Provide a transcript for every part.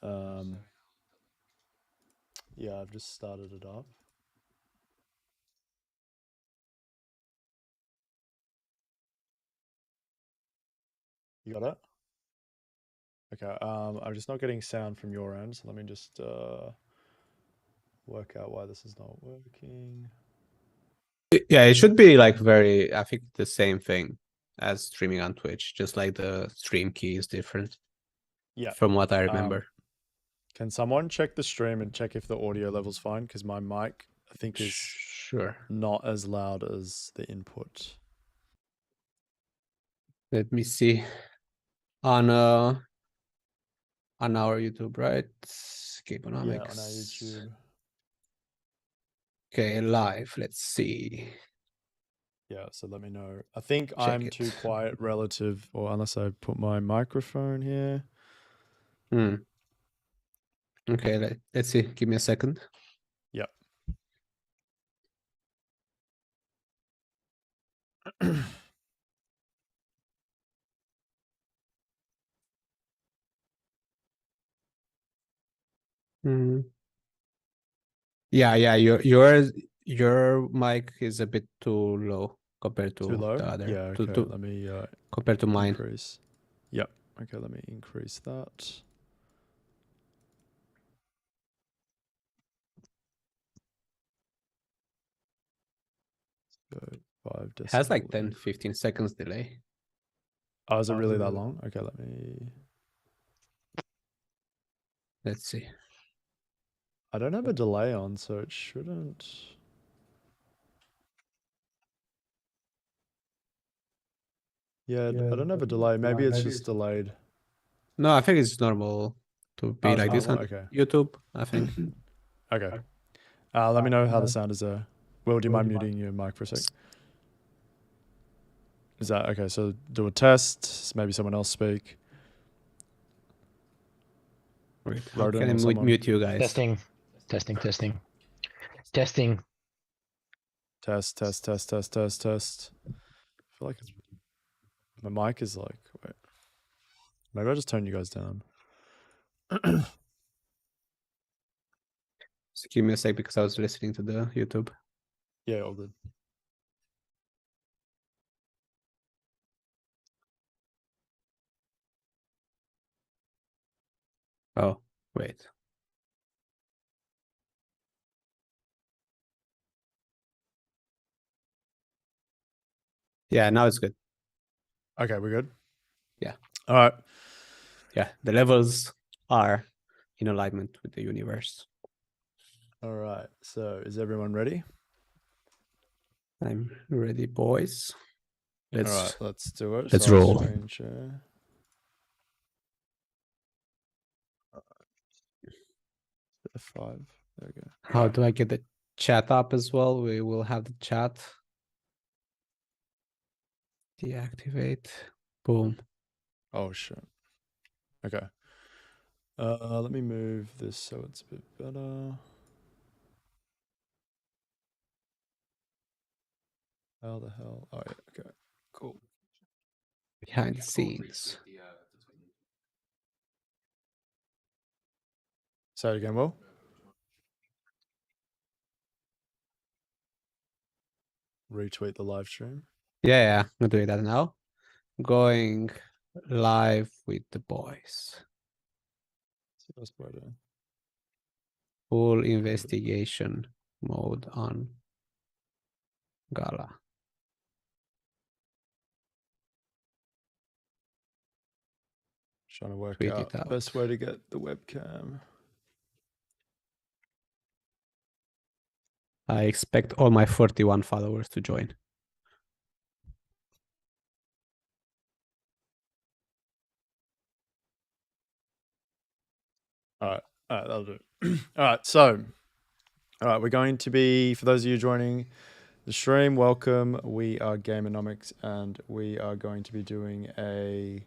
Yeah, I've just started it up. You got it? Okay. I'm just not getting sound from your end, so let me just work out why this is not working. Yeah, it should be like I think the same thing as streaming on Twitch, just like the stream key is different. Yeah. From what I remember. Can someone check the stream and check if the audio level's fine? Because my mic, I think, is Sure. not as loud as the input. Let me see. On our YouTube, right? Gameonomics. Yeah, on our YouTube. Okay, live. Let's see. Yeah, so let me know. I think Check I'm it. too quiet relative, or unless I put my microphone here. Okay, let's see. Give me a second. Yep. Yeah. Your mic is a bit too low compared to Too low? the other. Yeah, okay. Let me compared to mine. increase. Yep. Okay, let me increase that. So 5 decibels. It has like 10-15 seconds delay. Oh, is it really that long? Okay, let me. Let's see. I don't have a delay on, so it shouldn't. Yeah, I don't have a delay. Maybe it's just delayed. No, I think it's normal to be like this on YouTube, I think. Okay. Let me know how the sound is there. Will, do you mind muting your mic for a sec? Is that okay? So do a test. Maybe someone else speak. Wait, how can I mute you guys? Testing. Test. I feel like it's my mic is like. Wait. Maybe I'll just turn you guys down. Just give me a sec because I was listening to the YouTube. Yeah, all good. Oh, wait. Yeah, now it's good. Okay, we're good? Yeah. All right. Yeah, the levels are in alignment with the universe. All right. So is everyone ready? I'm ready, boys. All right, let's do it. Let's roll. Screen share. F5. There we go. How do I get the chat up as well? We will have the chat. Deactivate. Boom. Oh shit. Okay. Let me move this so it's a bit better. How the hell? Oh yeah. Okay. Cool. Behind the scenes. Say it again, Will. Retweet the live stream. Yeah, I'm doing that now. Going live with the boys. Full investigation mode on GALA. Trying to work out the best way to get the webcam. I expect all my 41 followers to join. All right, that'll do. All right, so, we're going to be, for those of you joining the stream, welcome. We are Gameonomics, and we are going to be doing a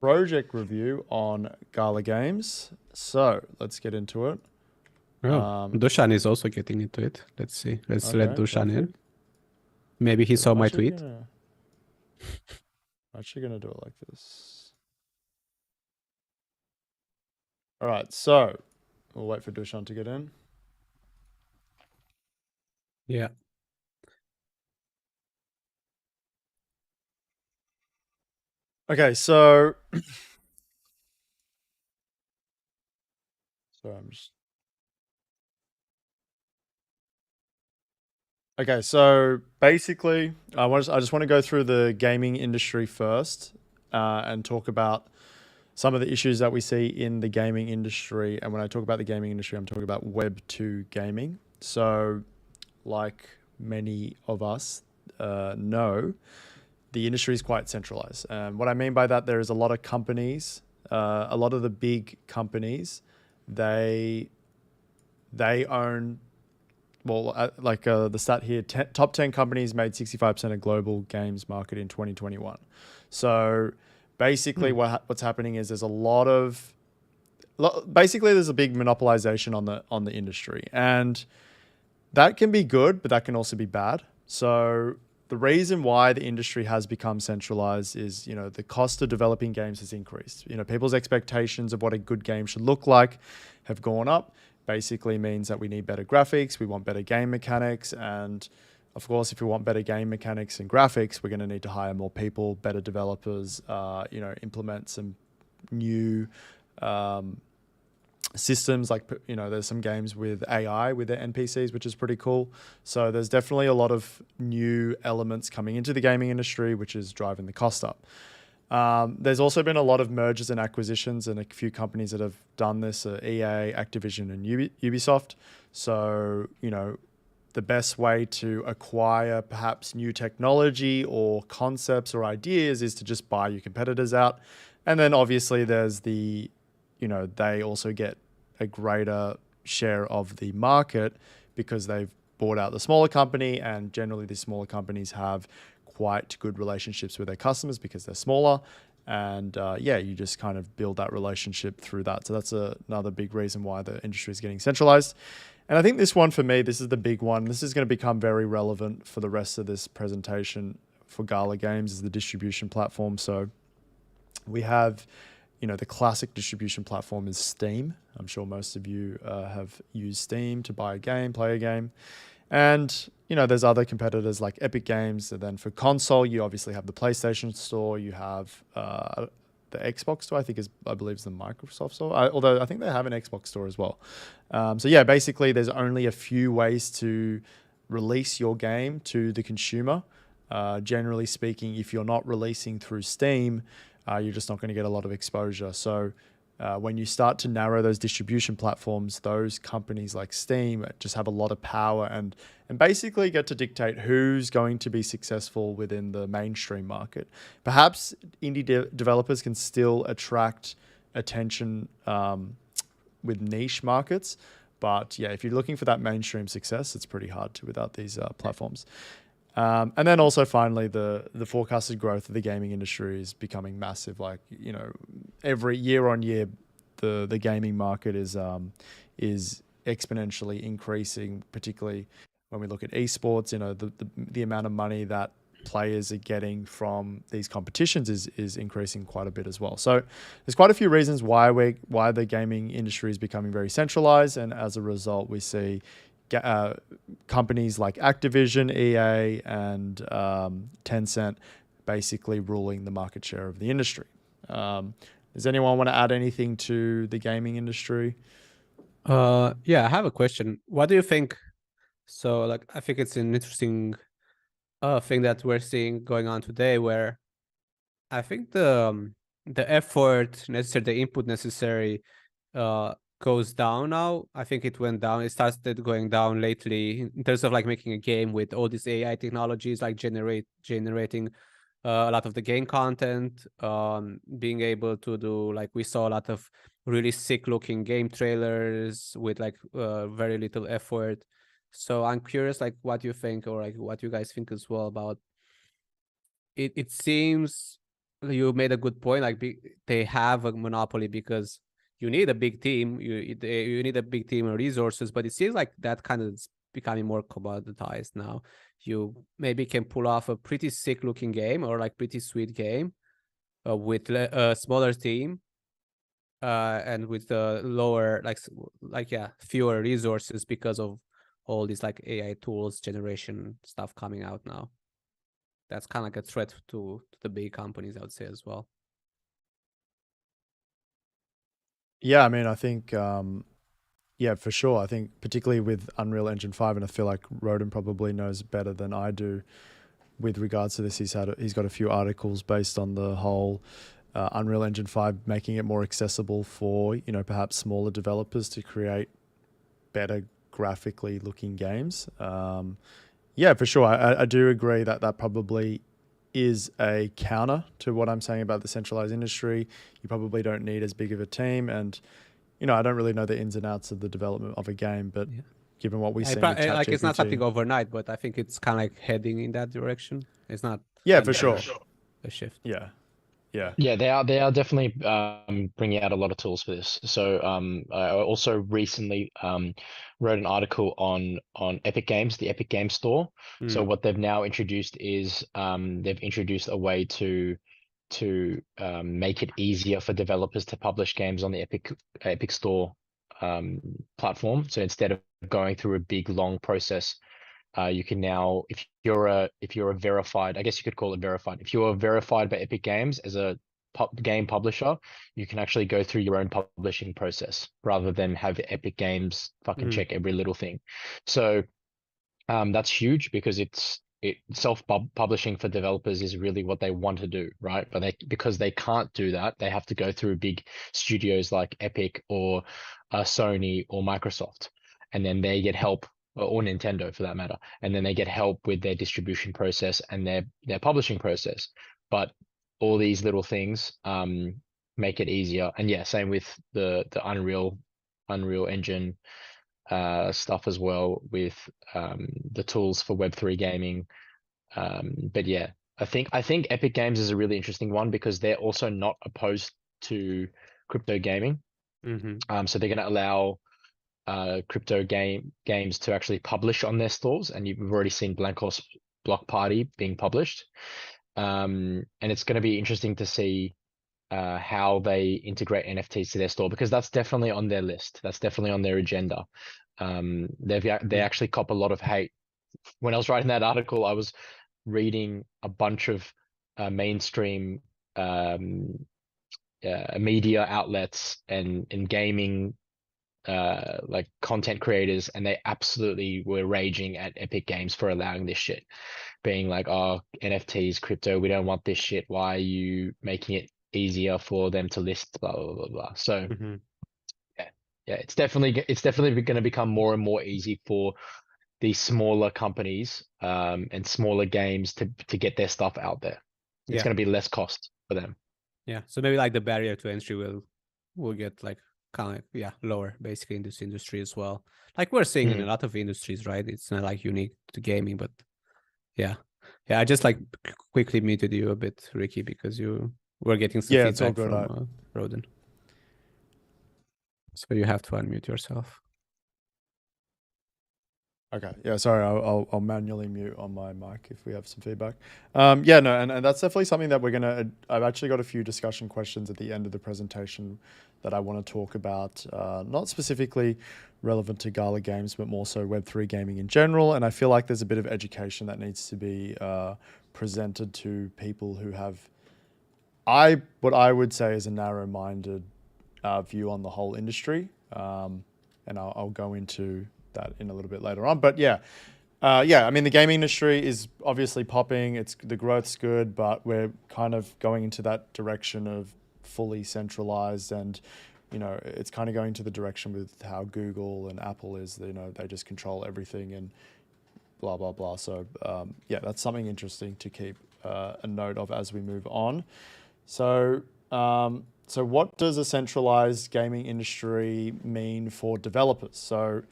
project review on GALA games. So let's get into it. Dushan is also getting into it. Let's see. Let's let Dushan in. Maybe he saw my tweet. I'm actually gonna do it like this. All right, so we'll wait for Dushan to get in. Yeah. Okay, so sorry, I'm just okay. So basically, I just want to go through the gaming industry first, and talk about some of the issues that we see in the gaming industry. And when I talk about the gaming industry, I'm talking about Web 2 gaming. So, like many of us know, the industry is quite centralized. And what I mean by that, there is a lot of companies, a lot of the big companies, they own, well, the stat here, top 10 companies made 65% of global games market in 2021. So basically what's happening is there's a lot of, basically there's a big monopolization on the industry, and that can be good, but that can also be bad. So the reason why the industry has become centralized is, the cost of developing games has increased. People's expectations of what a good game should look like have gone up. Basically means that we need better graphics, we want better game mechanics, and of course, if we want better game mechanics and graphics, we're going to need to hire more people, better developers, implement some new systems. Like, there's some games with AI with their NPCs, which is pretty cool. So there's definitely a lot of new elements coming into the gaming industry, which is driving the cost up. There's also been a lot of mergers and acquisitions, and a few companies that have done this are EA, Activision, and Ubisoft. So, the best way to acquire perhaps new technology or concepts or ideas is to just buy your competitors out. And then obviously there's they also get a greater share of the market because they've bought out the smaller company, and generally the smaller companies have quite good relationships with their customers because they're smaller. And you just kind of build that relationship through that. So that's another big reason why the industry is getting centralized. And I think this one for me, this is the big one. This is going to become very relevant for the rest of this presentation for Gala Games, is the distribution platform. So we have, the classic distribution platform is Steam. I'm sure most of you have used Steam to buy a game, play a game. And, there's other competitors like Epic Games. And then for console, you obviously have the PlayStation Store. You have the Xbox Store, I believe is the Microsoft Store. Although I think they have an Xbox Store as well. Basically there's only a few ways to release your game to the consumer. Generally speaking, if you're not releasing through Steam, you're just not going to get a lot of exposure. So when you start to narrow those distribution platforms, those companies like Steam just have a lot of power and basically get to dictate who's going to be successful within the mainstream market. Perhaps indie developers can still attract attention with niche markets, but if you're looking for that mainstream success, it's pretty hard to without these platforms. And then also finally, the forecasted growth of the gaming industry is becoming massive. Like, every year on year, the gaming market is exponentially increasing, particularly when we look at esports. The amount of money that players are getting from these competitions is increasing quite a bit as well. So there's quite a few reasons why the gaming industry is becoming very centralized, and as a result, we see companies like Activision, EA, and Tencent basically ruling the market share of the industry. Does anyone want to add anything to the gaming industry? I have a question. What do you think? So, like, I think it's an interesting thing that we're seeing going on today, where I think the effort necessary, the input necessary, goes down now. I think it went down. It started going down lately in terms of like making a game with all these AI technologies, like generating a lot of the game content, being able to do, like, we saw a lot of really sick looking game trailers with like very little effort. So I'm curious, like, what you think, or like what you guys think as well about it. It seems you made a good point. Like, they have a monopoly because you need a big team. You need a big team of resources, but it seems like that kind of is becoming more commoditized now. You maybe can pull off a pretty sick looking game or like pretty sweet game with a smaller team, and with the lower fewer resources because of all these like AI tools generation stuff coming out now. That's kind of like a threat to the big companies, I would say, as well. Yeah, I mean, I think, yeah, for sure. I think particularly with Unreal Engine 5, and I feel like Roden probably knows better than I do with regards to this. He's got a few articles based on the whole Unreal Engine 5 making it more accessible for, perhaps smaller developers to create better graphically looking games. Yeah, for sure. I do agree that that probably is a counter to what I'm saying about the centralized industry. You probably don't need as big of a team. And, I don't really know the ins and outs of the development of a game, but Yeah. given what we've Yeah, seen with like it's not something ChatGPT. overnight, but I think it's kind of like heading in that direction. It's not Yeah, for kind of sure. a shift. Yeah. Yeah. Yeah, they are definitely bringing out a lot of tools for this. So I also recently wrote an article on Epic Games, the Epic Games Store. So Mm. what they've now introduced is they've introduced a way to make it easier for developers to publish games on the Epic Store platform. So instead of going through a big long process, you can now, if you're a verified, I guess you could call it verified. If you're verified by Epic Games as a game publisher, you can actually go through your own publishing process rather than have Epic Games fucking Mm. check every little thing. So that's huge because self-publishing for developers is really what they want to do, right? But because they can't do that, they have to go through big studios like Epic or Sony or Microsoft, and then they get help, or Nintendo for that matter, and then they get help with their distribution process and their publishing process. But all these little things make it easier. And yeah, same with the Unreal Engine stuff as well with the tools for Web3 gaming. But yeah, I think Epic Games is a really interesting one because they're also not opposed to crypto gaming. Mm-hmm. So they're going to allow crypto games to actually publish on their stores, and you've already seen Blankos Block Party being published. And it's going to be interesting to see how they integrate NFTs to their store because that's definitely on their list. That's definitely on their agenda. They actually cop a lot of hate. When I was writing that article, I was reading a bunch of mainstream media outlets and gaming like content creators, and they absolutely were raging at Epic Games for allowing this shit, being like, "Oh, NFTs, crypto, we don't want this shit. Why are you making it easier for them to list?" Blah blah blah blah. So Mm-hmm. yeah, it's definitely going to become more and more easy for these smaller companies and smaller games to get their stuff out there. It's Yeah. going to be less cost for them. Yeah. So maybe like the barrier to entry will get like kind of lower basically in this industry as well. Like we're seeing in a lot of industries, right? It's not like unique to gaming, but yeah. I just like quickly muted you a bit, Ricky, because you were getting some Yeah, it's all feedback good. from Roden. So you have to unmute yourself. Okay. Yeah. Sorry. I'll manually mute on my mic if we have some feedback. Yeah. No. And that's definitely something that we're gonna. I've actually got a few discussion questions at the end of the presentation that I want to talk about. Not specifically relevant to Gala games, but more so Web3 gaming in general. And I feel like there's a bit of education that needs to be presented to people who have what I would say is a narrow-minded view on the whole industry. And I'll go into that in a little bit later on. But yeah, I mean, the gaming industry is obviously popping. The growth's good, but we're kind of going into that direction of fully centralized, and it's kind of going to the direction with how Google and Apple is. They just control everything and blah blah blah. So yeah, that's something interesting to keep a note of as we move on. So what does a centralized gaming industry mean for developers? So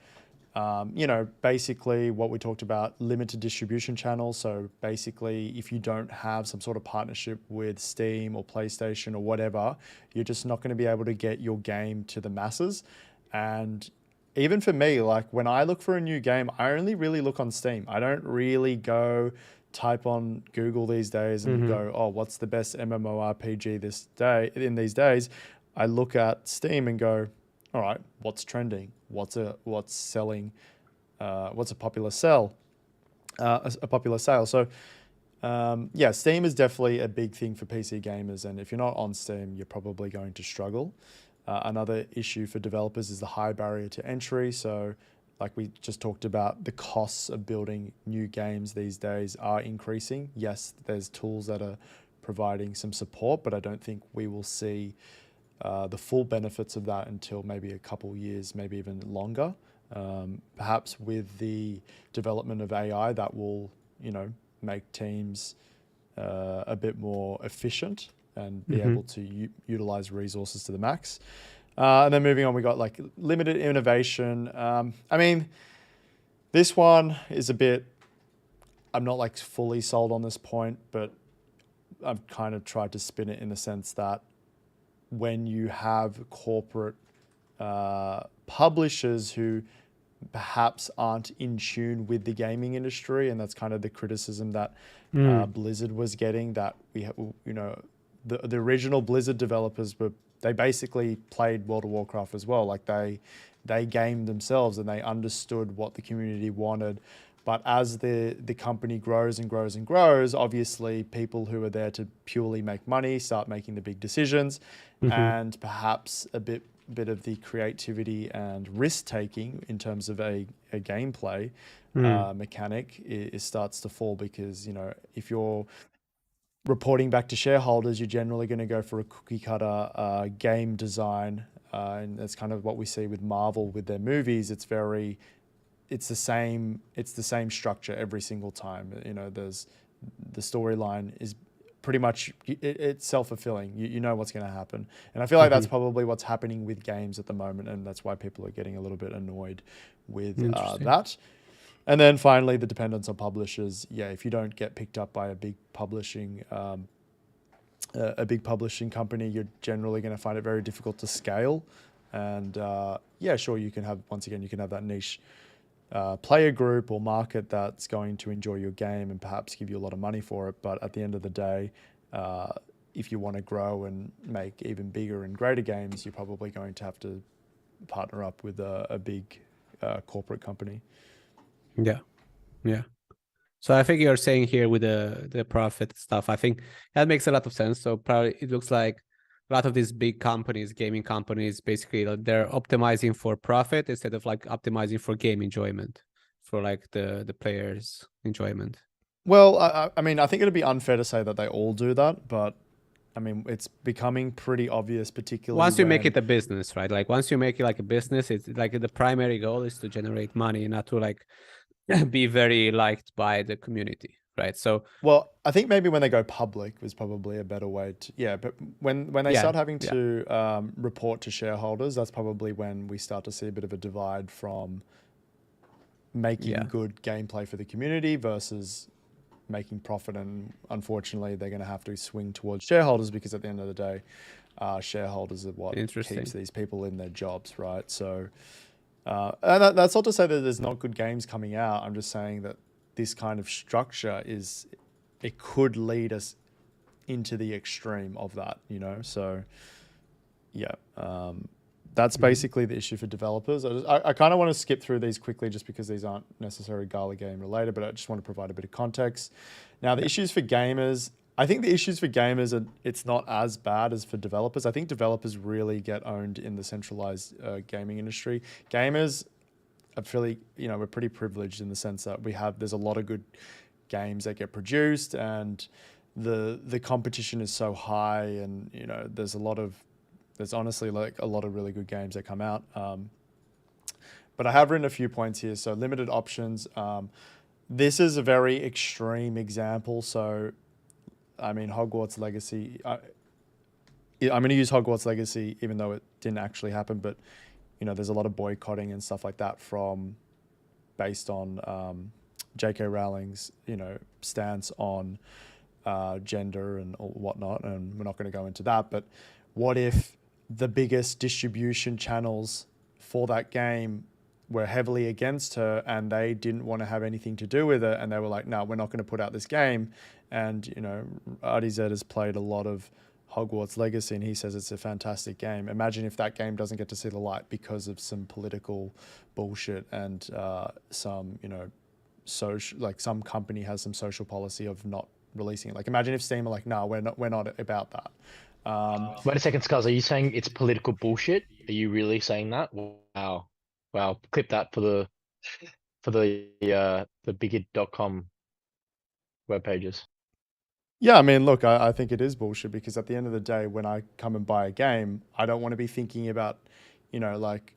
basically what we talked about, limited distribution channels. So basically, if you don't have some sort of partnership with Steam or PlayStation or whatever, you're just not going to be able to get your game to the masses. And even for me, like when I look for a new game, I only really look on Steam. I don't really go type on Google these days and go, oh, what's the best MMORPG in these days? I look at Steam and go, all right, what's trending? What's selling? What's a popular sell? A popular sale. So yeah, Steam is definitely a big thing for PC gamers, and if you're not on Steam, you're probably going to struggle. Another issue for developers is the high barrier to entry. So, like we just talked about, the costs of building new games these days are increasing. Yes, there's tools that are providing some support, but I don't think we will see the full benefits of that until maybe a couple years, maybe even longer. Perhaps with the development of AI, that will, make teams a bit more efficient and be able to utilize resources to the max. And then moving on, we got like limited innovation. I mean, this one is a bit, I'm not like fully sold on this point, but I've kind of tried to spin it in the sense that when you have corporate publishers who perhaps aren't in tune with the gaming industry, and that's kind of the criticism that Blizzard was getting, that the original Blizzard developers they basically played World of Warcraft as well. Like they gamed themselves and they understood what the community wanted. But as the company grows and grows and grows, obviously people who are there to purely make money start making the big decisions, and perhaps a bit of the creativity and risk taking in terms of a gameplay mechanic starts to fall, because if you're reporting back to shareholders, you're generally going to go for a cookie cutter game design, and that's kind of what we see with Marvel with their movies. It's the same structure every single time. There's the storyline is pretty much it's self-fulfilling. You know what's going to happen, and I feel like that's probably what's happening with games at the moment, and that's why people are getting a little bit annoyed with that. And then finally, the dependence on publishers. Yeah, if you don't get picked up by a big publishing company, you're generally going to find it very difficult to scale. And yeah, sure, you can have that niche player group or market that's going to enjoy your game and perhaps give you a lot of money for it. But at the end of the day, if you want to grow and make even bigger and greater games, you're probably going to have to partner up with a big corporate company. Yeah. So I think you're saying here with the profit stuff, I think that makes a lot of sense. So probably it looks like a lot of these big companies, gaming companies, basically they're optimizing for profit instead of like optimizing for game enjoyment, for like the players' enjoyment. Well, I mean, I think it'd be unfair to say that they all do that, but I mean, it's becoming pretty obvious, particularly once you make it a business, right? Like once you make it like a business, it's like the primary goal is to generate money, not to like be very liked by the community, right? So, well, I think maybe when they go public was probably a better way to, but when they start having to report to shareholders, that's probably when we start to see a bit of a divide from making good gameplay for the community versus making profit. And unfortunately, they're going to have to swing towards shareholders, because at the end of the day, shareholders are what keeps these people in their jobs, right? So, and that's not to say that there's not good games coming out. I'm just saying that this kind of structure it could lead us into the extreme of that, So, yeah, that's basically the issue for developers. I kind of want to skip through these quickly just because these aren't necessarily Gala game related, but I just want to provide a bit of context. Now, the issues for gamers, I think the issues for gamers it's not as bad as for developers. I think developers really get owned in the centralized gaming industry. Gamers are we're pretty privileged in the sense that there's a lot of good games that get produced, and the competition is so high, and there's honestly like a lot of really good games that come out. But I have written a few points here. So limited options. This is a very extreme example. So, I mean, Hogwarts Legacy, I'm going to use Hogwarts Legacy, even though it didn't actually happen, but there's a lot of boycotting and stuff like that based on J.K. Rowling's, stance on gender and whatnot. And we're not going to go into that, but what if the biggest distribution channels for that game were heavily against her and they didn't want to have anything to do with it, and they were like, no, we're not going to put out this game. And RDZ has played a lot of Hogwarts Legacy, and he says it's a fantastic game. Imagine if that game doesn't get to see the light because of some political bullshit and some, social, like some company has some social policy of not releasing it. Like imagine if Steam are like, no, we're not about that. Wait a second, Scuzz. Are you saying it's political bullshit? Are you really saying that? Wow. Wow. Clip that for the bigger.com web pages. Yeah, I mean, look, I think it is bullshit because at the end of the day, when I come and buy a game, I don't want to be thinking about, like,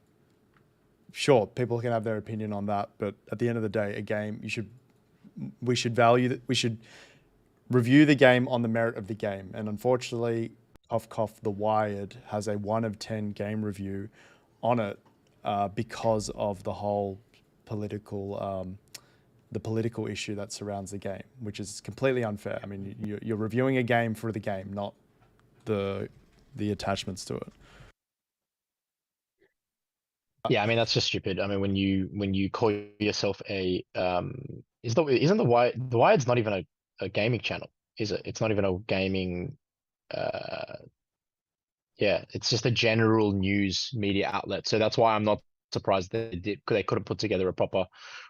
sure, people can have their opinion on that, but at the end of the day, a game, we should review the game on the merit of the game. And unfortunately, The Wired has a 1 of 10 game review on it because of the whole political issue that surrounds the game, which is completely unfair. I mean, you're reviewing a game for the game, not the attachments to it. Yeah, I mean that's just stupid. I mean when you call yourself a isn't the Wired's not even a gaming channel, is it? It's not even a gaming yeah, it's just a general news media outlet. So that's why I'm not surprised they couldn't put together a proper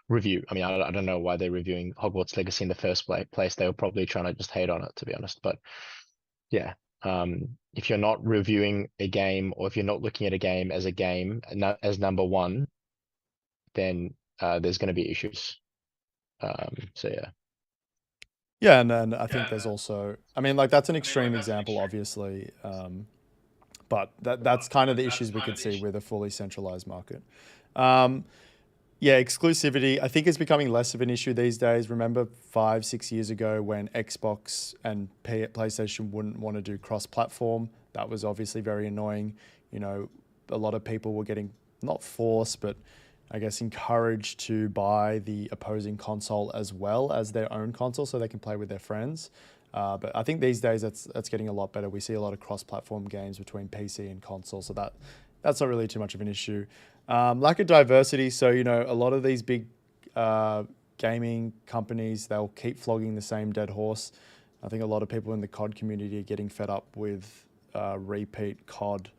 review. I mean, I don't know why they're reviewing Hogwarts Legacy in the first place. They were probably trying to just hate on it, to be honest. But yeah, if you're not reviewing a game or if you're not looking at a game as as number one, then there's going to be issues. So yeah. Yeah, and then I think there's also, I mean, like that's an extreme example, obviously, but that's kind of the issues we could see with a fully centralized market. Yeah, exclusivity, I think is becoming less of an issue these days. Remember 5-6 years ago when Xbox and PlayStation wouldn't want to do cross-platform? That was obviously very annoying. A lot of people were getting, not forced, but I guess encouraged to buy the opposing console as well as their own console so they can play with their friends. But I think these days that's getting a lot better. We see a lot of cross-platform games between PC and console, so that's not really too much of an issue. Lack of diversity. So, a lot of these big gaming companies, they'll keep flogging the same dead horse. I think a lot of people in the COD community are getting fed up with repeat COD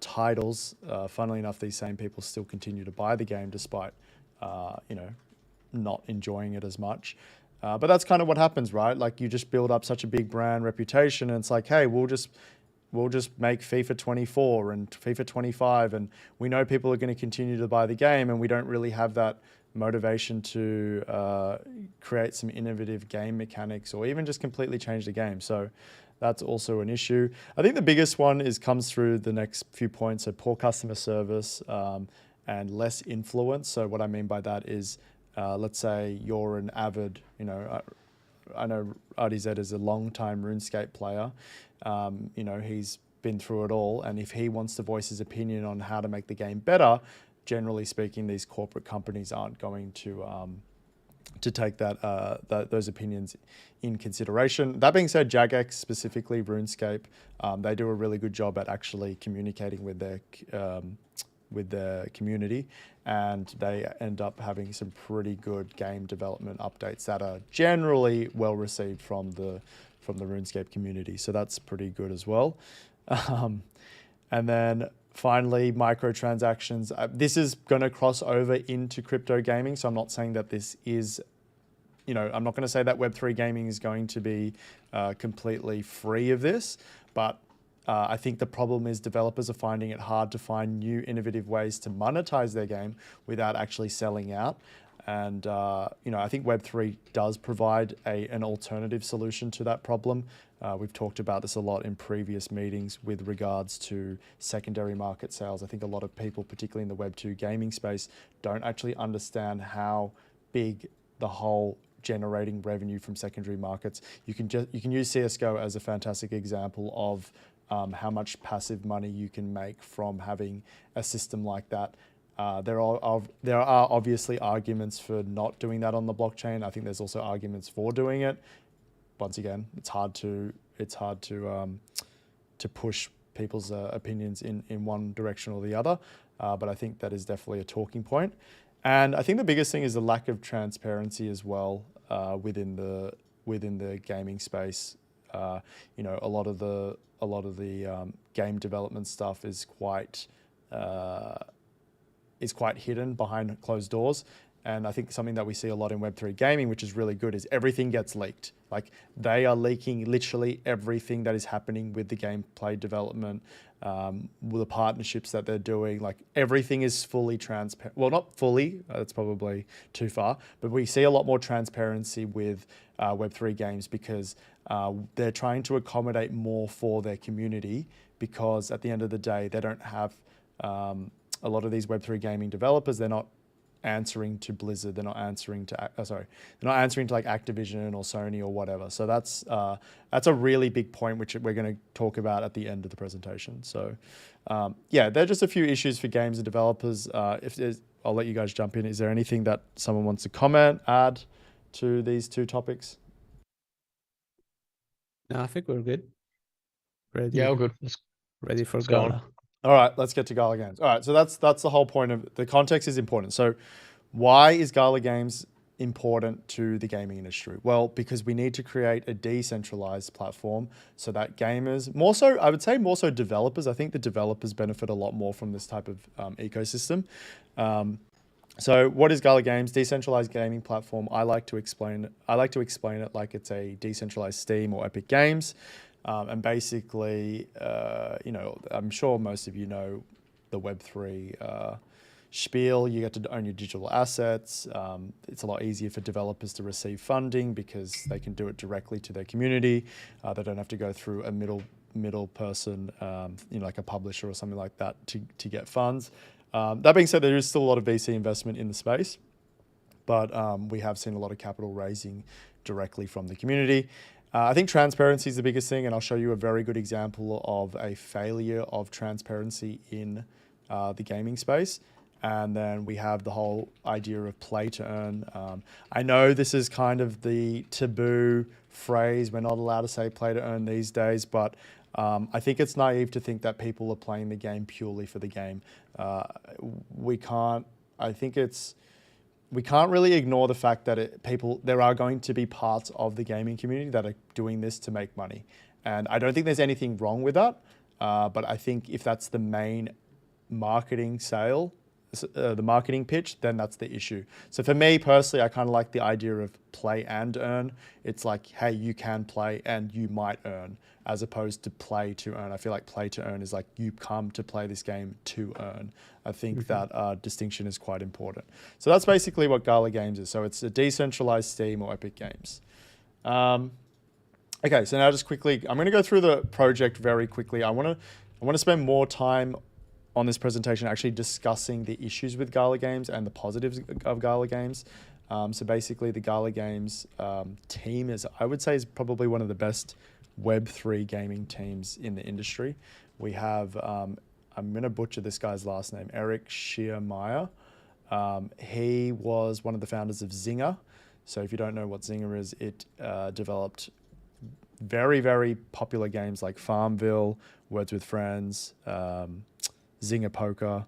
titles. Funnily enough, these same people still continue to buy the game despite, not enjoying it as much. But that's kind of what happens, right? Like you just build up such a big brand reputation and it's like, hey, we'll just make FIFA 24 and FIFA 25 and we know people are going to continue to buy the game and we don't really have that motivation to create some innovative game mechanics or even just completely change the game. So that's also an issue. I think the biggest one comes through the next few points. So poor customer service and less influence. So what I mean by that is, let's say you're an avid, I know RDZ is a long-time RuneScape player. He's been through it all, and if he wants to voice his opinion on how to make the game better, generally speaking, these corporate companies aren't going to take those opinions in consideration. That being said, Jagex, specifically RuneScape, they do a really good job at actually communicating with their community, and they end up having some pretty good game development updates that are generally well received from the RuneScape community. So that's pretty good as well. And then finally, microtransactions. This is going to cross over into crypto gaming. So I'm not saying that this is, I'm not going to say that Web3 gaming is going to be completely free of this, but I think the problem is developers are finding it hard to find new innovative ways to monetize their game without actually selling out. And, I think Web3 does provide an alternative solution to that problem. We've talked about this a lot in previous meetings with regards to secondary market sales. I think a lot of people, particularly in the Web2 gaming space, don't actually understand how big the whole generating revenue from secondary markets. You can use CSGO as a fantastic example of how much passive money you can make from having a system like that. There are obviously arguments for not doing that on the blockchain. I think there's also arguments for doing it. Once again, it's hard to push people's opinions in one direction or the other. But I think that is definitely a talking point. And I think the biggest thing is the lack of transparency as well within the gaming space. you know, a lot of the game development stuff is quite hidden behind closed doors. And I think something that we see a lot in Web3 gaming, which is really good, is everything gets leaked. Like they are leaking literally everything that is happening with the gameplay development, with the partnerships that they're doing. Like everything is fully transparent. Well, not fully, that's probably too far, but we see a lot more transparency with Web3 games because they're trying to accommodate more for their community, because at the end of the day, they don't have a lot of these Web3 gaming developers, they're not answering to Blizzard, they're not answering to they're not answering to like Activision or Sony or whatever. So that's a really big point which we're going to talk about at the end of the presentation. So yeah, they're just a few issues for games and developers. I'll let you guys jump in. Is there anything that someone wants to comment, add to these two topics? No, I think we're good. Ready? Yeah, all good. Ready for let's go on. GALA. All right, let's get to GALA Games. All right, so that's the whole point of the context is important. So why is GALA Games important to the gaming industry? Well, because we need to create a decentralized platform so that gamers, more so, I would say more so developers, I think the developers benefit a lot more from this type of ecosystem. So what is GALA Games? Decentralized gaming platform. I like to explain it like it's a decentralized Steam or Epic Games. And basically, you know, I'm sure most of you know the Web3 spiel. You get to own your digital assets. It's a lot easier for developers to receive funding because they can do it directly to their community. They don't have to go through a middle person, you know, like a publisher or something like that to get funds. That being said, there is still a lot of VC investment in the space, but we have seen a lot of capital raising directly from the community. I think transparency is the biggest thing, and I'll show you a very good example of a failure of transparency in the gaming space. And then we have the whole idea of play to earn. I know this is kind of the taboo phrase. We're not allowed to say play to earn these days, but I think it's naive to think that people are playing the game purely for the game. We can't really ignore the fact that there are going to be parts of the gaming community that are doing this to make money. And I don't think there's anything wrong with that. But I think if that's the main marketing the marketing pitch, then that's the issue. So for me personally, I kind of like the idea of play and earn. It's like, hey, you can play and you might earn, as opposed to play to earn. I feel like play to earn is like you come to play this game to earn. I think that distinction is quite important. So that's basically what GALA Games is. So it's a decentralized Steam or Epic Games. Okay, so now just quickly, I'm going to go through the project very quickly. I want to spend more time on this presentation actually discussing the issues with GALA Games and the positives of GALA Games. So basically the GALA Games team I would say is probably one of the best Web3 gaming teams in the industry. We have, I'm going to butcher this guy's last name, Eric Schiermeier. He was one of the founders of Zynga. So if you don't know what Zynga is, it developed very, very popular games like Farmville, Words with Friends, Zynga Poker.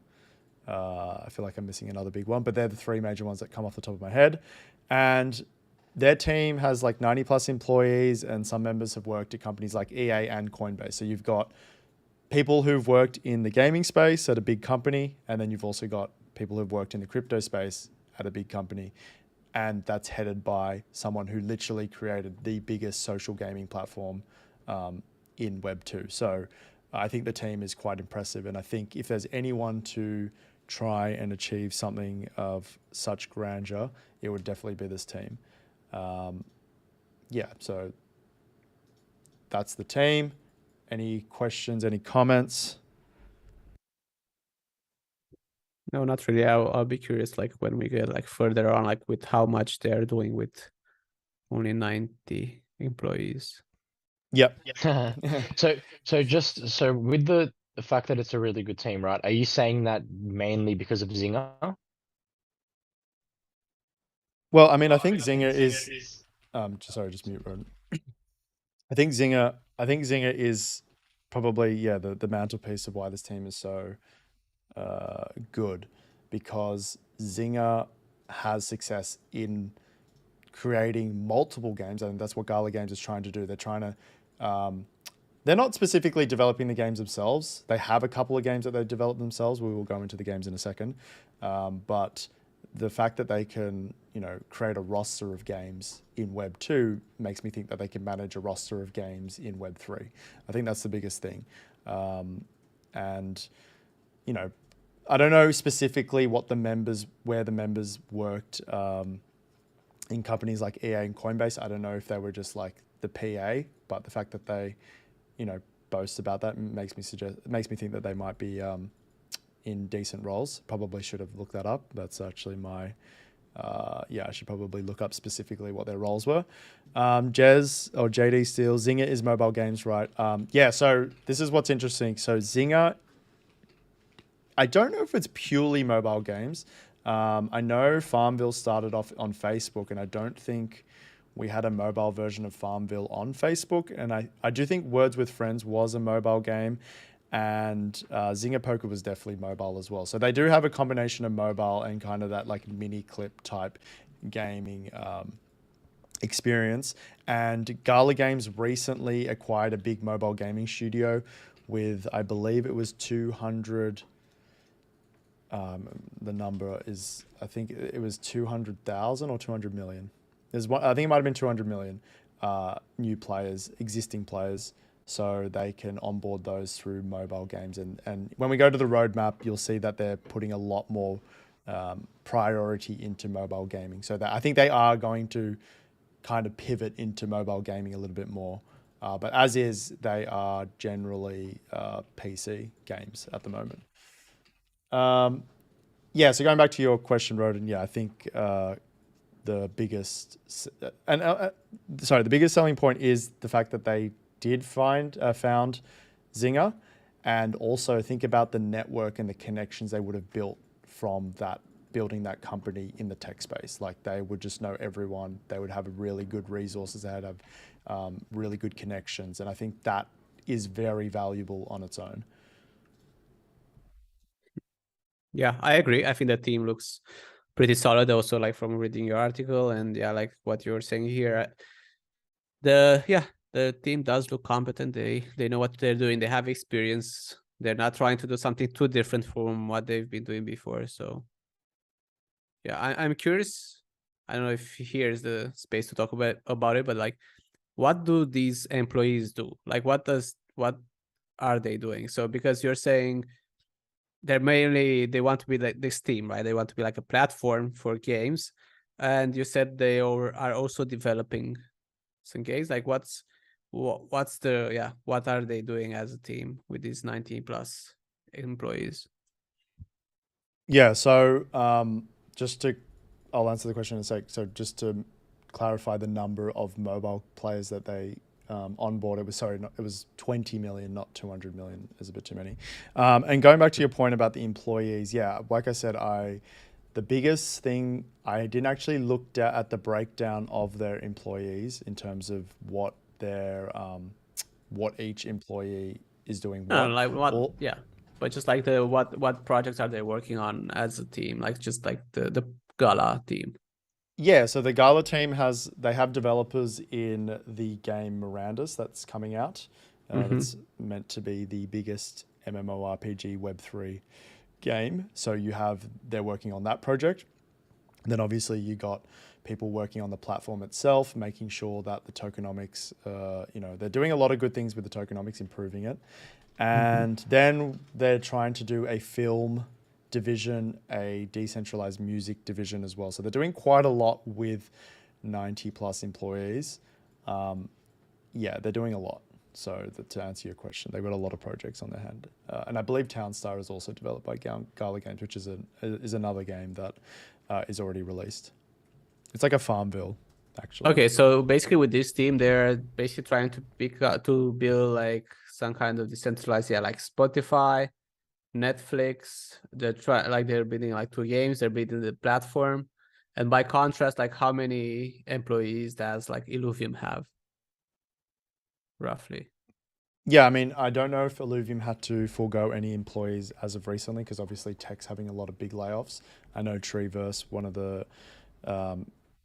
I feel like I'm missing another big one, but they're the three major ones that come off the top of my head. And their team has like 90 plus employees, and some members have worked at companies like EA and Coinbase. So you've got people who've worked in the gaming space at a big company, and then you've also got people who've worked in the crypto space at a big company. And that's headed by someone who literally created the biggest social gaming platform in Web 2. So I think the team is quite impressive. And I think if there's anyone to try and achieve something of such grandeur, it would definitely be this team. Yeah, so that's the team. Any questions, any comments? No, not really. I'll be curious, like when we get like further on, like with how much they're doing with only 90 employees. Yep. So with the fact that it's a really good team, right? Are you saying that mainly because of Zynga? Well, I mean, I think Zynga is. Sorry, just mute, Roden. I think Zynga is probably the mantelpiece of why this team is so good, because Zynga has success in creating multiple games, and that's what GALA Games is trying to do. They're trying to they're not specifically developing the games themselves. They have a couple of games that they've developed themselves. We will go into the games in a second. But the fact that they can, create a roster of games in Web 2 makes me think that they can manage a roster of games in Web 3. I think that's the biggest thing. And, I don't know specifically where the members worked in companies like EA and Coinbase. I don't know if they were just like the PA, but the fact that they, boast about that makes me think that they might be in decent roles. Probably should have looked that up. That's actually my, I should probably look up specifically what their roles were. Jez or JD Steele, Zynga is mobile games, right? So this is what's interesting. So Zynga, I don't know if it's purely mobile games. I know Farmville started off on Facebook, and I don't think we had a mobile version of Farmville on Facebook. And I do think Words with Friends was a mobile game, and Zynga Poker was definitely mobile as well. So they do have a combination of mobile and kind of that like mini clip type gaming experience. And Gala Games recently acquired a big mobile gaming studio with, I believe it was 200. The number is, I think it was 200,000 or 200 million. There's one, I think it might have been 200 million new players, existing players, so they can onboard those through mobile games. And when we go to the roadmap, you'll see that they're putting a lot more priority into mobile gaming. So that I think they are going to kind of pivot into mobile gaming a little bit more. But as is, they are generally PC games at the moment. So going back to your question, Roden, I think the biggest selling point is the fact that they did found Zynga, and also think about the network and the connections they would have built from that, building that company in the tech space. Like they would just know everyone. They would have really good resources. They would have really good connections, and I think that is very valuable on its own. Yeah, I agree. I think the team looks pretty solid also, like from reading your article, and like what you're saying here. The team does look competent. They know what they're doing. They have experience. They're not trying to do something too different from what they've been doing before. So yeah, I'm curious. I don't know if here's the space to talk about it, but like, what do these employees do? Like, what are they doing? So because you're saying they want to be like this team, right? They want to be like a platform for games, and you said they are also developing some games. Like what are they doing as a team with these 19 plus employees? Yeah, so I'll answer the question in a sec. So just to clarify the number of mobile players that they onboard, it was 20 million, not 200 million. Is a bit too many. And going back to your point about the employees, like I said, the biggest thing, I didn't actually look at the breakdown of their employees in terms of what each employee is doing. But just like what projects are they working on as a team? Like just like the Gala team. Yeah, so the Gala team they have developers in the game Miranda's that's coming out. That's meant to be the biggest MMORPG Web3 game. So they're working on that project. And then obviously you got people working on the platform itself, making sure that the tokenomics, they're doing a lot of good things with the tokenomics, improving it. And then they're trying to do a film division, a decentralized music division as well. So they're doing quite a lot with 90 plus employees. They're doing a lot. So to answer your question, they've got a lot of projects on their hand. And I believe Townstar is also developed by Gala Games, which is another game that is already released. It's like a Farmville, actually. Okay, so basically with this team, they're basically trying to build like some kind of decentralized, like Spotify, Netflix. They're building like 2 games. They're building the platform, and by contrast, like how many employees does like Illuvium have, roughly? Yeah, I mean, I don't know if Illuvium had to forego any employees as of recently, because obviously tech's having a lot of big layoffs. I know Treeverse, one of the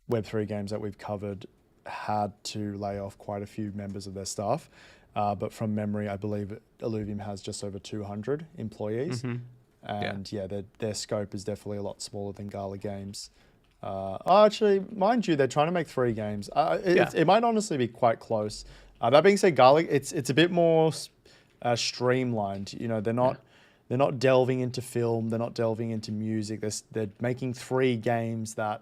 Web3 games that we've covered, had to lay off quite a few members of their staff. But from memory, I believe Illuvium has just over 200 employees. Mhm. And yeah, their scope is definitely a lot smaller than Gala Games. Actually, mind you, they're trying to make 3 games. It might honestly be quite close. That being said, Gala, it's a bit more streamlined. You know, they're not delving into film. They're not delving into music. They're making 3 games that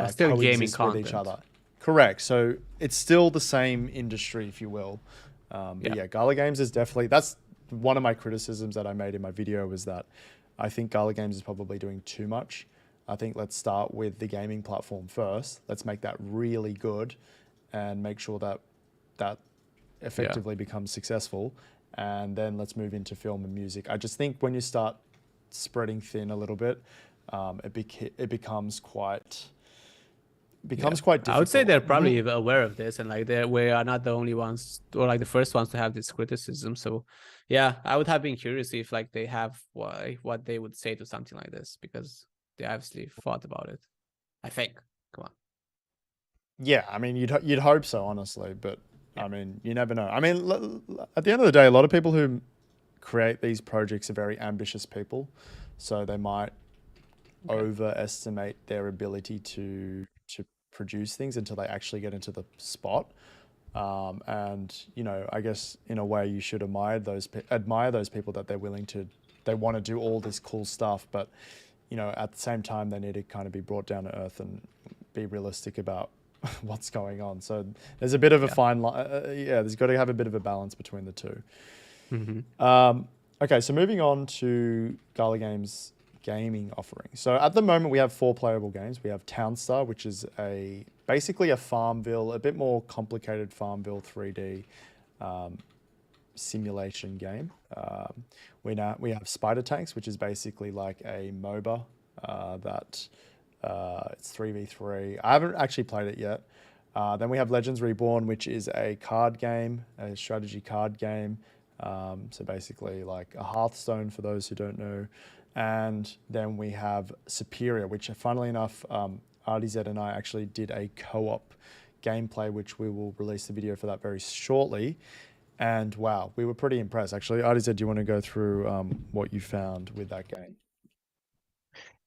still gaming coexist with each content. other. Correct. So it's still the same industry, if you will. But yeah, Gala Games is definitely, that's one of my criticisms that I made in my video, was that I think Gala Games is probably doing too much. I think let's start with the gaming platform first. Let's make that really good and make sure that that effectively becomes successful. And then let's move into film and music. I just think when you start spreading thin a little bit, it becomes quite difficult. I would say they're probably aware of this, and like we are not the only ones, or like the first ones to have this criticism. So yeah, I would have been curious if like they have what they would say to something like this, because they obviously thought about it. I think. Come on. Yeah, I mean, you'd hope so, honestly, but I mean, you never know. I mean, at the end of the day, a lot of people who create these projects are very ambitious people, so they might overestimate their ability to produce things until they actually get into the spot. And you know, I guess in a way you should admire those people that they want to do all this cool stuff, but you know, at the same time they need to kind of be brought down to earth and be realistic about what's going on. So there's a bit of a fine line. There's got to have a bit of a balance between the two. Okay, so moving on to Gala Games gaming offering. So at the moment we have 4 playable games. We have Townstar, which is basically a Farmville, a bit more complicated Farmville 3D simulation game. We have Spider Tanks, which is basically like a MOBA that it's 3v3. I haven't actually played it yet. Then we have Legends Reborn, which is a card game, a strategy card game. So basically like a Hearthstone for those who don't know. And then we have Superior, which funnily enough, RDZ and I actually did a co-op gameplay, which we will release the video for that very shortly. And wow, we were pretty impressed. Actually, RDZ, do you want to go through what you found with that game?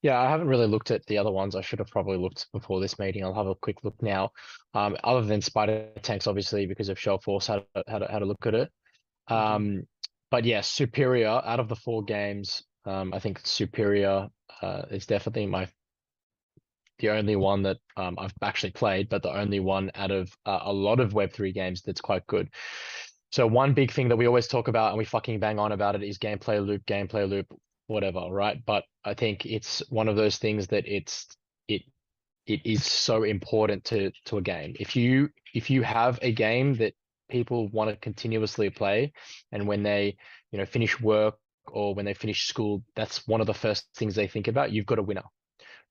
Yeah, I haven't really looked at the other ones. I should have probably looked before this meeting. I'll have a quick look now. Other than Spider Tanks, obviously, because of Shell Force, had a look at it. But yeah, Superior, out of the 4 games, I think Superior is definitely the only one that I've actually played, but the only one out of a lot of Web3 games that's quite good. So one big thing that we always talk about and we fucking bang on about it is gameplay loop, whatever, right? But I think it's one of those things that it is so important to a game. If you have a game that people want to continuously play, and when they finish work or when they finish school, that's one of the first things they think about. You've got a winner,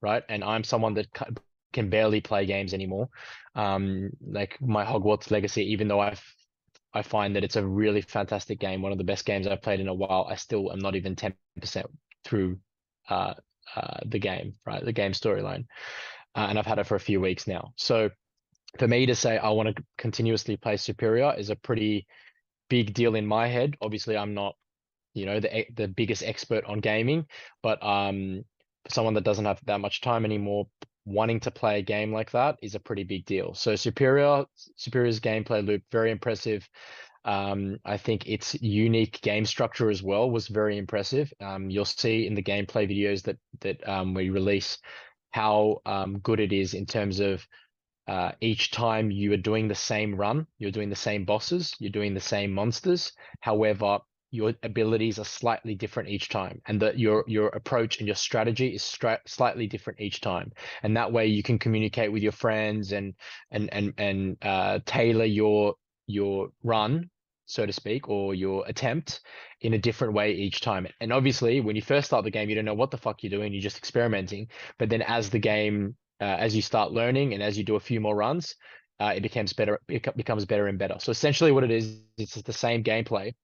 right? And I'm someone that can barely play games anymore. Like my Hogwarts Legacy, even though I find that it's a really fantastic game, one of the best games I've played in a while, I still am not even 10% through the game, right? The game storyline. And I've had it for a few weeks now. So for me to say I want to continuously play Superior is a pretty big deal in my head. Obviously, I'm not, the biggest expert on gaming, but for someone that doesn't have that much time anymore, wanting to play a game like that is a pretty big deal. So Superior's gameplay loop, very impressive. I think its unique game structure as well was very impressive. You'll see in the gameplay videos that we release how good it is in terms of each time you are doing the same run, you're doing the same bosses, you're doing the same monsters. However, your abilities are slightly different each time, and that your approach and your strategy is slightly different each time. And that way you can communicate with your friends and tailor your run, so to speak, or your attempt in a different way each time. And obviously, when you first start the game, you don't know what the fuck you're doing. You're just experimenting. But then as the game, as you start learning and as you do a few more runs, it becomes better. It becomes better and better. So essentially, what it is, it's the same gameplay,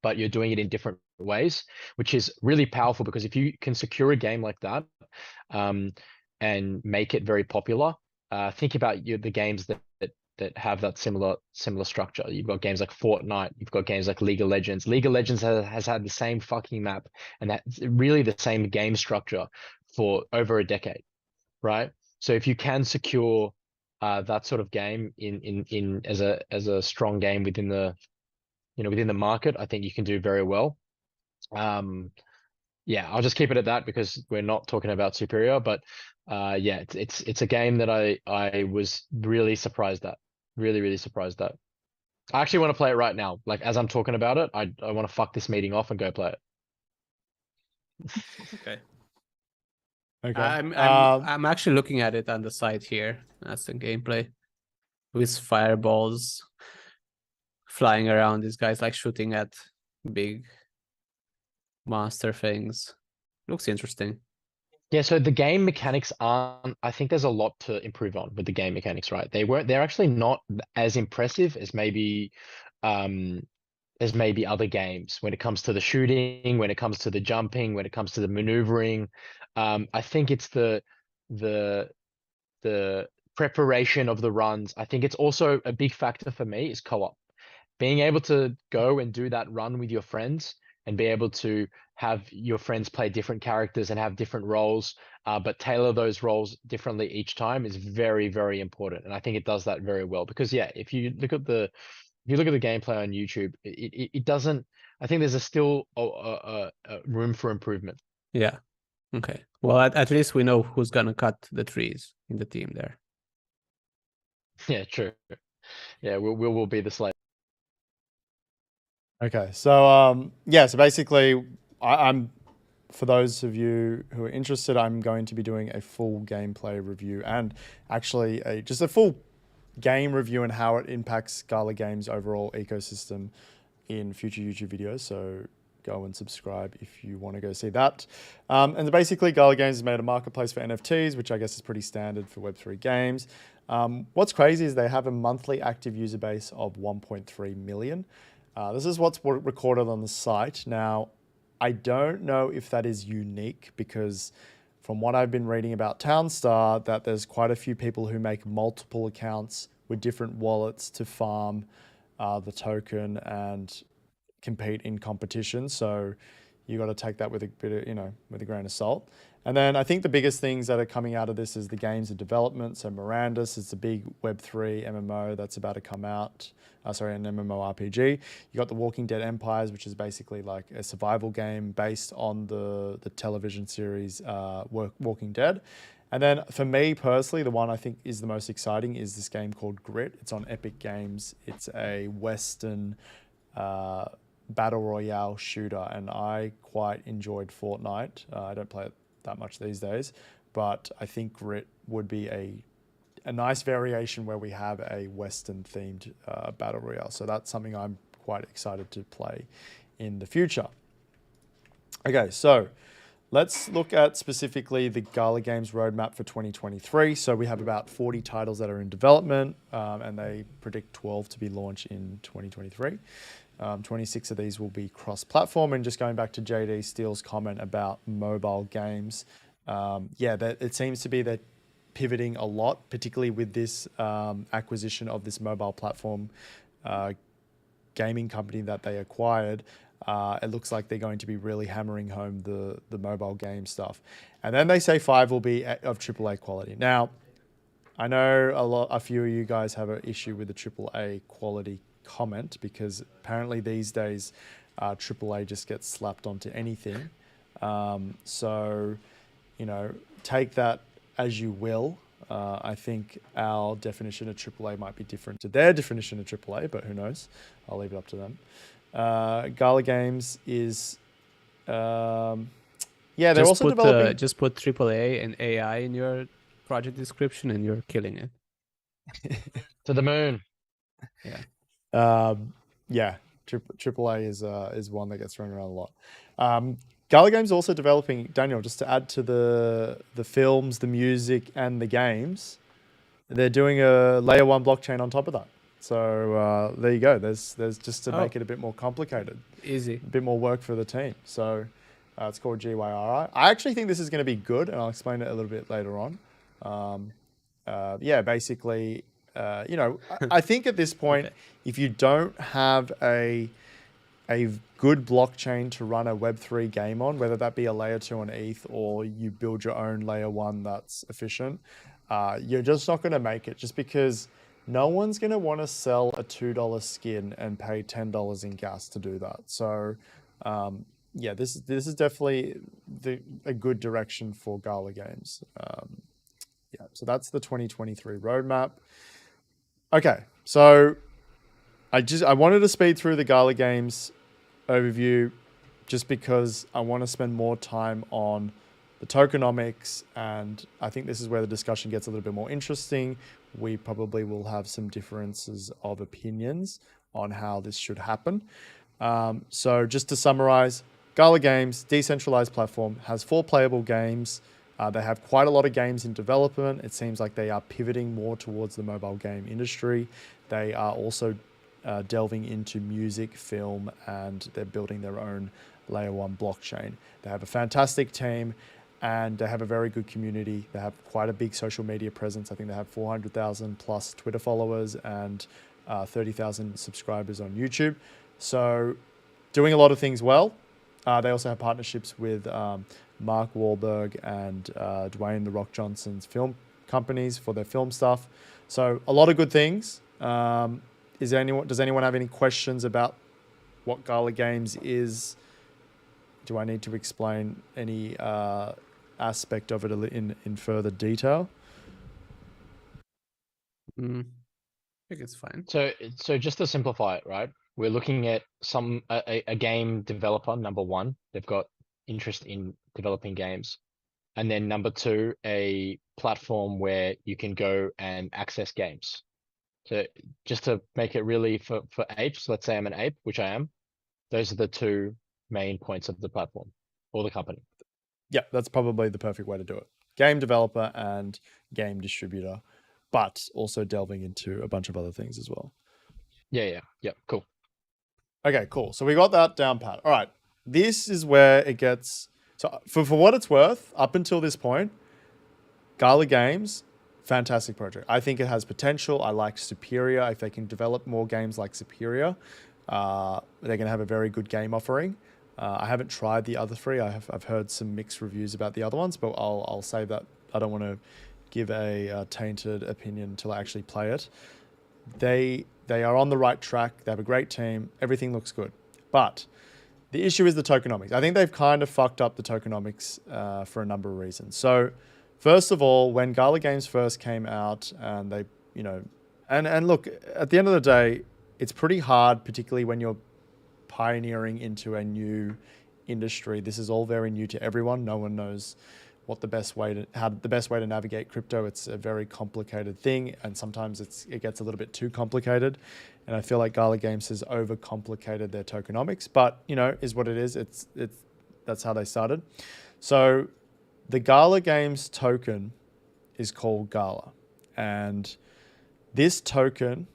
but you're doing it in different ways, which is really powerful, because if you can secure a game like that and make it very popular, think about the games that that have that similar structure. You've got games like Fortnite, you've got games like League of Legends. League of Legends has had the same fucking map and that's really the same game structure for over a decade, right? So if you can secure that sort of game in as a strong game within the within the market, I think you can do very well. Yeah, I'll just keep it at that because we're not talking about Superior, but yeah, it's a game that I was really surprised at. Really surprised at. I actually want to play it right now. Like as I'm talking about it, I want to fuck this meeting off and go play it. Okay. Okay. I'm actually looking at it on the side here. That's the gameplay with fireballs flying around. These guys like shooting at big monster things. Looks interesting. Yeah, so the game mechanics aren't, I think there's a lot to improve on with the game mechanics, right? They're actually not as impressive as maybe other games when it comes to the shooting, when it comes to the jumping, when it comes to the maneuvering. I think it's the preparation of the runs. I think it's also a big factor for me is co-op. Being able to go and do that run with your friends and be able to have your friends play different characters and have different roles, but tailor those roles differently each time is very important. And I think it does that very well because yeah, if you look at the gameplay on YouTube, it doesn't. I think there's still a room for improvement. Yeah. Okay. Well, at least we know who's gonna cut the trees in the team there. Yeah, true. Yeah, we'll be the slave. Okay, so yeah, so basically, I'm for those of you who are interested, I'm going to be doing a full gameplay review and actually just a full game review and how it impacts Gala Games' overall ecosystem in future YouTube videos. So go and subscribe if you want to go see that. And basically, Gala Games has made a marketplace for NFTs, which I guess is pretty standard for Web3 games. What's crazy is they have a monthly active user base of 1.3 million. This is what's recorded on the site. Now, I don't know if that is unique because from what I've been reading about Townstar, that there's quite a few people who make multiple accounts with different wallets to farm the token and compete in competition. So you got to take that with a bit of, with a grain of salt. And then I think the biggest things that are coming out of this is the games in development. So Mirandus is a big Web3 MMO that's about to come out. Sorry, an MMORPG. You got the Walking Dead Empires, which is basically like a survival game based on the television series Walking Dead. And then for me personally, the one I think is the most exciting is this game called Grit. It's on Epic Games. It's a Western battle royale shooter, and I quite enjoyed Fortnite. I don't play it that much these days, but I think Grit would be a nice variation where we have a Western themed battle royale. So that's something I'm quite excited to play in the future. Okay, so let's look at specifically the Gala Games roadmap for 2023. So we have about 40 titles that are in development, and they predict 12 to be launched in 2023. 26 of these will be cross-platform. And just going back to JD Steele's comment about mobile games, yeah, it seems to be that pivoting a lot, particularly with this acquisition of this mobile platform gaming company that they acquired. It looks like they're going to be really hammering home the mobile game stuff. And then they say 5 will be of AAA quality. Now, I know a few of you guys have an issue with the AAA quality comment because apparently these days AAA just gets slapped onto anything. So, take that as you will. I think our definition of AAA might be different to their definition of AAA, but who knows? I'll leave it up to them. Gala Games is, yeah, they're also developing. Just put AAA and AI in your project description, and you're killing it. To the moon. Yeah. Yeah, AAA is one that gets thrown around a lot. Gala Games also developing, Daniel, just to add to the films, the music, and the games, they're doing a layer 1 blockchain on top of that. So there you go. There's just to make it a bit more complicated. Easy. A bit more work for the team. So it's called GYRI. I actually think this is going to be good, and I'll explain it a little bit later on. Yeah, basically, I think at this point, Okay. if you don't have a good blockchain to run a Web3 game on, whether that be a layer 2 on ETH or you build your own layer 1 that's efficient, you're just not going to make it, just because no one's going to want to sell a $2 skin and pay $10 in gas to do that. So yeah, this is definitely a good direction for Gala Games. Yeah, so that's the 2023 roadmap. Okay, so I wanted to speed through the Gala Games overview just because I want to spend more time on the tokenomics, and I think this is where the discussion gets a little bit more interesting. We probably will have some differences of opinions on how this should happen. So just to summarize, Gala Games, decentralized platform, has 4 playable games. They have quite a lot of games in development. It seems like they are pivoting more towards the mobile game industry. They are also delving into music, film, and they're building their own layer 1 blockchain. They have a fantastic team and they have a very good community. They have quite a big social media presence. I think they have 400,000 plus Twitter followers and 30,000 subscribers on YouTube. So doing a lot of things well. They also have partnerships with Mark Wahlberg and Dwayne "The Rock" Johnson's film companies for their film stuff. So a lot of good things. Does anyone have any questions about what Gala Games is? Do I need to explain any aspect of it in further detail? I think it's fine. So just to simplify it, right? We're looking at a game developer, number one. They've got interest in developing games. And then number 2, a platform where you can go and access games. So just to make it really for apes, let's say I'm an ape, which I am. Those are the 2 main points of the platform or the company. Yeah, that's probably the perfect way to do it. Game developer and game distributor, but also delving into a bunch of other things as well. Yeah, cool. Okay, cool. So we got that down pat. All right. This is where it gets... So for what it's worth, up until this point, Gala Games, fantastic project. I think it has potential. I like Superior. If they can develop more games like Superior, they're going to have a very good game offering. I haven't tried the other 3. I've heard some mixed reviews about the other ones, but I'll say that I don't want to give a tainted opinion until I actually play it. They are on the right track. They have a great team. Everything looks good. But the issue is the tokenomics. I think they've kind of fucked up the tokenomics for a number of reasons. So first of all, when Gala Games first came out and they, and look, at the end of the day, it's pretty hard, particularly when you're pioneering into a new industry. This is all very new to everyone. No one knows what the best way to navigate crypto. It's a very complicated thing, and sometimes it gets a little bit too complicated. And I feel like Gala Games has overcomplicated their tokenomics, but is what it is. That's how they started. So the Gala Games token is called Gala, and this token,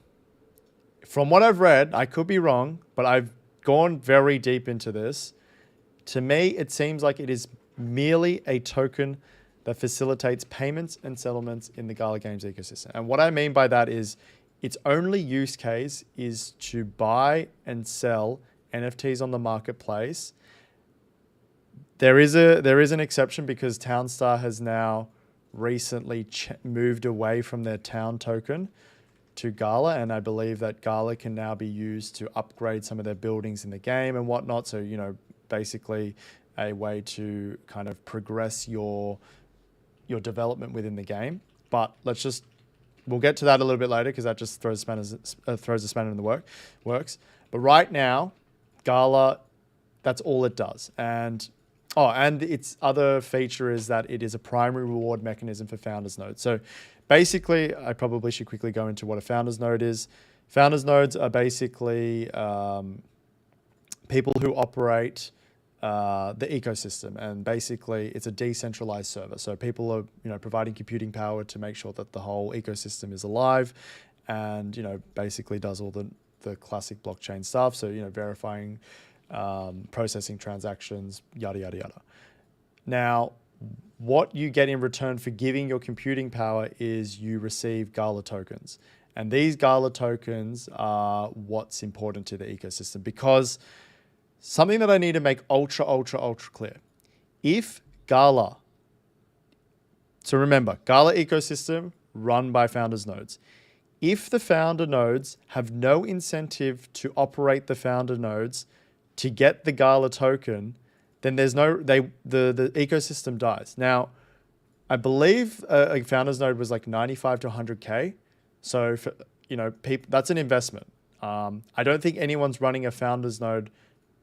from what I've read, I could be wrong, but I've gone very deep into this. To me, it seems like it is merely a token that facilitates payments and settlements in the Gala Games ecosystem. And what I mean by that is its only use case is to buy and sell NFTs on the marketplace. There is an exception because Townstar has now recently moved away from their town token to Gala, and I believe that Gala can now be used to upgrade some of their buildings in the game and whatnot. So, basically a way to kind of progress your development within the game. But we'll get to that a little bit later because that just throws a spanner in the works. But right now, Gala, that's all it does. And its other feature is that it is a primary reward mechanism for founders nodes. So basically, I probably should quickly go into what a founders node is. Founders nodes are basically people who operate the ecosystem, and basically it's a decentralized server. So people are providing computing power to make sure that the whole ecosystem is alive, and basically does all the classic blockchain stuff. So verifying, processing transactions, yada yada yada. Now, what you get in return for giving your computing power is you receive Gala tokens, And these GALA tokens are what's important to the ecosystem, because something that I need to make ultra clear. If GALA, so remember, GALA ecosystem run by founders nodes. If the founder nodes have no incentive to operate the founder nodes to get the GALA token, then there's the ecosystem dies. Now, I believe a founders node was like 95 to 100K. So, for, people, that's an investment. I don't think anyone's running a founders node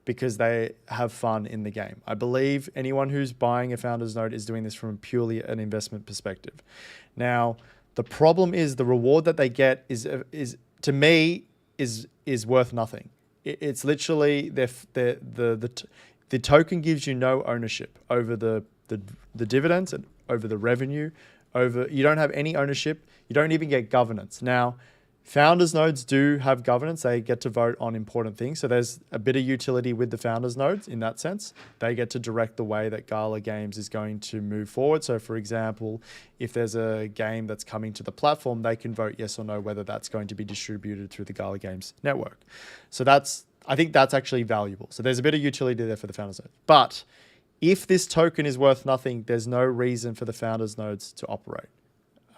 because they have fun in the game. I believe anyone who's buying a founders node is doing this from purely an investment perspective. Now, the problem is the reward that they get is to me is worth nothing. It's literally the token gives you no ownership over the dividends and over the revenue. You don't have any ownership. You don't even get governance. Now, founders nodes do have governance. They get to vote on important things. So there's a bit of utility with the founders nodes in that sense. They get to direct the way that GALA Games is going to move forward. So for example, if there's a game that's coming to the platform, they can vote yes or no whether that's going to be distributed through the GALA Games network. So I think that's actually valuable. So there's a bit of utility there for the founders node. But if this token is worth nothing, there's no reason for the founders nodes to operate.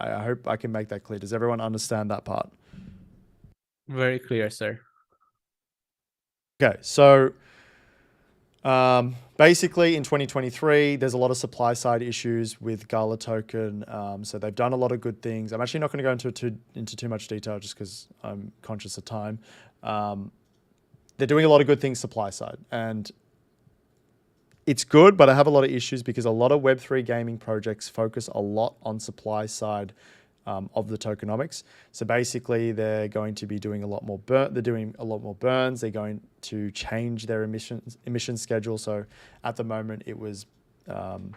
I hope I can make that clear. Does everyone understand that part? Very clear, sir. Okay, so basically in 2023, there's a lot of supply side issues with GALA token. So they've done a lot of good things. I'm actually not going to go into too much detail just because I'm conscious of time. They're doing a lot of good things supply side, and it's good, but I have a lot of issues because a lot of Web3 gaming projects focus a lot on supply side of the tokenomics. So basically, they're going to be doing a lot more burn. They're doing a lot more burns. They're going to change their emission schedule. So at the moment, it was I've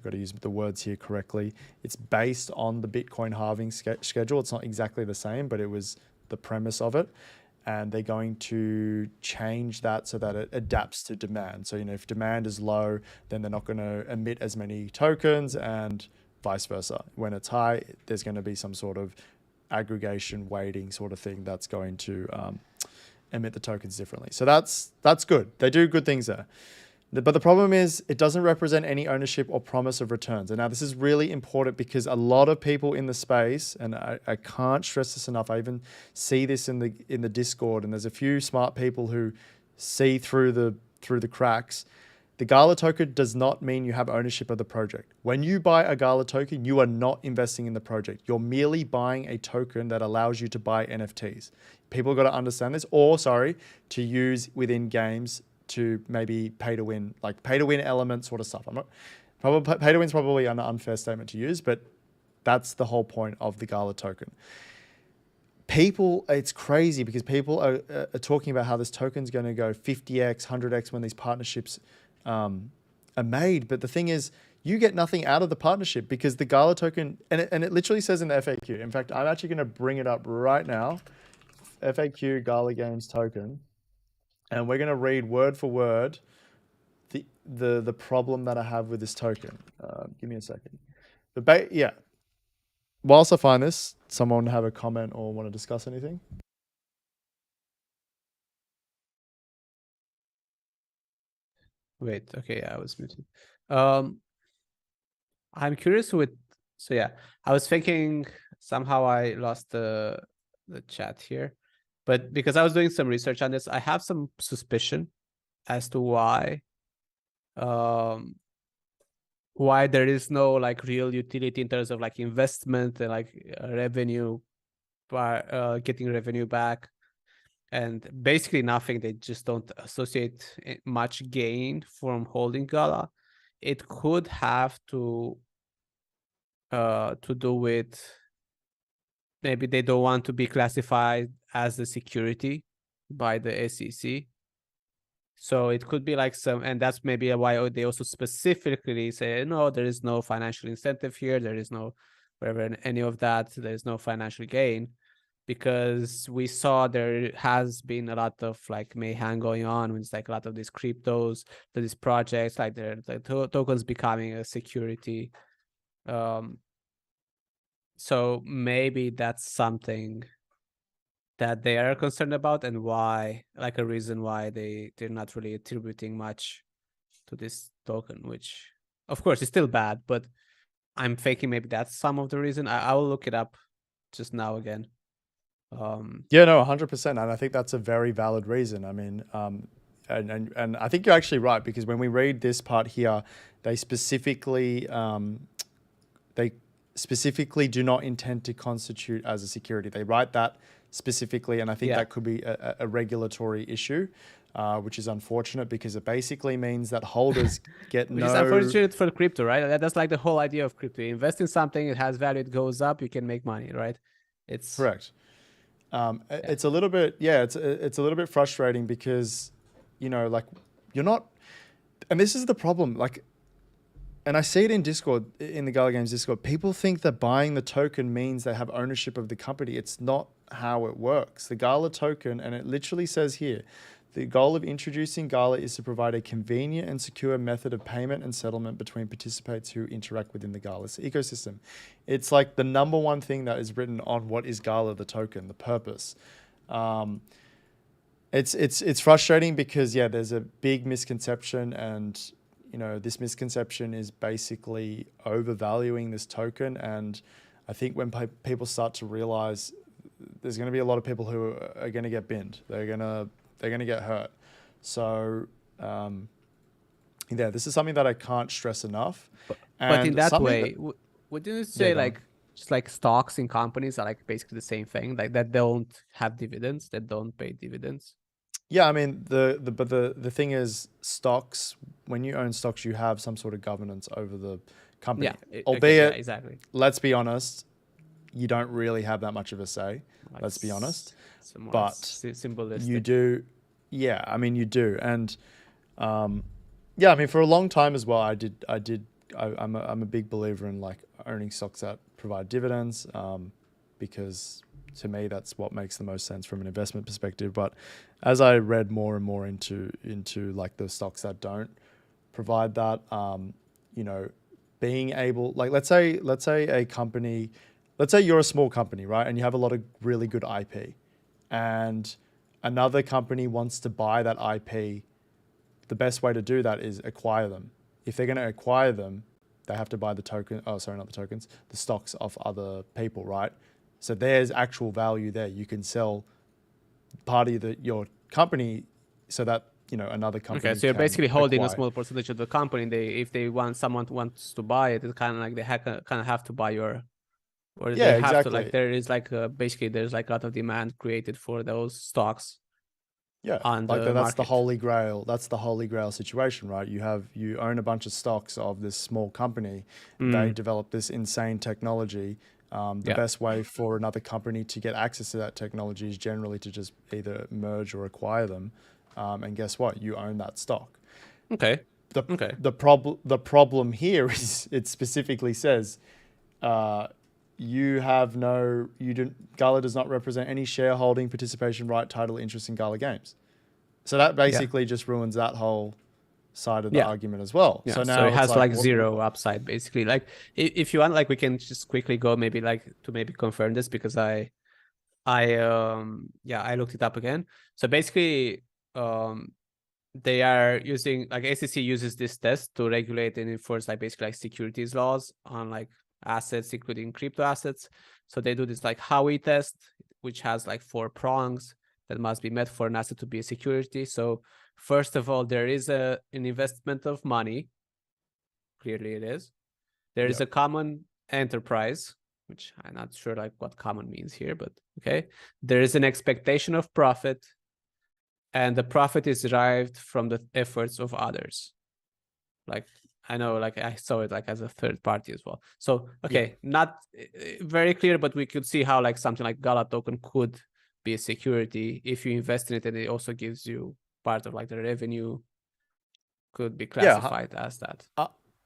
got to use the words here correctly. It's based on the Bitcoin halving schedule. It's not exactly the same, but it was the premise of it. And they're going to change that so that it adapts to demand. So, if demand is low, then they're not going to emit as many tokens, and vice versa. When it's high, there's going to be some sort of aggregation weighting sort of thing that's going to emit the tokens differently. So that's good. They do good things there. But the problem is it doesn't represent any ownership or promise of returns. And now this is really important because a lot of people in the space, and I can't stress this enough, I even see this in the Discord, and there's a few smart people who see through the cracks. The GALA token does not mean you have ownership of the project. When you buy a GALA token, you are not investing in the project. You're merely buying a token that allows you to buy NFTs. People got to understand this, or to use within games to maybe pay to win element sort of stuff. Pay to win is probably an unfair statement to use, but that's the whole point of the GALA token. It's crazy because people are talking about how this token's going to go 50x, 100x when these partnerships are made. But the thing is, you get nothing out of the partnership because the GALA token, and it literally says in the FAQ. In fact, I'm actually going to bring it up right now. FAQ GALA Games token. And we're going to read word for word the problem that I have with this token. Give me a second. But yeah, whilst I find this, someone have a comment or want to discuss anything? Wait, okay, I was muted. I'm curious so yeah, I was thinking somehow I lost the chat here, but because I was doing some research on this, I have some suspicion as to why there is no like real utility in terms of like investment and like revenue by getting revenue back, and basically nothing. They just don't associate much gain from holding GALA. It could have to do with maybe they don't want to be classified as a security by the SEC. So it could be like and that's maybe why they also specifically say, no, there is no financial incentive here. There is no whatever, any of that. There is no financial gain, because we saw there has been a lot of like mayhem going on with like a lot of these cryptos, these projects, like the tokens becoming a security. So maybe that's something that they are concerned about, and why, like a reason why they're not really attributing much to this token, which of course is still bad, but I'm thinking maybe that's some of the reason. I will look it up just now again. Yeah, no, 100%. And I think that's a very valid reason. I mean, and I think you're actually right, because when we read this part here, they specifically do not intend to constitute as a security. They write that specifically, and I think Yeah. that could be a regulatory issue, which is unfortunate, because it basically means that holders get Which is no. unfortunate for crypto, right? That's like the whole idea of crypto. You invest in something, it has value, it goes up, you can make money, right? It's Correct. It's a little bit, it's a little bit frustrating, because, like, you're not, and this is the problem, like, and I see it in Discord, in the GALA Games Discord, people think that buying the token means they have ownership of the company. It's not how it works. The GALA token, and it literally says here, the goal of introducing GALA is to provide a convenient and secure method of payment and settlement between participants who interact within the GALA ecosystem. It's like the number one thing that is written on what is GALA, the token, the purpose. It's frustrating, because there's a big misconception, and this misconception is basically overvaluing this token. And I think when people start to realize, there's going to be a lot of people who are going to get binned. They're going to get hurt. So, this is something that I can't stress enough. but in that way, that, wouldn't you say go on. like just like stocks in companies are like basically the same thing, like that don't have dividends, that don't pay dividends? Yeah, I mean, the thing is, stocks, when you own stocks, you have some sort of governance over the company. Albeit, exactly. let's be honest, you don't really have that much of a say. Like, let's be honest. But Symbolistic. You do. Yeah, I mean, you do. And I mean, for a long time as well, I'm a big believer in like owning stocks that provide dividends, because to me, that's what makes the most sense from an investment perspective. But as I read more and more into like the stocks that don't provide that, being able, like, let's say a company, let's say you're a small company, right? And you have a lot of really good IP, and another company wants to buy that IP. The best way to do that is acquire them. If they're going to acquire them, they have to buy the token. Oh, sorry, not the tokens, the stocks of other people, right? So there's actual value there. You can sell part of your company so that, another company. Okay, so you're basically holding acquire. a small percentage of the company. If someone wants to buy it, it's kind of like they kind of have to buy your, or they have exactly. to, like, there is like basically there's like a lot of demand created for those stocks. Yeah, like that's the holy grail. That's the holy grail situation, right? You own a bunch of stocks of this small company. They develop this insane technology. The best way for another company to get access to that technology is generally to just either merge or acquire them. And guess what? You own that stock. Okay. The problem here is it specifically says, GALA does not represent any shareholding, participation, right, title, interest in GALA Games. So that basically just ruins that whole side of the argument as well. Yeah, so now so it has like zero what, upside, basically. Like, if you want, like, we can just quickly go maybe confirm this, because I looked it up again. So basically, they are using, like, SEC uses this test to regulate and enforce like basically like securities laws on like assets, including crypto assets. So they do this like Howey test, which has like 4 prongs that must be met for an asset to be a security. So first of all, there is an investment of money. Clearly it is. There is a common enterprise, which I'm not sure like what common means here, but okay. There is an expectation of profit, and the profit is derived from the efforts of others. Like, I know, like, I saw it like as a third party as well. So, okay, not very clear, but we could see how like something like GALA token could be a security if you invest in it, and it also gives you part of like the revenue, could be classified as that.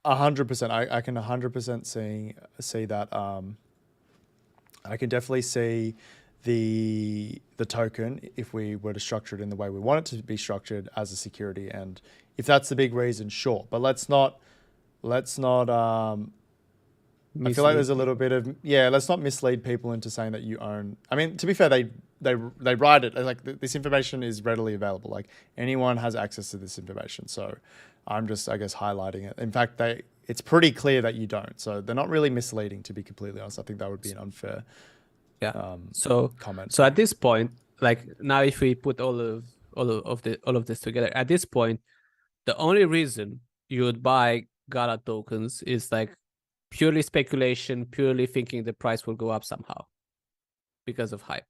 100%. I can 100% see that. I can definitely see the token, if we were to structure it in the way we want it to be structured, as a security. And if that's the big reason, sure. But let's not I feel like there's a mislead little people. bit of let's not mislead people into saying that you own. I mean, to be fair, they write it like this information is readily available. Like anyone has access to this information. So I'm just, I guess, highlighting it. In fact, it's pretty clear that you don't. So they're not really misleading, to be completely honest. I think that would be an unfair Yeah. So comment. so at this point, like now if we put all of this together, at this point, the only reason you would buy GALA tokens is like purely speculation, purely thinking the price will go up somehow because of hype.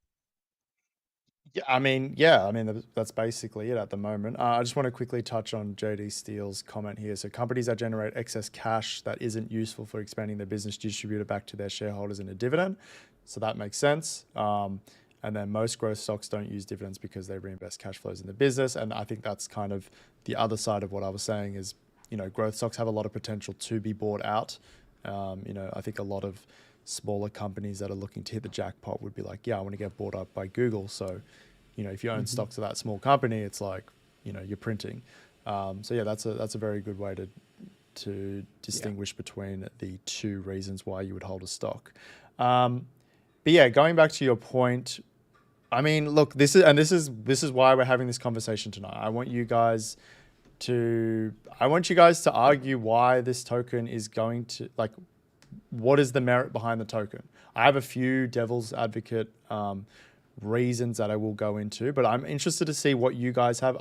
Yeah, I mean that's basically it at the moment. I just want to quickly touch on JD Steele's comment here. So companies that generate excess cash that isn't useful for expanding their business distribute it back to their shareholders in a dividend. So that makes sense. And then most growth stocks don't use dividends because they reinvest cash flows in the business. And I think that's kind of the other side of what I was saying is, growth stocks have a lot of potential to be bought out. I think a lot of smaller companies that are looking to hit the jackpot would be like, yeah, I want to get bought up by Google. So, if you own stocks of that small company, it's like, you're printing. So yeah, that's a very good way to distinguish between the two reasons why you would hold a stock. But yeah, going back to your point, I mean, look, this is why we're having this conversation tonight. I want you guys to argue why this token is going to, like, what is the merit behind the token. I have a few devil's advocate reasons that I will go into, but I'm interested to see what you guys have.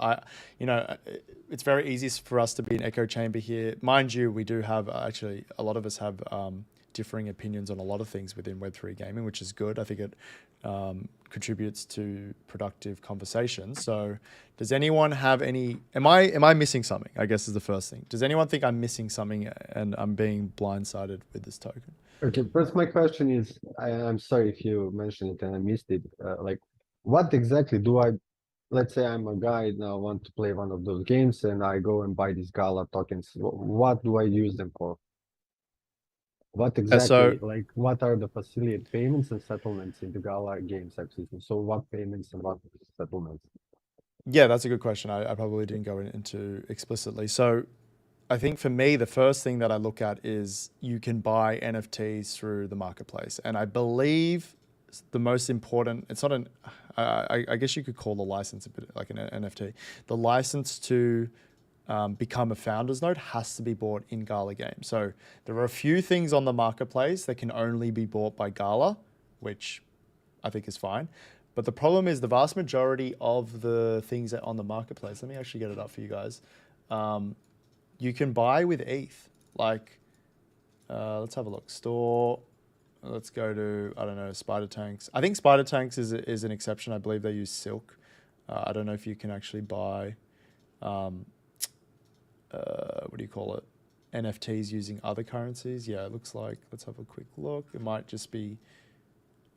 It's very easy for us to be an echo chamber here. Mind you, we do have, actually, a lot of us have differing opinions on a lot of things within Web3 gaming, which is good. I think it contributes to productive conversations. So does anyone have any, am I missing something, I guess is the first thing. Does anyone think I'm missing something and I'm being blindsided with this token? Okay, first my question is, I'm sorry if you mentioned it and I missed it. Like, what exactly let's say I'm a guy now want to play one of those games and I go and buy these GALA tokens. What do I use them for? What exactly, like, what are the facilitate payments and settlements in the GALA games ecosystem? So what payments and what settlements? Yeah, that's a good question. I probably didn't go into explicitly. So I think for me, the first thing that I look at is you can buy NFTs through the marketplace. And I believe the most important, it's not I guess you could call the license a bit like an NFT. The license to become a founder's node has to be bought in GALA games. So there are a few things on the marketplace that can only be bought by GALA, which I think is fine. But the problem is the vast majority of the things that on the marketplace, let me actually get it up for you guys. You can buy with ETH. Like, let's have a look. Store. Let's go to, I don't know, Spider Tanks. I think Spider Tanks is an exception. I believe they use Silk. I don't know if you can actually buy, what do you call it? NFTs using other currencies. Yeah, it looks like, let's have a quick look. It might just be,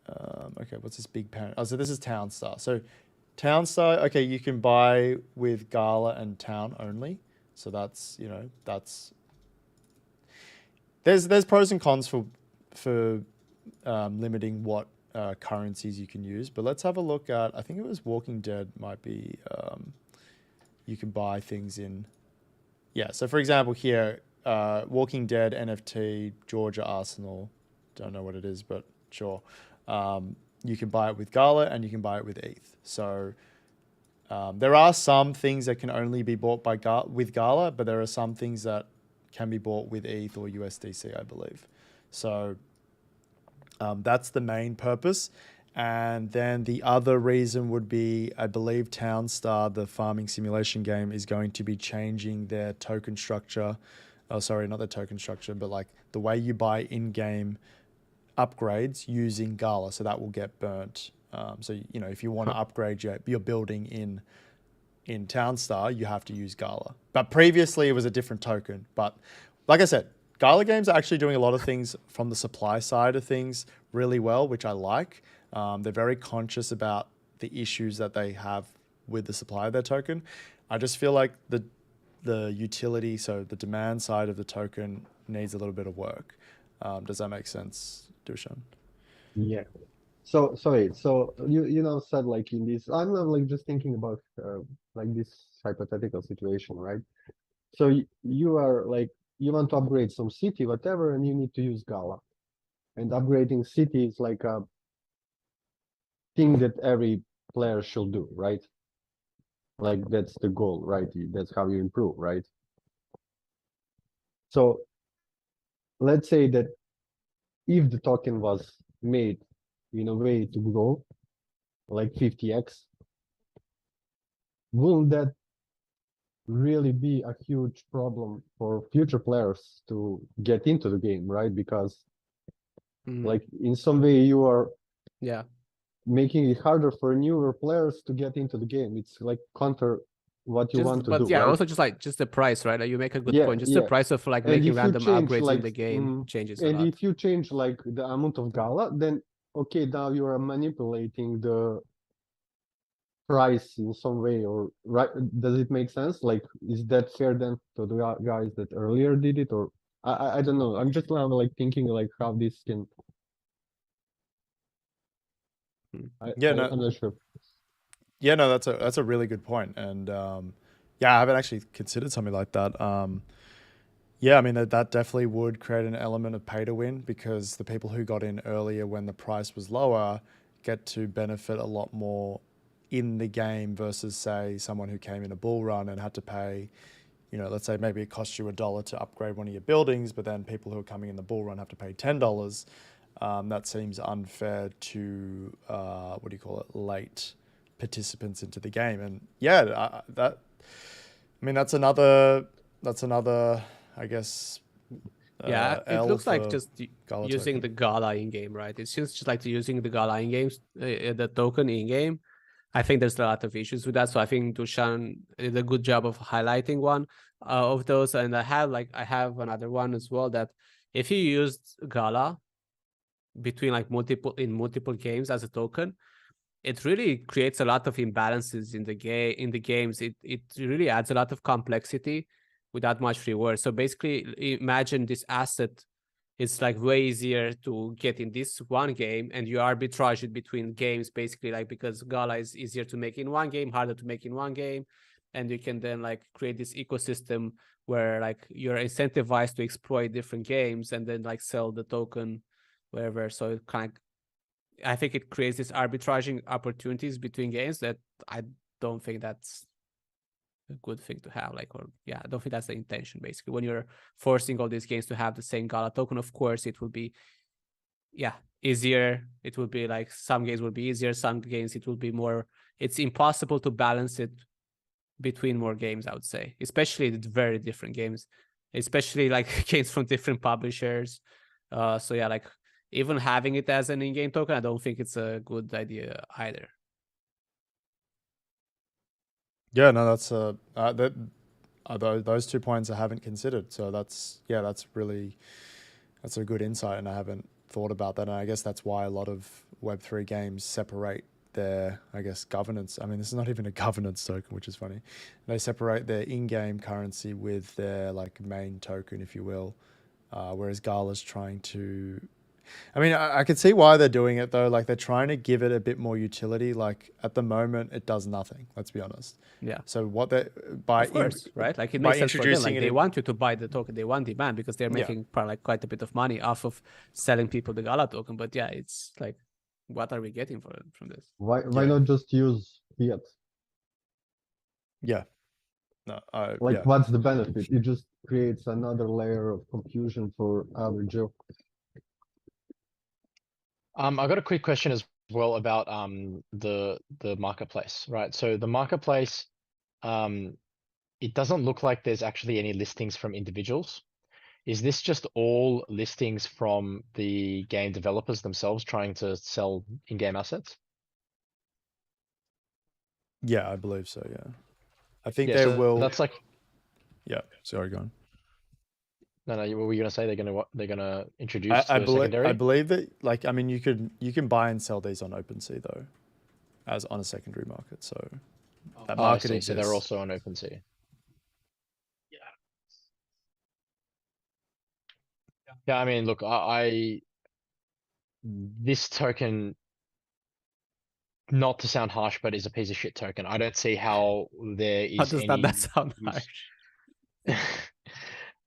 okay, what's this big parent? Oh, so this is Townstar. So Townstar, okay, you can buy with GALA and Town only. So that's, there's pros and cons for limiting what currencies you can use. But let's have a look at, I think it was Walking Dead might be, you can buy things in, yeah. So for example here, Walking Dead NFT, Georgia Arsenal, don't know what it is, but sure. You can buy it with GALA and you can buy it with ETH. So there are some things that can only be bought with GALA, but there are some things that can be bought with ETH or USDC, I believe. So that's the main purpose. And then the other reason would be, I believe Townstar, the farming simulation game, is going to be changing their token structure. Oh, sorry, not their token structure, but like the way you buy in-game upgrades using GALA. So that will get burnt. So, if you want to upgrade your building in Townstar, you have to use GALA. But previously it was a different token. But like I said, GALA games are actually doing a lot of things from the supply side of things really well, which I like. They're very conscious about the issues that they have with the supply of their token. I just feel like the utility, so the demand side of the token needs a little bit of work. Does that make sense, Dushan? Yeah. So sorry. So you said like in this, I'm not like just thinking about like this hypothetical situation, right? So you are like you want to upgrade some city, whatever, and you need to use GALA. and upgrading city is like a thing that every player should do, right? Like that's the goal, right? That's how you improve, right? So let's say that if the token was made in a way to grow like 50x, will that really be a huge problem for future players to get into the game, right? Because like in some way you are Yeah. making it harder for newer players to get into the game. It's like counter what you want to But do, yeah, right? also just the price, right? Like you make a good Yeah, point. Just the yeah. price of like And making if you random change upgrades in like the game changes a and lot. if you change like the amount of gala, then okay, now you are manipulating the price in some way, or right? Does it make sense? Like, is that fair then to the guys that earlier did it, or I don't know. I'm just now like thinking like how this can. Yeah, no, I'm not sure. yeah, no, that's a really good point, and yeah, I haven't actually considered something like that. Yeah, I mean that definitely would create an element of pay to win because the people who got in earlier when the price was lower get to benefit a lot more in the game versus say someone who came in a bull run and had to pay, you know, let's say maybe it costs you $1 to upgrade one of your buildings, but then people who are coming in the bull run have to pay $10. That seems unfair to what do you call it, late participants into the game. And yeah, I mean that's another I guess Yeah, it L looks like for just Gala using token. the Gala in game, right? It seems just like using the Gala in games, the token in game. I think there's a lot of issues with that. So I think Dushan did a good job of highlighting one of those. And I have another one as well that if you used Gala between like multiple games as a token, it really creates a lot of imbalances in the games. It really adds a lot of complexity without much reward. So basically, imagine this asset is like way easier to get in this one game, and you arbitrage it between games basically, like because Gala is easier to make in one game, harder to make in one game, and you can then like create this ecosystem where like you're incentivized to exploit different games and then like sell the token wherever. So it kind of, I think it creates these arbitraging opportunities between games that I don't think that's a good thing to have. Like, or yeah, I don't think that's the intention. Basically, when you're forcing all these games to have the same Gala token, of course, it will be easier. It will be like some games will be easier, some games it will be more. It's impossible to balance it between more games, I would say, especially the very different games, especially like games from different publishers. So yeah, like even having it as an in-game token, I don't think it's a good idea either. Yeah, no, that's those 2 points I haven't considered. So that's a good insight, and I haven't thought about that. And I guess that's why a lot of Web3 games separate their, I guess, governance. I mean, this is not even a governance token, which is funny. They separate their in-game currency with their like main token, if you will. Whereas Gala's trying to, I mean, I can see why they're doing it though. Like they're trying to give it a bit more utility. Like at the moment, it does nothing. Let's be honest. Yeah. So what they by Of course, right? Like it by makes sense for them. introducing Like it they in- want you to buy the token. They want demand because they're Yeah. making probably like quite a bit of money off of selling people the Gala token. But yeah, it's like, what are we getting from this? Why Yeah. not just use fiat? Yeah. No, Like, yeah. what's the benefit? It just creates another layer of confusion for average Joe. I got a quick question as well about the marketplace, right? So the marketplace, it doesn't look like there's actually any listings from individuals. Is this just all listings from the game developers themselves trying to sell in-game assets? Yeah, I believe so. Yeah, I think Yeah, they so will. that's like, Yeah, sorry, go on. no, what were you gonna say? They're gonna introduce the I secondary? believe that, like, I mean, you can buy and sell these on OpenSea though, as on a secondary market. So that Oh, I market see. So they're exists. also on OpenSea. Yeah, I mean, look, this token, not to sound harsh, but is a piece of shit token. I don't see how there How is does that any sound use. harsh?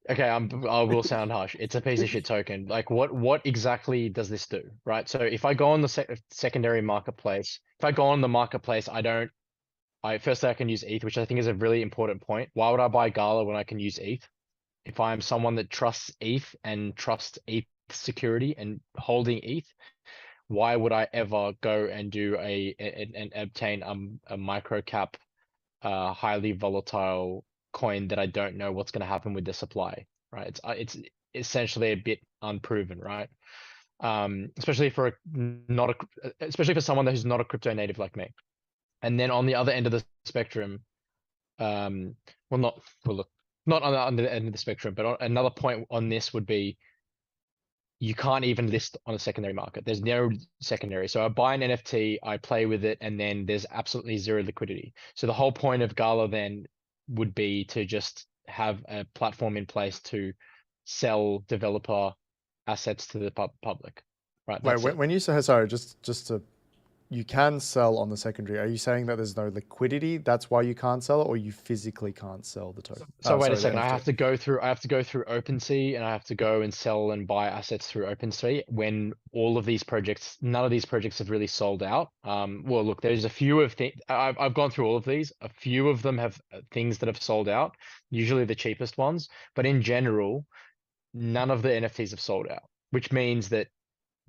Okay, I will sound harsh. It's a piece of shit token. Like, what exactly does this do, right? So if I go on the secondary marketplace, if I go on the marketplace, firstly I can use ETH, which I think is a really important point. Why would I buy Gala when I can use ETH? If I'm someone that trusts ETH and trusts ETH security and holding ETH, why would I ever go and do and obtain a micro cap, highly volatile coin that I don't know what's going to happen with the supply, right? It's essentially a bit unproven, right? Especially for especially for someone who's not a crypto native like me. And then on the other end of the spectrum, look, not on the end of the spectrum, but another point on this would be you can't even list on a secondary market. There's no secondary. So I buy an NFT, I play with it, and then there's absolutely zero liquidity. So the whole point of Gala then would be to just have a platform in place to sell developer assets to the public. Right. Wait, That's it. when you say, sorry, just to, you can sell on the secondary. Are you saying that there's no liquidity? That's why you can't sell it, or you physically can't sell the token? So wait sorry, a the second. I NFT. have to go through OpenSea, and I have to go and sell and buy assets through OpenSea when all of these projects, none of these projects have really sold out. Well, look, there's a few of things. I've gone through all of these. A few of them have things that have sold out, usually the cheapest ones. But in general, none of the NFTs have sold out, which means that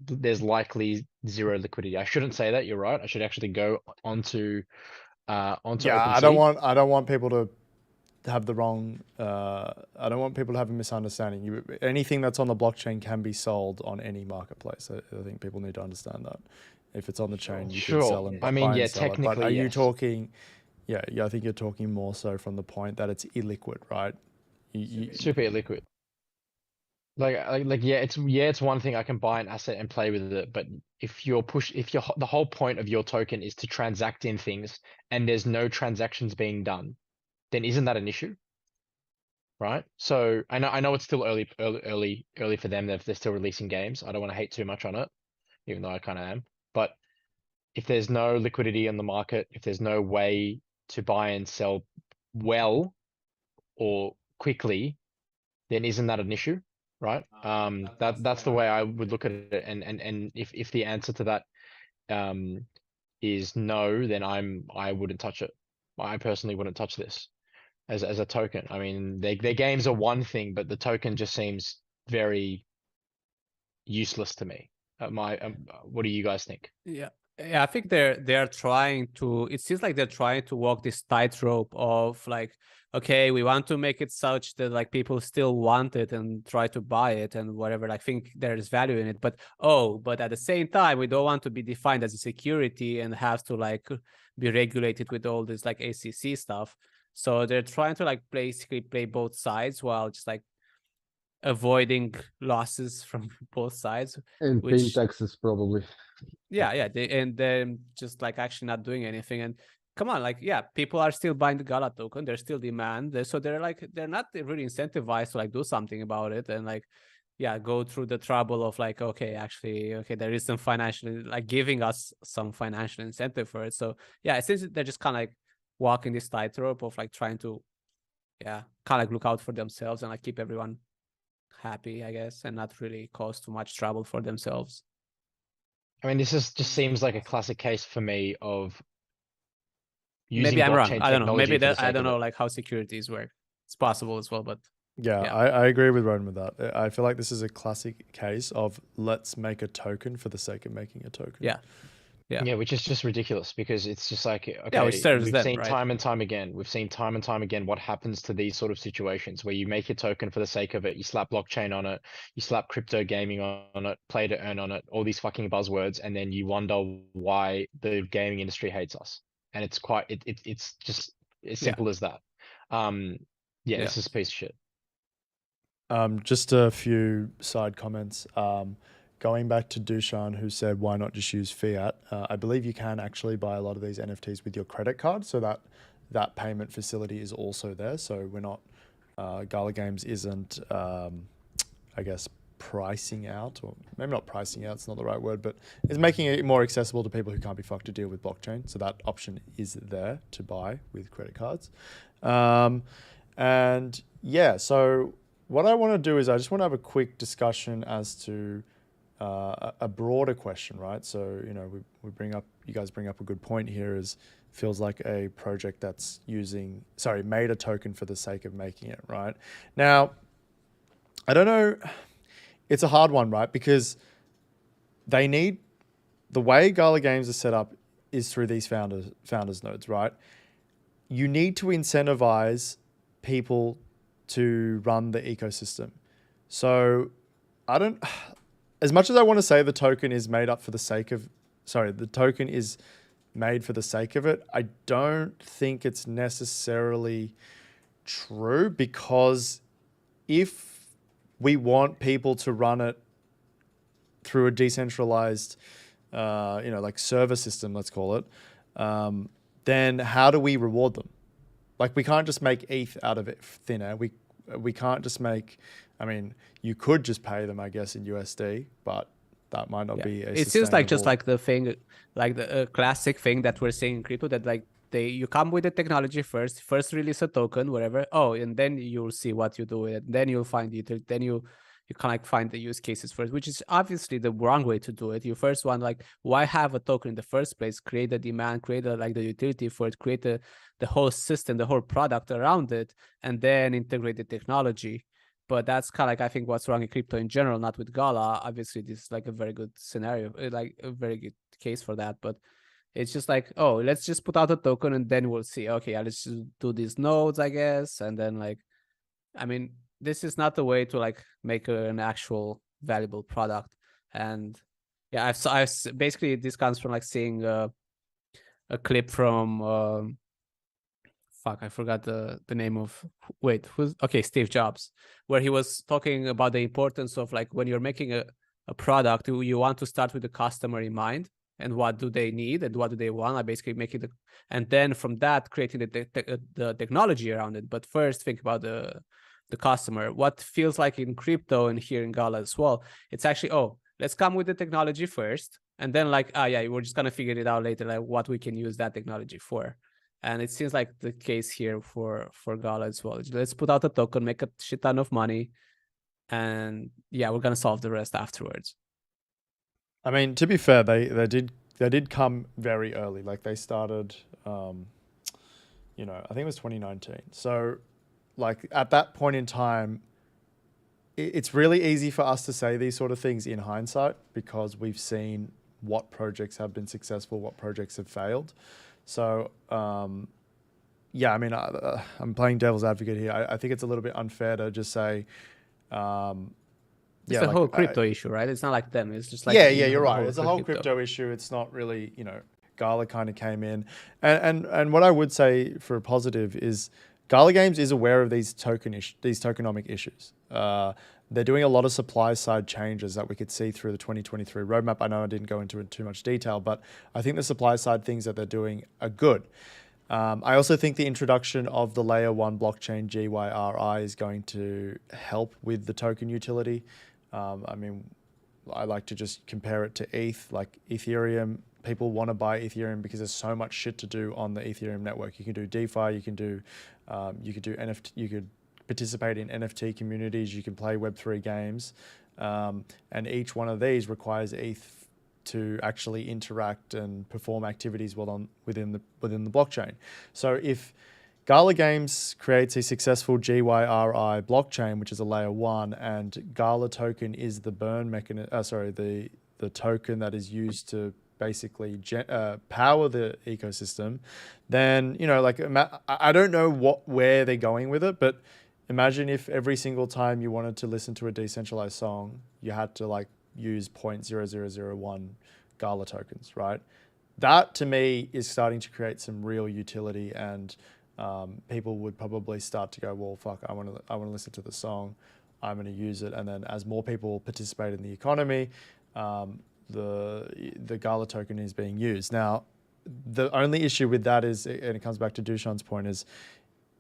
there's likely zero liquidity. I shouldn't say that. You're right. I should actually go onto Yeah, OpenSea. I don't want people to have the wrong. I don't want people to have a misunderstanding. Anything that's on the blockchain can be sold on any marketplace. I think people need to understand that. If it's on the chain, you can sell and I mean, buy yeah, and sell it. But technically, are you yes. talking? Yeah, I think you're talking more so from the point that it's illiquid, right? Super illiquid. Like yeah, it's one thing I can buy an asset and play with it, but if the whole point of your token is to transact in things and there's no transactions being done, then isn't that an issue? Right? So I know it's still early for them. They're still releasing games. I don't want to hate too much on it, even though I kind of am. But if there's no liquidity in the market, if there's no way to buy and sell well or quickly, then isn't that an issue? Right? That's the way I would look at it. And if the answer to that is no, then I wouldn't touch it. I personally wouldn't touch this as a token. I mean, their games are one thing, but the token just seems very useless to me. What do you guys think? Yeah. Yeah, I think they're trying to. It seems like they're trying to walk this tightrope of like, okay, we want to make it such that like people still want it and try to buy it and whatever. I think there's value in it, but at the same time, we don't want to be defined as a security and have to like be regulated with all this like ACC stuff. So they're trying to like basically play both sides while just like avoiding losses from both sides. And paying taxes probably. Yeah, and then just like actually not doing anything. And come on, like, yeah, people are still buying the Gala token. There's still demand. So they're not really incentivized to like do something about it and like, yeah, go through the trouble of like, okay, there is some financial, like giving us some financial incentive for it. So yeah, essentially they're just kind of like walking this tightrope of like trying to, yeah, kind of like look out for themselves and like keep everyone happy, I guess, and not really cause too much trouble for themselves. I mean, this just seems like a classic case for me of using maybe I'm wrong. blockchain I don't know. technology Maybe for the that I sake don't of know it. like how securities work. It's possible as well, but Yeah, yeah. I agree with Roden with that. I feel like this is a classic case of let's make a token for the sake of making a token. Yeah. Yeah, which is just ridiculous because it's just like, okay, Yeah, which serves we've them, seen right? time and time again. We've seen time and time again what happens to these sort of situations where you make your token for the sake of it, you slap blockchain on it, you slap crypto gaming on it, play to earn on it, all these fucking buzzwords, and then you wonder why the gaming industry hates us. And it's quite it's just as simple as that. Yeah, this is a piece of shit. Just a few side comments. Going back to Dushan, who said, why not just use fiat? I believe you can actually buy a lot of these NFTs with your credit card, so that payment facility is also there. So we're not, Gala Games isn't, I guess, pricing out, or maybe not pricing out, it's not the right word, but is making it more accessible to people who can't be fucked to deal with blockchain. So that option is there to buy with credit cards. And yeah, so what I want to do is I just want to have a quick discussion as to a broader question, right? So, you know, you guys bring up a good point here is feels like a project that's made a token for the sake of making it, right? Now, I don't know, it's a hard one, right? Because the way Gala Games is set up is through these founders nodes, right? You need to incentivize people to run the ecosystem. So as much as I want to say the token is made for the sake of it, I don't think it's necessarily true, because if we want people to run it through a decentralized, like server system, let's call it, then how do we reward them? Like, we can't just make ETH out of it thin air. We can't just make, I mean, you could just pay them, I guess, in USD, but that might not be a It seems like just sustainable- like the thing, like the classic thing that we're seeing in crypto, that like you come with the technology first release a token, whatever. Oh, and then you'll see what you do with it. Then you'll find it. Then you kind of like find the use cases first, which is obviously the wrong way to do it. You first want, like, why have a token in the first place? Create the demand, create like the utility for it, create the whole system, the whole product around it, and then integrate the technology. But that's kind of like, I think, what's wrong in crypto in general, not with Gala. Obviously, this is like a very good scenario, like a very good case for that. But it's just like, oh, let's just put out a token and then we'll see. Okay, yeah, let's just do these nodes, I guess. And then, like, I mean, this is not the way to like make an actual valuable product. And yeah, basically, this comes from like seeing a clip from fuck, I forgot the name of, Steve Jobs, where he was talking about the importance of, like, when you're making a product, you want to start with the customer in mind and what do they need and what do they want. I basically making and then from that creating the technology around it. But first, think about the customer. What feels like in crypto and here in Gala as well, it's actually, oh, let's come with the technology first, and then like, we're just gonna figure it out later, like what we can use that technology for. And it seems like the case here for Gala as well. Let's put out a token, make a shit ton of money, and yeah, we're gonna solve the rest afterwards. I mean, to be fair, they did come very early. Like, they started, I think it was 2019. So, like, at that point in time, it's really easy for us to say these sort of things in hindsight, because we've seen what projects have been successful, what projects have failed. So, yeah, I mean, I'm playing devil's advocate here. I think it's a little bit unfair to just say, It's a whole crypto issue, right? It's not like them. It's just like, you're right. It's a whole crypto issue. It's not really, Gala kind of came in, and what I would say for a positive is Gala Games is aware of these tokenomic issues. They're doing a lot of supply side changes that we could see through the 2023 roadmap. I know I didn't go into it too much detail, but I think the supply side things that they're doing are good. I also think the introduction of the layer 1 blockchain GYRI is going to help with the token utility. I mean, I like to just compare it to ETH, like Ethereum. People want to buy Ethereum because there's so much shit to do on the Ethereum network. You can do DeFi, you could do NFT, you could participate in NFT communities, you can play Web3 games, and each one of these requires ETH to actually interact and perform activities within the blockchain. So if Gala Games creates a successful GYRI blockchain, which is a layer 1, and Gala token is the burn mechanism, the token that is used to basically power the ecosystem, then, I don't know where they're going with it, but imagine if every single time you wanted to listen to a decentralized song, you had to like use 0.0001 Gala tokens, right? That to me is starting to create some real utility, and people would probably start to go, well, fuck, I want to listen to the song, I'm going to use it. And then as more people participate in the economy, the Gala token is being used. Now, the only issue with that is, and it comes back to Dushan's point, is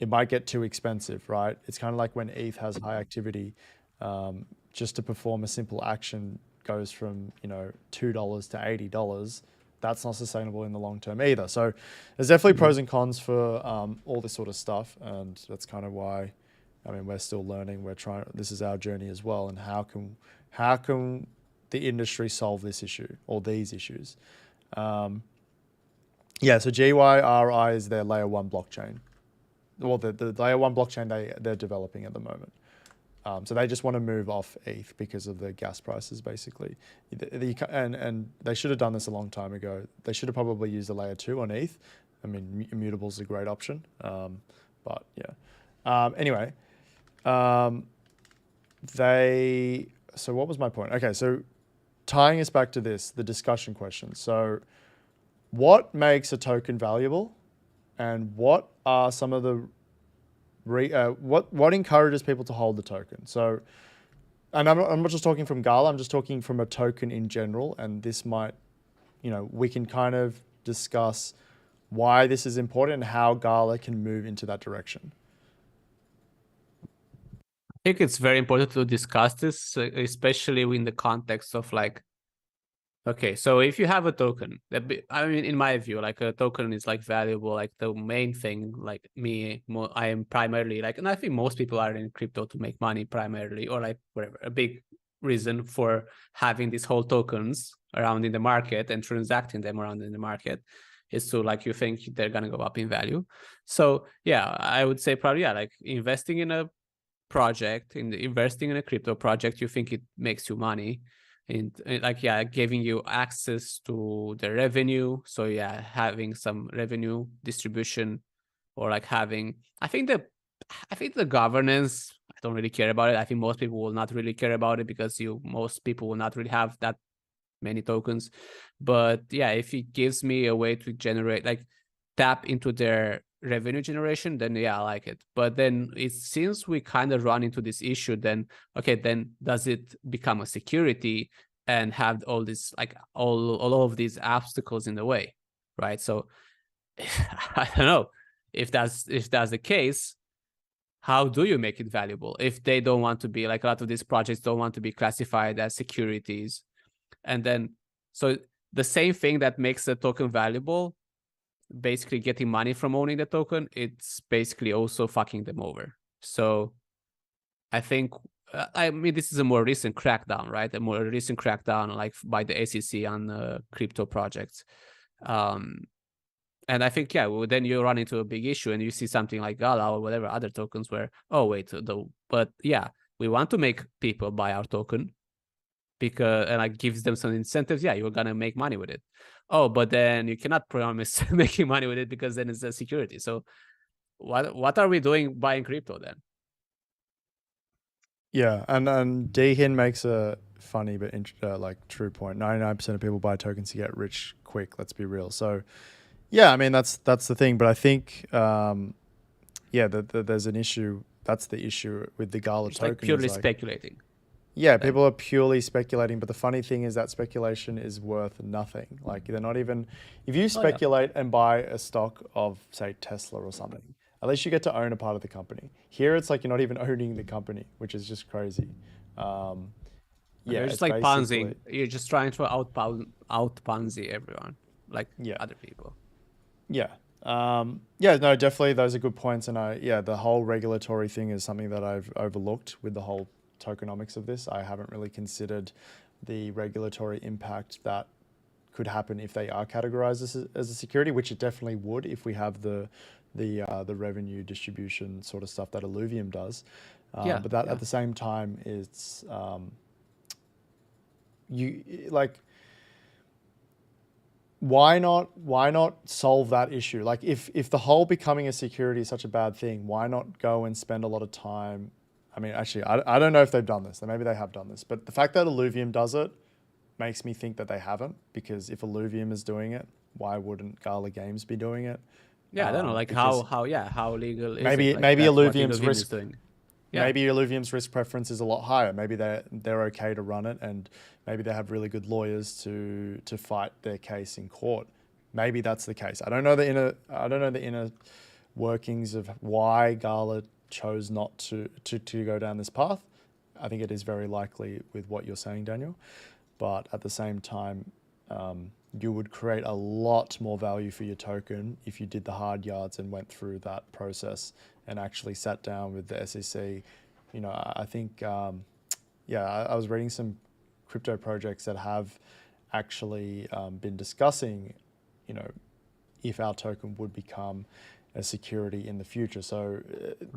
it might get too expensive, right? It's kind of like when ETH has high activity, just to perform a simple action goes from, $2 to $80. That's not sustainable in the long term either. So there's definitely pros and cons for all this sort of stuff, and that's kind of why I mean, we're still learning. We're trying. This is our journey as well. And how can the industry solve this issue or these issues? Yeah. So GYRI is their layer 1 blockchain. Well, the layer 1 blockchain they're developing at the moment. So they just want to move off ETH because of the gas prices, basically. And they should have done this a long time ago. They should have probably used a layer 2 on ETH. I mean, immutable is a great option. But yeah. Anyway, so what was my point? Okay, so tying us back to this, the discussion question. So what makes a token valuable, and what are some of the what encourages people to hold the token? So, and I'm not just talking from GALA, I'm just talking from a token in general, and this might, we can kind of discuss why this is important and how GALA can move into that direction. I think it's very important to discuss this, especially in the context of like, okay, so if you have a token, I mean, in my view, like a token is like valuable, like the main thing, like I am primarily like, and I think most people are in crypto to make money primarily, or like whatever, a big reason for having these whole tokens around in the market and transacting them around in the market is to like, you think they're going to go up in value. So yeah, I would say probably, yeah, like investing in a project, investing in a crypto project, you think it makes you money. And like, yeah, giving you access to the revenue. So yeah, having some revenue distribution, or like having, I think the governance, I don't really care about it. I think most people will not really care about it because most people will not really have that many tokens. But yeah, if it gives me a way to generate, like tap into their revenue generation, then yeah, I like it. But then it seems we kind of run into this issue, then okay, then does it become a security and have all this, like all of these obstacles in the way, right? So I don't know if that's the case. How do you make it valuable if they don't want to be, like, a lot of these projects don't want to be classified as securities? And then so the same thing that makes the token valuable, basically getting money from owning the token, it's basically also fucking them over. So I think, I mean, this is a more recent crackdown, right? A more recent crackdown, like by the SEC on crypto projects. And I think, yeah, well, then you run into a big issue and you see something like GALA or whatever other tokens where, oh, wait, but yeah, we want to make people buy our token because, and like gives them some incentives. Yeah, you're going to make money with it. Oh, but then you cannot promise making money with it because then it's a security. So what are we doing buying crypto then? Yeah, and Dehin makes a funny but like true point. 99% of people buy tokens to get rich quick. Let's be real. So, yeah, I mean that's the thing. But I think, there's an issue. That's the issue with the GALA It's token. like purely speculating. Yeah, people are purely speculating, but the funny thing is that speculation is worth nothing. Like, they're not even, if you speculate and buy a stock of, say, Tesla or something, at least you get to own a part of the company. Here, it's like you're not even owning the company, which is just crazy. You're just like Ponzi. You're just trying to out Ponzi everyone, like other people. Yeah. No, definitely those are good points. And the whole regulatory thing is something that I've overlooked with the whole tokenomics of this. I haven't really considered the regulatory impact that could happen if they are categorized as a security, which it definitely would if we have the revenue distribution sort of stuff that Illuvium does. But that at the same time, it's why not solve that issue? Like, if the whole becoming a security is such a bad thing, why not go and spend a lot of time? I mean, actually, I don't know if they've done this. Maybe they have done this, but the fact that Illuvium does it makes me think that they haven't, because if Illuvium is doing it, why wouldn't GALA Games be doing it? Yeah, I don't know, like how legal is maybe it? Like maybe Illuvium's Illuvium's doing. Yeah. Maybe Illuvium's risk preference is a lot higher. Maybe they're okay to run it, and maybe they have really good lawyers to fight their case in court. Maybe that's the case. I don't know the inner workings of why GALA chose not to go down this path. I think it is very likely with what you're saying, Daniel. But at the same time, you would create a lot more value for your token if you did the hard yards and went through that process and actually sat down with the SEC, you know, I think, I was reading some crypto projects that have actually been discussing, you know, if our token would become a security in the future. So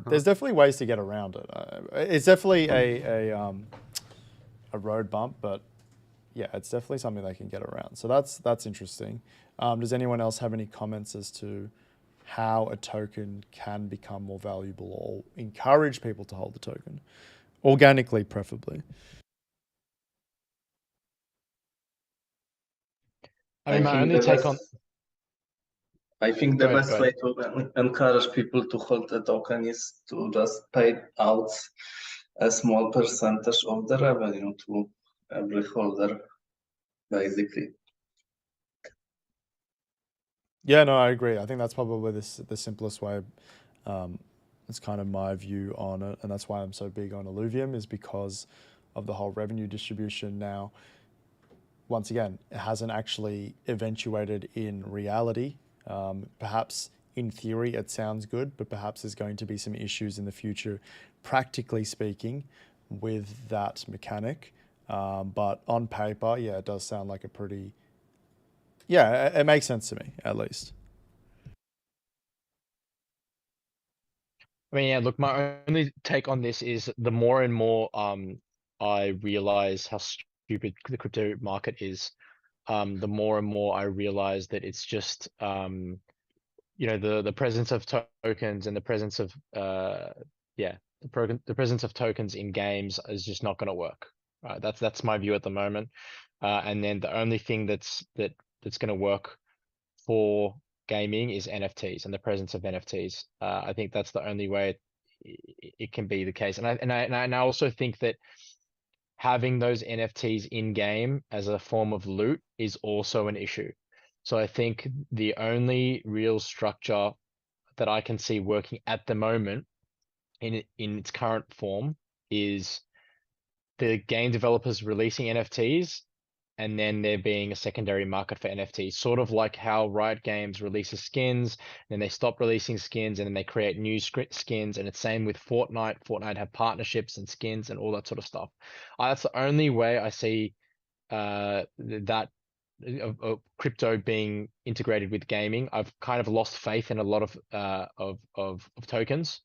there's definitely ways to get around it. It's definitely a road bump, but yeah, it's definitely something they can get around. So that's interesting. Does anyone else have any comments as to how a token can become more valuable or encourage people to hold the token organically, preferably? I mean, my only take on. I think the Go ahead, best way to encourage people to hold the token is to just pay out a small percentage of the revenue to every holder, basically. Yeah, no, I agree. I think that's probably the simplest way. It's kind of my view on it, and that's why I'm so big on Illuvium, is because of the whole revenue distribution. Now, once again, it hasn't actually eventuated in reality. Perhaps in theory it sounds good, but perhaps there's going to be some issues in the future, practically speaking, with that mechanic. But on paper, yeah, it does sound like a pretty, yeah, it makes sense to me, at least. I mean, yeah, look, my only take on this is the more and more I realize how stupid the crypto market is, the more and more I realize that it's just you know, the presence of tokens and the presence of the presence of tokens in games is just not going to work. Right? That's my view at the moment. And then the only thing that's going to work for gaming is NFTs and the presence of NFTs. I think that's the only way it can be the case. And I also think that having those NFTs in game as a form of loot is also an issue. So I think the only real structure that I can see working at the moment in its current form is the game developers releasing NFTs and then there being a secondary market for NFTs, sort of like how Riot Games releases skins, then they stop releasing skins, and then they create new skins. And it's same with Fortnite. Fortnite have partnerships and skins and all that sort of stuff. That's the only way I see that of crypto being integrated with gaming. I've kind of lost faith in a lot of tokens.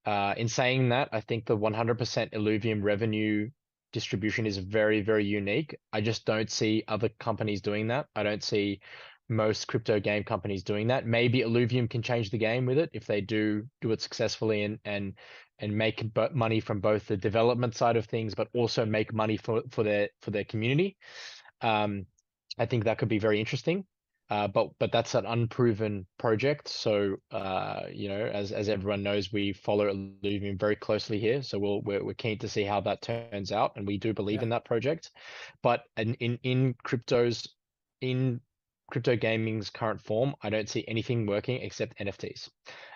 In saying that, I think the 100% Illuvium revenue distribution is very, very unique. I just don't see other companies doing that. I don't see most crypto game companies doing that. Maybe Illuvium can change the game with it if they do it successfully and make money from both the development side of things, but also make money for their community. I think that could be very interesting. But that's an unproven project. So you know, as everyone knows, we follow Illuvium very closely here. So we're keen to see how that turns out, and we do believe in that project. But in crypto gaming's current form, I don't see anything working except NFTs.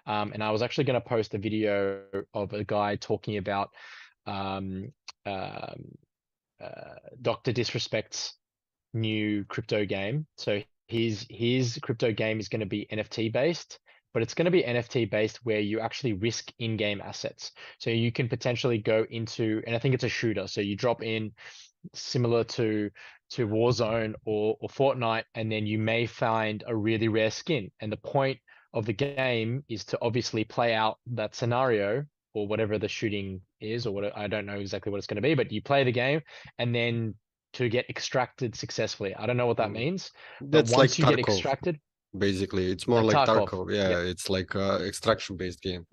And I was actually going to post a video of a guy talking about Dr. Disrespect's new crypto game. So his crypto game is going to be NFT based, but it's going to be NFT based where you actually risk in-game assets. So you can potentially go into, and I think it's a shooter. So you drop in similar to Warzone or Fortnite, and then you may find a really rare skin. And the point of the game is to obviously play out that scenario or whatever the shooting is, or what, I don't know exactly what it's going to be, but you play the game and then to get extracted successfully. I don't know what that means, but That's like once you get Tarkov, extracted, basically. It's more like like Tarkov. Tarkov. Yeah, it's like extraction-based game.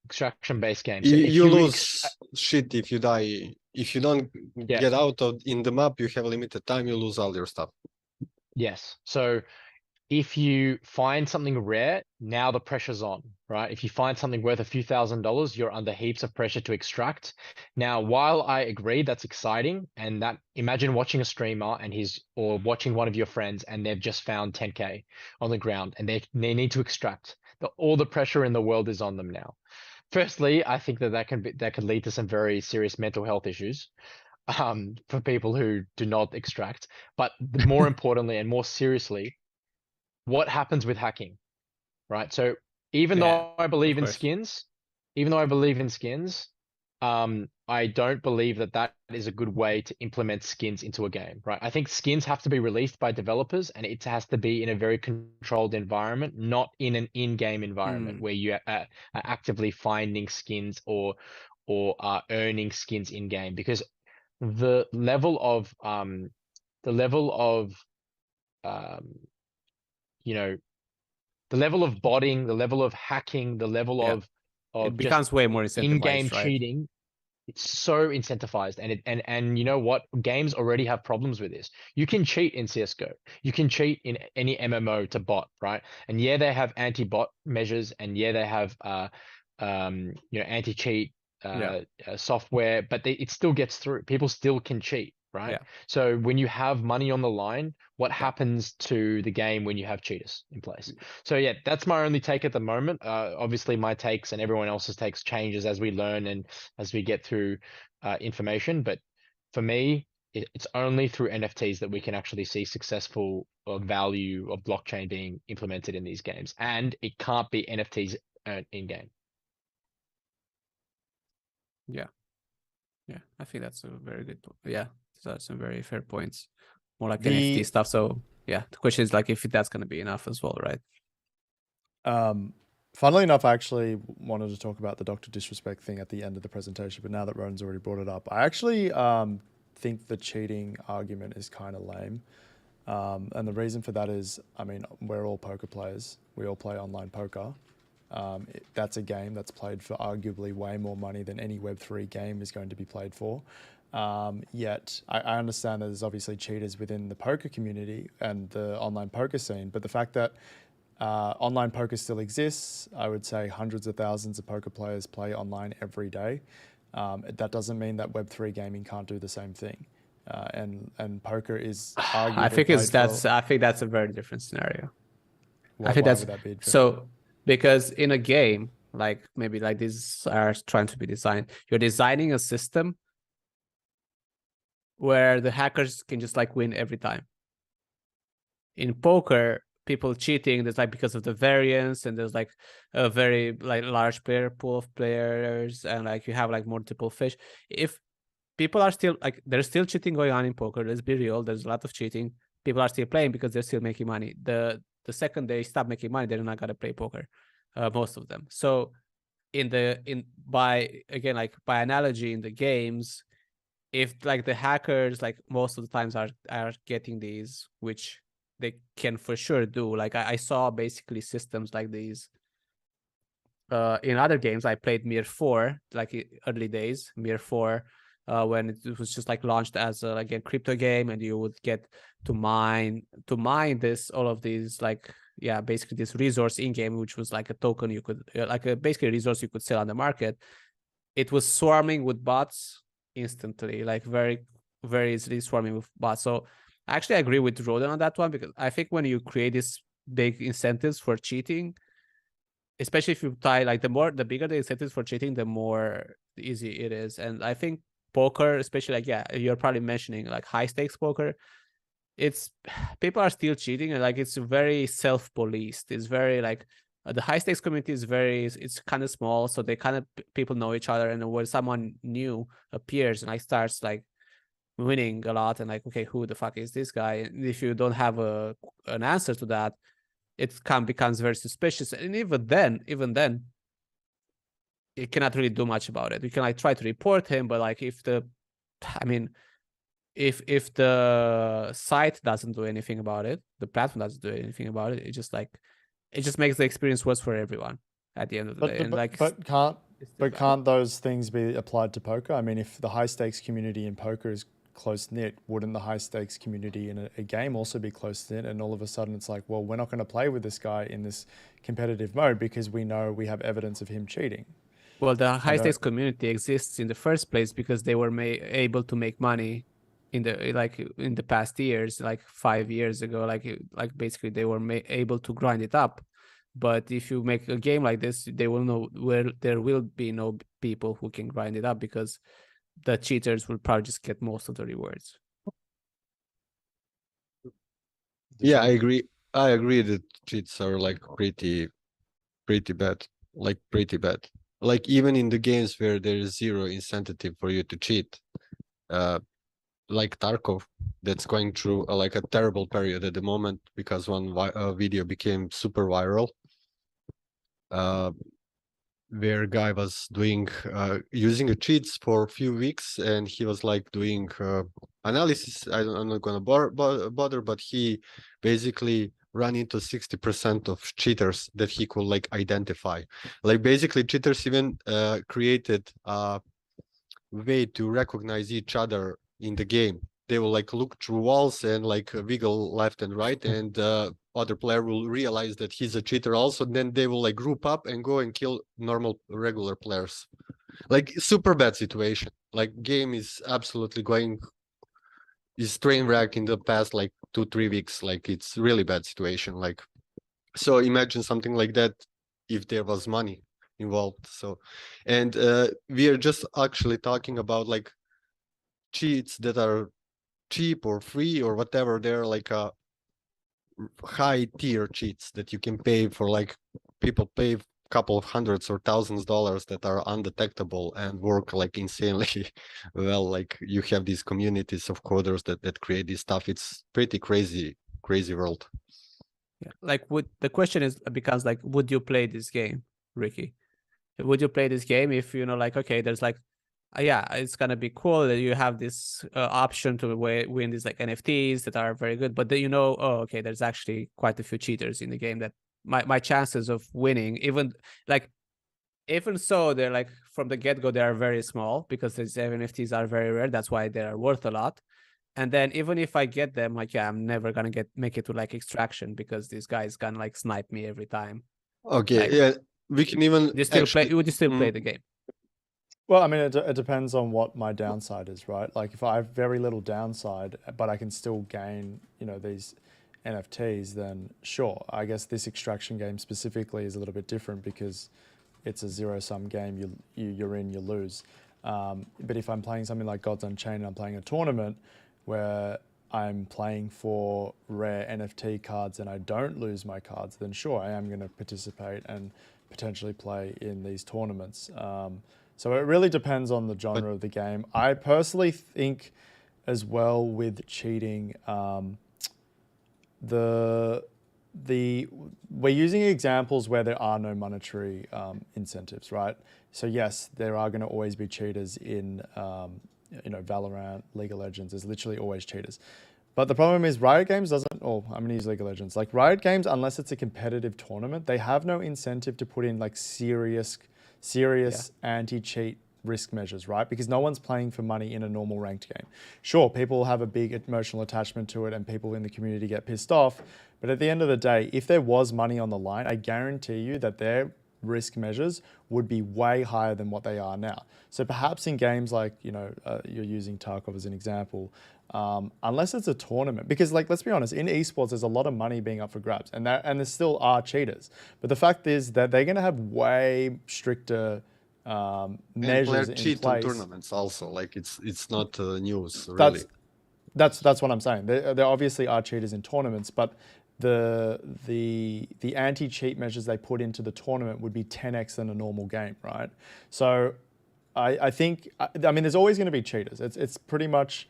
Extraction-based game. So if You lose shit if you die. If you don't Yeah. get out of in the map, you have a limited time, you lose all your stuff. Yes. So if you find something rare, now the pressure's on, right? If you find something worth a few $1,000s, you're under heaps of pressure to extract. Now, while I agree that's exciting, and that imagine watching a streamer and or watching one of your friends and they've just found 10K on the ground and they need to extract. All the pressure in the world is on them now. Firstly, I think that could lead to some very serious mental health issues for people who do not extract. But more importantly and more seriously, what happens with hacking, right? So even Yeah, though I believe in course. skins, even though I believe in skins, I don't believe that that is a good way to implement skins into a game, right? I think skins have to be released by developers, and it has to be in a very controlled environment, not in an in-game environment where you are actively finding skins or are earning skins in game, because the level of you know, the level of botting, the level of hacking, the level Yeah. of It just becomes way more in-game incentivized, right? cheating, it's so incentivized. And you know what? Games already have problems with this. You can cheat in CS:GO. You can cheat in any MMO to bot, right? And yeah, they have anti-bot measures, and yeah, they have anti-cheat software, but it still gets through. People still can cheat, right? Yeah. So when you have money on the line, what happens to the game when you have cheaters in place? So yeah, that's my only take at the moment. Obviously my takes and everyone else's takes changes as we learn and as we get through information. But for me, it's only through NFTs that we can actually see successful value of blockchain being implemented in these games. And it can't be NFTs earned in game. Yeah, I think that's a very good. Yeah, so that's some very fair points. More like NFT stuff. So yeah, the question is like if that's going to be enough as well, right? Funnily enough, I actually wanted to talk about the Dr. Disrespect thing at the end of the presentation, but now that Ron's already brought it up, I actually think the cheating argument is kind of lame. And the reason for that is, I mean, we're all poker players. We all play online poker. That's a game that's played for arguably way more money than any Web3 game is going to be played for. Yet I understand that there's obviously cheaters within the poker community and the online poker scene, but the fact that online poker still exists, I would say hundreds of thousands of poker players play online every day. That doesn't mean that Web3 gaming can't do the same thing. And poker is arguably I think I think that's a very different scenario. Why would that be different? So because in a game, like maybe like these are trying to be designed, you're designing a system where the hackers can just like win every time. In poker, people cheating, there's like because of the variance, and there's like a very like large player pool of players, and like you have like multiple fish. If people are still like, there's still cheating going on in poker, let's be real, there's a lot of cheating. People are still playing because they're still making money. The second they stop making money, they're not gonna play poker, most of them. So by analogy, in the games, if like the hackers like most of the times are getting these, which they can for sure do, like I saw basically systems like these in other games. I played Mir 4 like early days, Mir 4, when it was just like launched as a crypto game, and you would get to mine this all of these like basically this resource in game, which was like a token you could basically a resource you could sell on the market. It was swarming with bots instantly, like very very easily swarming with bots. So actually I agree with Roden on that one, because I think when you create these big incentives for cheating, especially if you tie like the bigger the incentives for cheating, the more easy it is. And I think poker, especially like you're probably mentioning like high stakes poker, it's people are still cheating, and like it's very self-policed. It's very like the high stakes community is it's kind of small, so they kind of people know each other, and when someone new appears and like starts like winning a lot, and like, okay, who the fuck is this guy? And if you don't have an answer to that, it becomes very suspicious. And even then you cannot really do much about it. You can like try to report him, but like if the site doesn't do anything about it, the platform doesn't do anything about it, it just makes the experience worse for everyone at the end of the day. And can't those things be applied to poker? I mean, if the high stakes community in poker is close knit, wouldn't the high stakes community in a game also be close knit? And all of a sudden it's like, well, we're not going to play with this guy in this competitive mode because we know we have evidence of him cheating. Well, the high stakes community exists in the first place because they were able to make money in the past years, like 5 years ago, like basically they were able to grind it up. But if you make a game like this, they will know where there will be no people who can grind it up, because the cheaters will probably just get most of the rewards. Yeah, I agree that cheats are like pretty pretty bad. Like pretty bad. Like even in the games where there is zero incentive for you to cheat, like Tarkov, that's going through like a terrible period at the moment because one video became super viral. Where guy was doing using cheats for a few weeks, and he was like doing analysis. I'm not gonna bother, but he basically ran into 60% of cheaters that he could like identify. Like basically, cheaters even created a way to recognize each other in the game. They will like look through walls and like wiggle left and right, and other player will realize that he's a cheater also. Then they will like group up and go and kill normal regular players. Like super bad situation. Like game is absolutely going is train wreck in the past like 2-3 weeks. Like it's really bad situation. Like so imagine something like that if there was money involved. So and we are just actually talking about like cheats that are cheap or free or whatever. They're like a high tier cheats that you can pay for, like people pay a couple of hundreds or thousands of dollars that are undetectable and work like insanely well. Like you have these communities of coders that create this stuff. It's pretty crazy world. Yeah, like would the question is becomes like, would you play this game, Ricky? Would you play this game if you know, like, okay, there's like, yeah, it's gonna be cool that you have this option to win these like NFTs that are very good, but then you know, oh, okay, there's actually quite a few cheaters in the game that my chances of winning, even so, they're like from the get go, they are very small because these NFTs are very rare. That's why they are worth a lot. And then even if I get them, like, yeah, I'm never gonna make it to like extraction because these guys can like snipe me every time. Okay, Like, yeah, we can even you still actually, play? Would you still play the game? Well, I mean, it depends on what my downside is, right? Like if I have very little downside, but I can still gain, you know, these NFTs, then sure. I guess this extraction game specifically is a little bit different because it's a zero-sum game. You're in, you lose. But if I'm playing something like Gods Unchained and I'm playing a tournament where I'm playing for rare NFT cards and I don't lose my cards, then sure, I am going to participate and potentially play in these tournaments. So it really depends on the genre of the game. I personally think as well with cheating, we're using examples where there are no monetary incentives, right? So yes, there are going to always be cheaters in Valorant, League of Legends. There's literally always cheaters. But the problem is Riot Games doesn't, I'm going to use League of Legends. Like Riot Games, unless it's a competitive tournament, they have no incentive to put in like serious anti-cheat risk measures, right? Because no one's playing for money in a normal ranked game. Sure, people have a big emotional attachment to it and people in the community get pissed off. But at the end of the day, if there was money on the line, I guarantee you that their risk measures would be way higher than what they are now. So perhaps in games like, you're using Tarkov as an example, unless it's a tournament, because like, let's be honest, in esports, there's a lot of money being up for grabs and there still are cheaters. But the fact is that they're going to have way stricter measures in cheat place. in tournaments also, like it's not news really. That's what I'm saying. There obviously are cheaters in tournaments, but the anti-cheat measures they put into the tournament would be 10x than a normal game, right? So I think, I mean, there's always going to be cheaters. It's pretty much,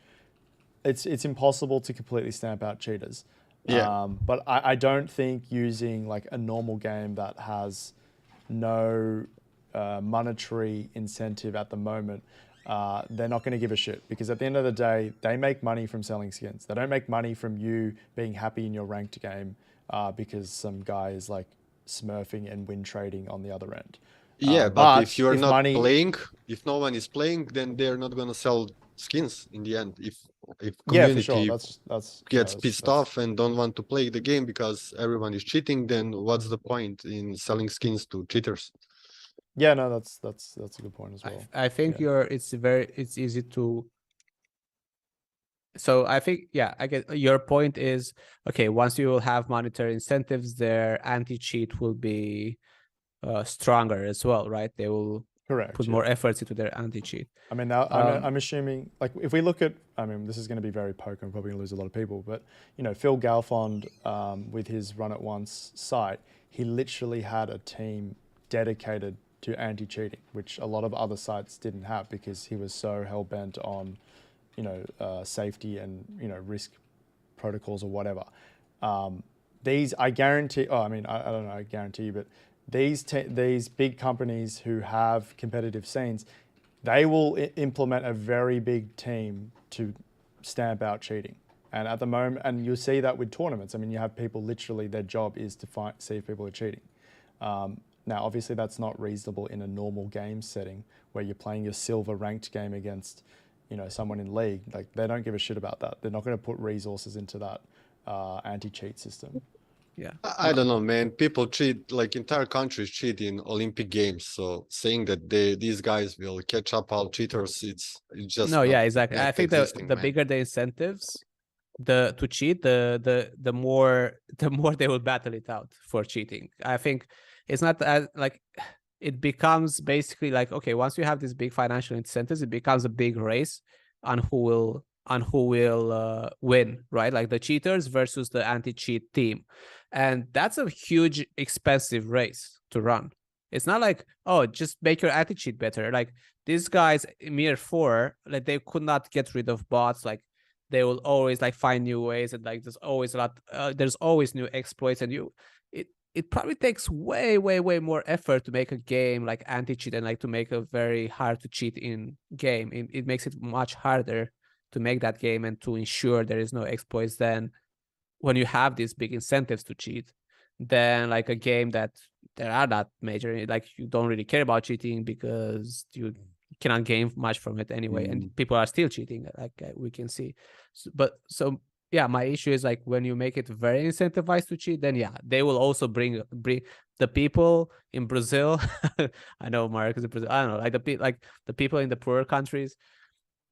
it's impossible to completely stamp out cheaters. Yeah. But I don't think using like a normal game that has no monetary incentive at the moment, they're not going to give a shit, because at the end of the day, they make money from selling skins. They don't make money from you being happy in your ranked game because some guy is like smurfing and win trading on the other end. Yeah, but if you're not playing, if no one is playing, then they're not going to sell skins in the end. If community gets pissed off and don't want to play the game because everyone is cheating, then what's the point in selling skins to cheaters? Yeah, no, that's a good point as well. I think it's easy to. So I think, yeah, I get your point is, okay, once you will have monetary incentives, their anti-cheat will be stronger as well, right? They will put more efforts into their anti-cheat. I mean, now, I'm assuming, like, if we look at, I mean, this is going to be very poker, I'm probably going to lose a lot of people, but, Phil Galfond, with his Run It Once site, he literally had a team dedicated to anti-cheating, which a lot of other sites didn't have because he was so hell-bent on, safety and, risk protocols or whatever. These, I guarantee, I don't know, I guarantee you, but these big companies who have competitive scenes, they will implement a very big team to stamp out cheating. And at the moment, and you'll see that with tournaments. I mean, you have people literally, their job is to see if people are cheating. Now, obviously, that's not reasonable in a normal game setting where you're playing your silver ranked game against, someone in league. Like, they don't give a shit about that. They're not going to put resources into that anti-cheat system. Yeah. I don't know, man. People cheat, like entire countries cheat in Olympic Games. So saying that these guys will catch up all cheaters, it's just No, not, yeah, exactly. not I think existing, the man. bigger the incentives, to cheat, the more they will battle it out for cheating. I think it's not as like it becomes basically like, okay, once you have these big financial incentives, it becomes a big race on who will win, right? Like the cheaters versus the anti-cheat team. And that's a huge, expensive race to run. It's not like, oh, just make your anti-cheat better. Like these guys, Mir 4, like they could not get rid of bots. Like they will always like find new ways, and like there's always there's always new exploits, and it probably takes way more effort to make a game like anti-cheat and like to make a very hard to cheat in game. It makes it much harder to make that game and to ensure there is no exploits than when you have these big incentives to cheat, than like a game that there are not major, like you don't really care about cheating because you cannot gain much from it anyway, and people are still cheating, like we can see. So yeah, my issue is like when you make it very incentivized to cheat, then yeah, they will also bring the people in Brazil. I know Mark is in Brazil. I don't know, like the people in the poorer countries,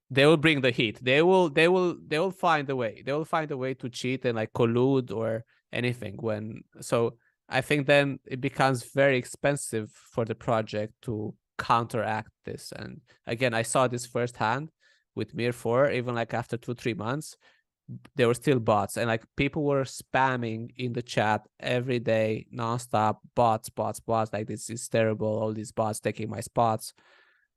they will bring the heat. They will find a way. They will find a way to cheat and like collude or anything. So I think then it becomes very expensive for the project to counteract this. And again, I saw this firsthand with Mir 4. Even like after 2-3 months, there were still bots, and like people were spamming in the chat every day, nonstop, bots. Like, this is terrible. All these bots taking my spots.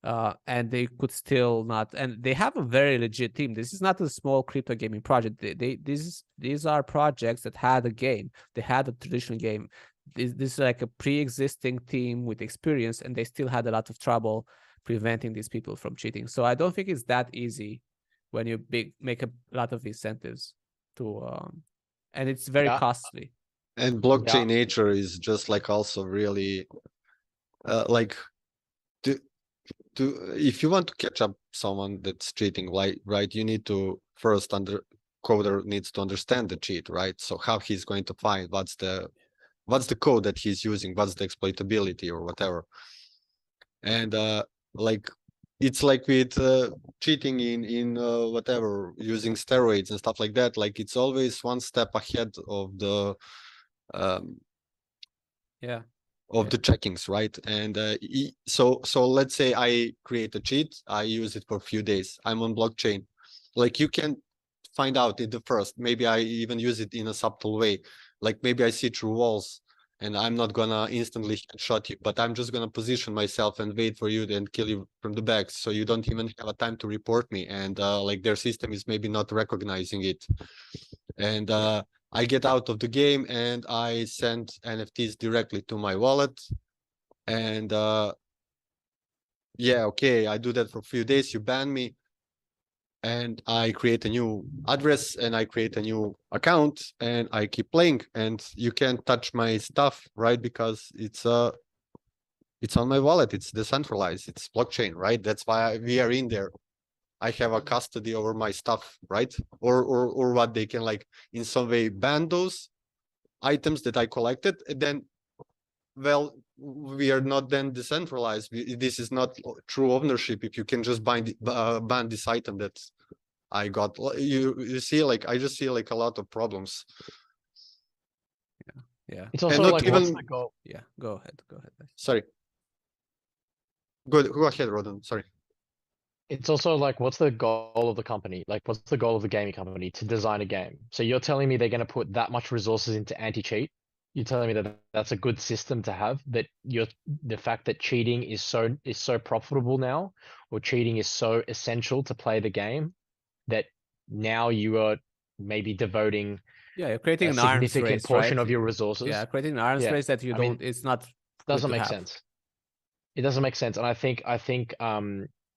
And they could still not, and they have a very legit team. This is not a small crypto gaming project. These are projects that had a game. They had a traditional game. This is like a pre-existing team with experience, and they still had a lot of trouble preventing these people from cheating. So I don't think it's that easy when you make a lot of incentives to, and it's very costly. And blockchain nature is just like also really like if you want to catch up someone that's cheating, right, you need to first coder needs to understand the cheat, right? So how he's going to find what's the code that he's using, what's the exploitability or whatever. And like it's like with cheating in whatever, using steroids and stuff like that. Like it's always one step ahead of the the checkings, right? And so let's say I create a cheat, I use it for a few days, I'm on blockchain. Like you can find out in the first, maybe I even use it in a subtle way. Like maybe I see through walls, and I'm not gonna instantly headshot you, but I'm just gonna position myself and wait for you and kill you from the back, so you don't even have a time to report me. And like their system is maybe not recognizing it. And I get out of the game and I send NFTs directly to my wallet. And yeah, okay, I do that for a few days, you ban me, and I create a new address and I create a new account and I keep playing, and you can't touch my stuff, right? Because it's on my wallet, it's decentralized, it's blockchain, right? That's why we are in there. I have a custody over my stuff, right? Or what, they can like in some way ban those items that I collected, and then, well, we are not then decentralized. This is not true ownership if you can just ban this item that I got. You see, like I just see like a lot of problems. Yeah. It's also like, even... what's the goal? Yeah, go ahead. Sorry. Go ahead, Rodan. Sorry. It's also like, what's the goal of the company? Like, what's the goal of the gaming company to design a game? So you're telling me they're going to put that much resources into anti-cheat You're telling me that that's a good system to have, that the fact that cheating is so profitable now, or cheating is so essential to play the game, that now you are maybe devoting Yeah, you're creating a an arms significant race, portion right? of your resources. Yeah, creating an arms Yeah, race that you I mean, don't. It's not good doesn't to make have. sense. It doesn't make sense, and I think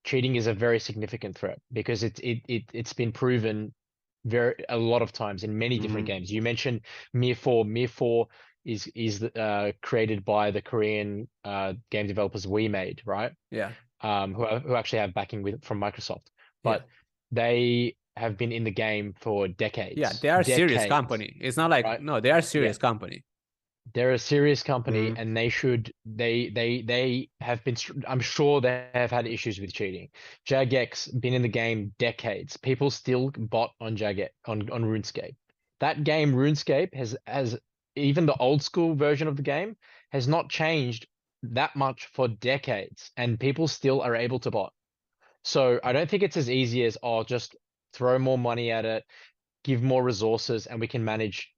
cheating is a very significant threat because it's been proven a lot of times in many different Mhm. games. You mentioned Mir 4. Mir 4 is created by the Korean game developers We Made, right? Yeah, Who actually have backing from Microsoft, yeah, but they have been in the game for decades. yeah. They are a serious Decades, company. It's not like right? no, they are a Yeah. serious company. They're a serious company, Mhm. and they have been. I'm sure they have had issues with cheating. Jagex been in the game decades. People still bot on Jagex on RuneScape. That game RuneScape has even the old school version of the game has not changed that much for decades, and people still are able to bot. So I don't think it's as easy as, oh, just throw more money at it, give more resources, and we can manage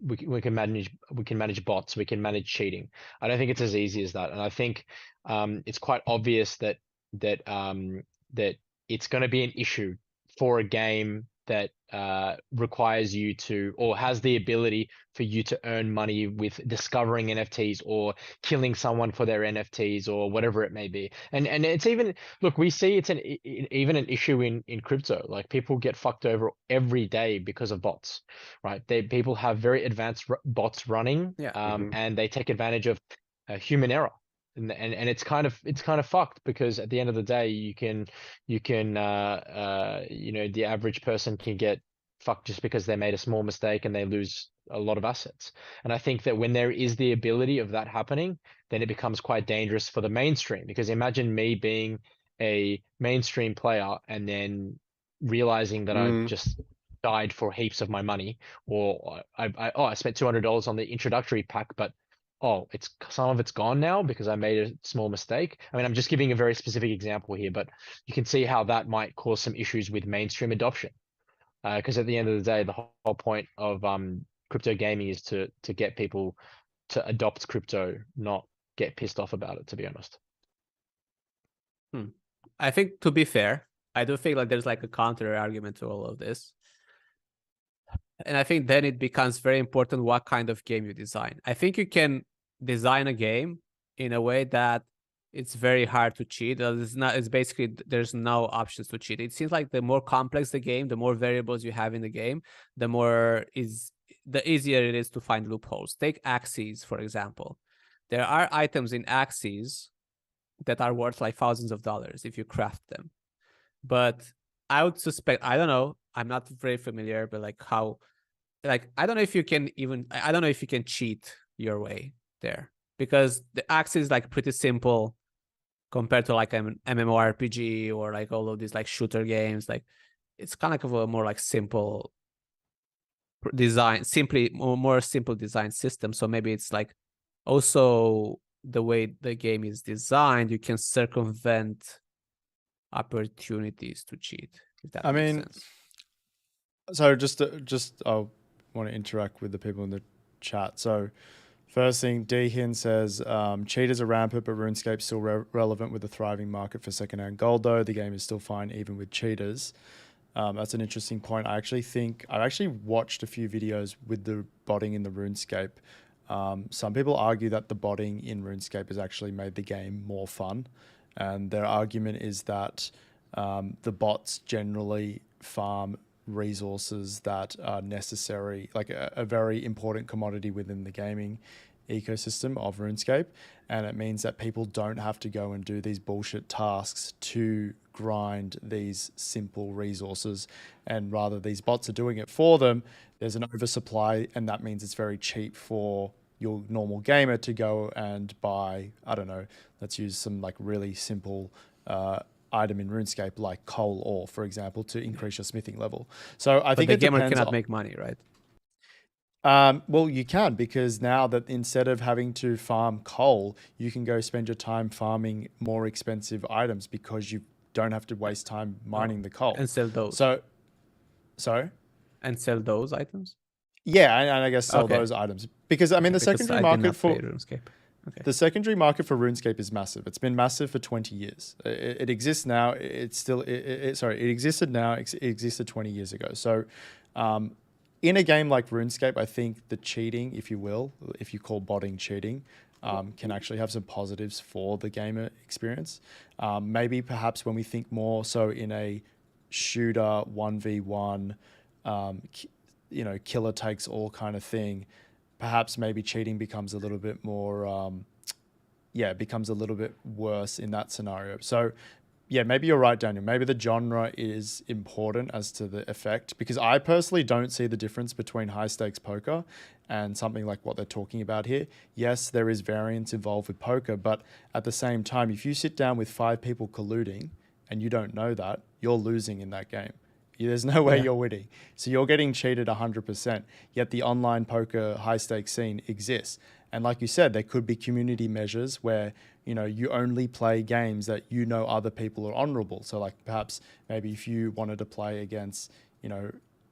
bots, we can manage cheating. I don't think it's as easy as that, and I think it's quite obvious that it's going to be an issue for a game that requires you to, or has the ability for you to earn money with discovering NFTs or killing someone for their NFTs or whatever it may be. And it's even, look, we see it's even an issue in crypto. Like, people get fucked over every day because of bots, right? People have very advanced bots running, Yeah. Mhm. and they take advantage of human error. And it's kind of fucked, because at the end of the day, you can the average person can get fucked just because they made a small mistake and they lose a lot of assets. And I think that when there is the ability of that happening, then it becomes quite dangerous for the mainstream. Because imagine me being a mainstream player and then realizing that I've Mhm. just died for heaps of my money, or I spent $200 on the introductory pack, but oh, some of it's gone now because I made a small mistake. I mean, I'm just giving a very specific example here, but you can see how that might cause some issues with mainstream adoption. Because at the end of the day, the whole point of crypto gaming is to get people to adopt crypto, not get pissed off about it, to be honest. I think, to be fair, I do think like there's like a counter argument to all of this. And I think then it becomes very important what kind of game you design. I think you can design a game in a way that it's very hard to cheat. It's basically, there's no options to cheat. It seems like the more complex the game, the more variables you have in the game, the easier it is to find loopholes. Take axes, for example. There are items in axes that are worth like thousands of dollars if you craft them. But I would suspect, I don't know, I'm not very familiar, but like I don't know if you can cheat your way there, because the axe is like pretty simple compared to like an MMORPG or like all of these like shooter games. Like, it's kind of a more like simple design, more simple design system. So maybe it's like also the way the game is designed, you can circumvent opportunities to cheat, if that I makes mean, sense. so just I want to interact with the people in the chat. So first thing, Dehin says, cheaters are rampant, but RuneScape's still relevant with a thriving market for secondhand gold, though. The game is still fine even with cheaters. That's an interesting point. I actually think I've actually watched a few videos with the botting in the RuneScape. Some people argue that the botting in RuneScape has actually made the game more fun. And their argument is that the bots generally farm resources that are necessary, like a very important commodity within the gaming ecosystem of RuneScape. And it means that people don't have to go and do these bullshit tasks to grind these simple resources. And rather, these bots are doing it for them. There's an oversupply, and that means it's very cheap for your normal gamer to go and buy, I don't know, let's use some like really simple item in RuneScape like coal ore, for example, to increase your smithing level. So I think the it gamer depends cannot on, make money, right? well, you can, because now that instead of having to farm coal, you can go spend your time farming more expensive items because you don't have to waste time mining the coal. And sell those. So, sorry? And sell those items. Yeah, and I guess sell Okay. those items because I mean the Because secondary I did market not for play RuneScape. Okay. the secondary market for RuneScape is massive. It's been massive for 20 years. It exists now. It's still sorry. It existed now. It existed 20 years ago. So, in a game like RuneScape, I think the cheating, if you will, if you call botting cheating, can actually have some positives for the gamer experience. Maybe perhaps when we think more so in a shooter 1v1, killer takes all kind of thing, perhaps maybe cheating becomes a little bit more, it becomes a little bit worse in that scenario. So yeah, maybe you're right, Daniel. Maybe the genre is important as to the effect, because I personally don't see the difference between high stakes poker and something like what they're talking about here. Yes, there is variance involved with poker, but at the same time, if you sit down with 5 people colluding and you don't know that, you're losing in that game. There's no way you're winning. So you're getting cheated 100%, yet the online poker high stakes scene exists. And like you said, there could be community measures where, you only play games that other people are honorable. So like perhaps maybe if you wanted to play against,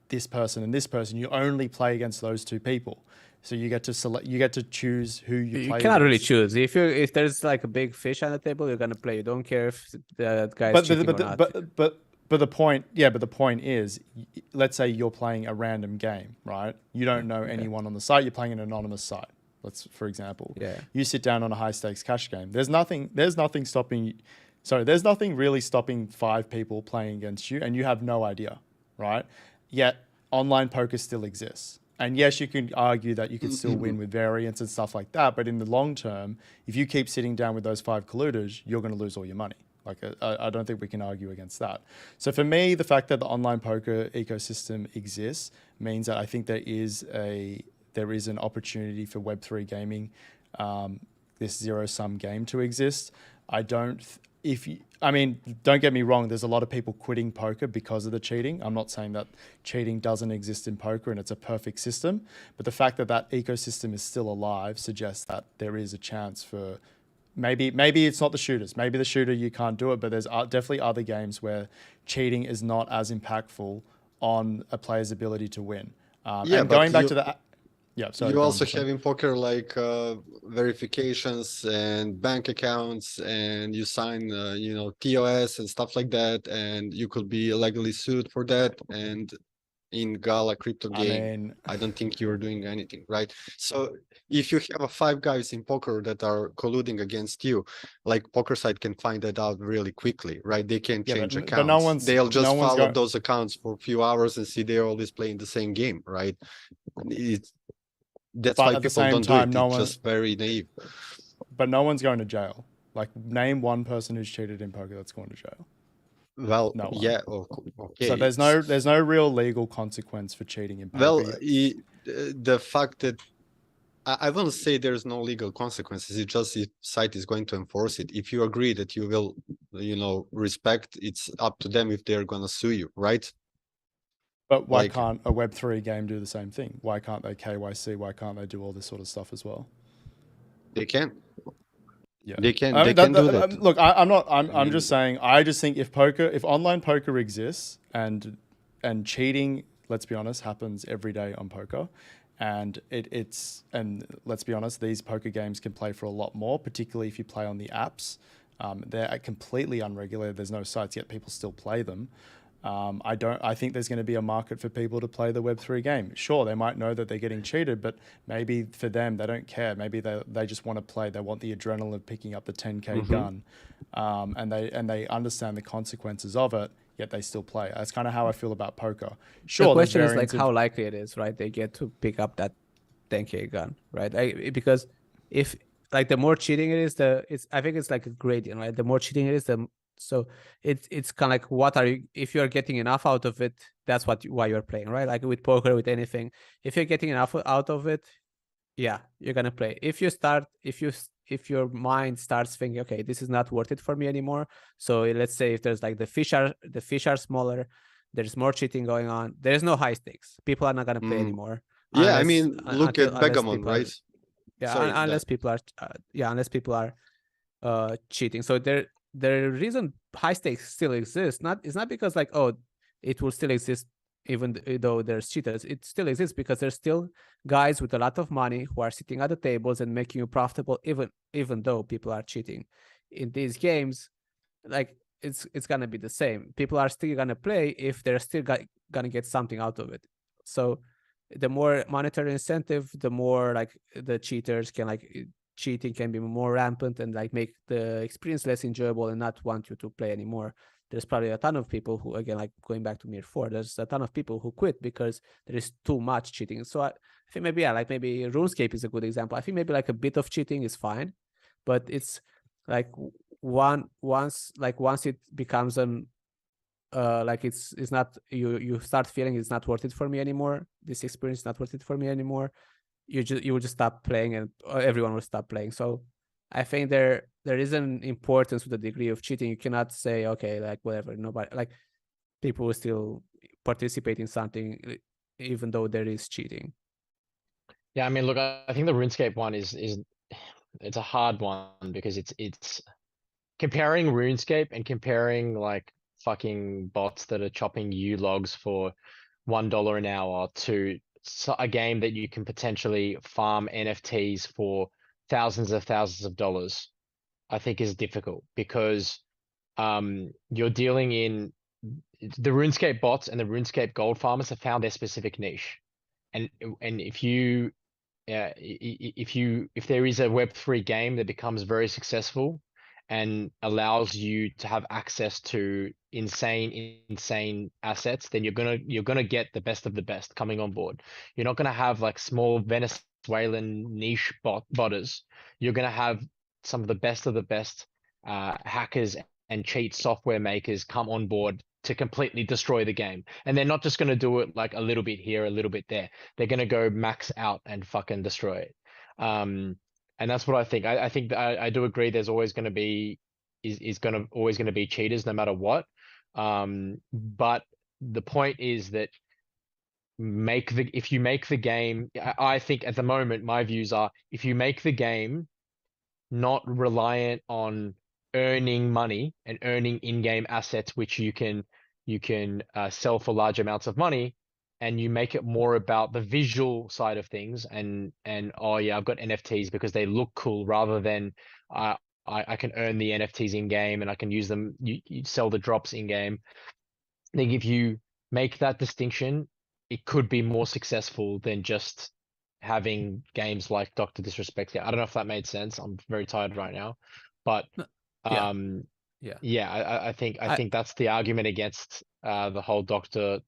this person and this person, you only play against those 2 people. So you get to choose who you play. You cannot really against. choose. If there's like a big fish on the table, you're gonna play. You don't care if the guy's cheating or not. But the point is, let's say you're playing a random game, right? You don't know anyone on the site. You're playing an anonymous site. For example, you sit down on a high stakes cash game. There's nothing really stopping 5 people playing against you, and you have no idea, right? Yet online poker still exists. And yes, you can argue that you can still win with variance and stuff like that. But in the long term, if you keep sitting down with those 5 colluders, you're going to lose all your money. Like, I don't think we can argue against that. So for me, the fact that the online poker ecosystem exists means that I think there is an opportunity for Web3 gaming, this zero-sum game to exist. Don't get me wrong, there's a lot of people quitting poker because of the cheating. I'm not saying that cheating doesn't exist in poker and it's a perfect system, but the fact that that ecosystem is still alive suggests that there is a chance for maybe it's not the shooters. Maybe the shooter, you can't do it, but there's definitely other games where cheating is not as impactful on a player's ability to win. And going back to the... Yeah, sorry. You also have in poker like verifications and bank accounts, and you sign, TOS and stuff like that, and you could be legally sued for that. And in GALA crypto game, I don't think you're doing anything, right? So if you have 5 guys in poker that are colluding against you, like poker site can find that out really quickly, right? They can change accounts. They'll just follow those accounts for a few hours and see they're always playing the same game, right? That's why people don't do it. It's just very naive. But no one's going to jail. Like, name one person who's cheated in poker that's going to jail. Well, okay. So there's no real legal consequence for cheating in poker. Well, the fact that I won't say there's no legal consequences. It's just if site is going to enforce it. If you agree that you will, respect, it's up to them if they're gonna sue you, right? But why can't a Web3 game do the same thing? Why can't they KYC? Why can't they do all this sort of stuff as well? They can. Yeah, they can. They can do that. Look, I'm just saying. I just think if online poker exists and cheating, let's be honest, happens every day on poker, and let's be honest, these poker games can play for a lot more, particularly if you play on the apps. They're completely unregulated. There's no sites yet. People still play them. I think there's going to be a market for people to play the Web3 game. Sure, they might know that they're getting cheated, but maybe for them, they don't care. Maybe they just want to play. They want the adrenaline of picking up the 10K gun, and they understand the consequences of it, yet they still play. That's kind of how I feel about poker. Sure, the question is like how likely it is, right? They get to pick up that 10K gun, right? Because if like the more cheating it is, I think it's like a gradient, right? The more cheating it is, so it's kind of like if you're getting enough out of it, that's why you're playing, right? Like with poker, with anything, if you're getting enough out of it, yeah, you're gonna play. If your mind starts thinking, okay, this is not worth it for me anymore. So let's say if there's like the fish are smaller, there's more cheating going on, there's no high stakes, people are not gonna play anymore. Yeah, I mean, look at Begamon, right? Yeah, unless people are cheating. So the reason high stakes still exist, it's not because like, oh, it will still exist even though there's cheaters, it still exists because there's still guys with a lot of money who are sitting at the tables and making you profitable, even though people are cheating. In these games, like it's gonna be the same. People are still gonna play if they're still gonna get something out of it. So the more monetary incentive, the more like the cheaters can cheating can be more rampant and like make the experience less enjoyable and not want you to play anymore. There's probably a ton of people who, again, like going back to Mir 4, there's a ton of people who quit because there is too much cheating. So I think maybe, yeah, like maybe RuneScape is a good example. I think maybe like a bit of cheating is fine, but it's like once it becomes an like it's not, you start feeling it's not worth it for me anymore. This experience is not worth it for me anymore. You will just stop playing, and everyone will stop playing. So I think there is an importance with the degree of cheating. You cannot say, okay, like whatever, nobody, like people will still participate in something even though there is cheating. Yeah, I mean, look, I think the RuneScape one is it's a hard one because it's comparing RuneScape and comparing like fucking bots that are chopping you logs for $1 an hour to a game that you can potentially farm NFTs for thousands of dollars, I think is difficult because you're dealing in the RuneScape bots, and the RuneScape gold farmers have found their specific niche. And if there is a Web3 game that becomes very successful and allows you to have access to insane assets, then you're gonna get the best of the best coming on board. You're not gonna have like small Venezuelan niche botters. You're gonna have some of the best hackers and cheat software makers come on board to completely destroy the game. And they're not just gonna do it like a little bit here, a little bit there. They're gonna go max out and fucking destroy it. And that's what I think. I think I do agree. There's always going to be always going to be cheaters no matter what. But the point is that if you make the game, I think at the moment my views are, if you make the game not reliant on earning money and earning in-game assets, which you can sell for large amounts of money, and you make it more about the visual side of things, and oh yeah, I've got NFTs because they look cool, rather than I can earn the NFTs in game and I can use them. You sell the drops in game. I think if you make that distinction, it could be more successful than just having games like Dr. Disrespect. Yeah, I don't know if that made sense. I'm very tired right now, but Yeah. I think that's the argument against the whole Dr.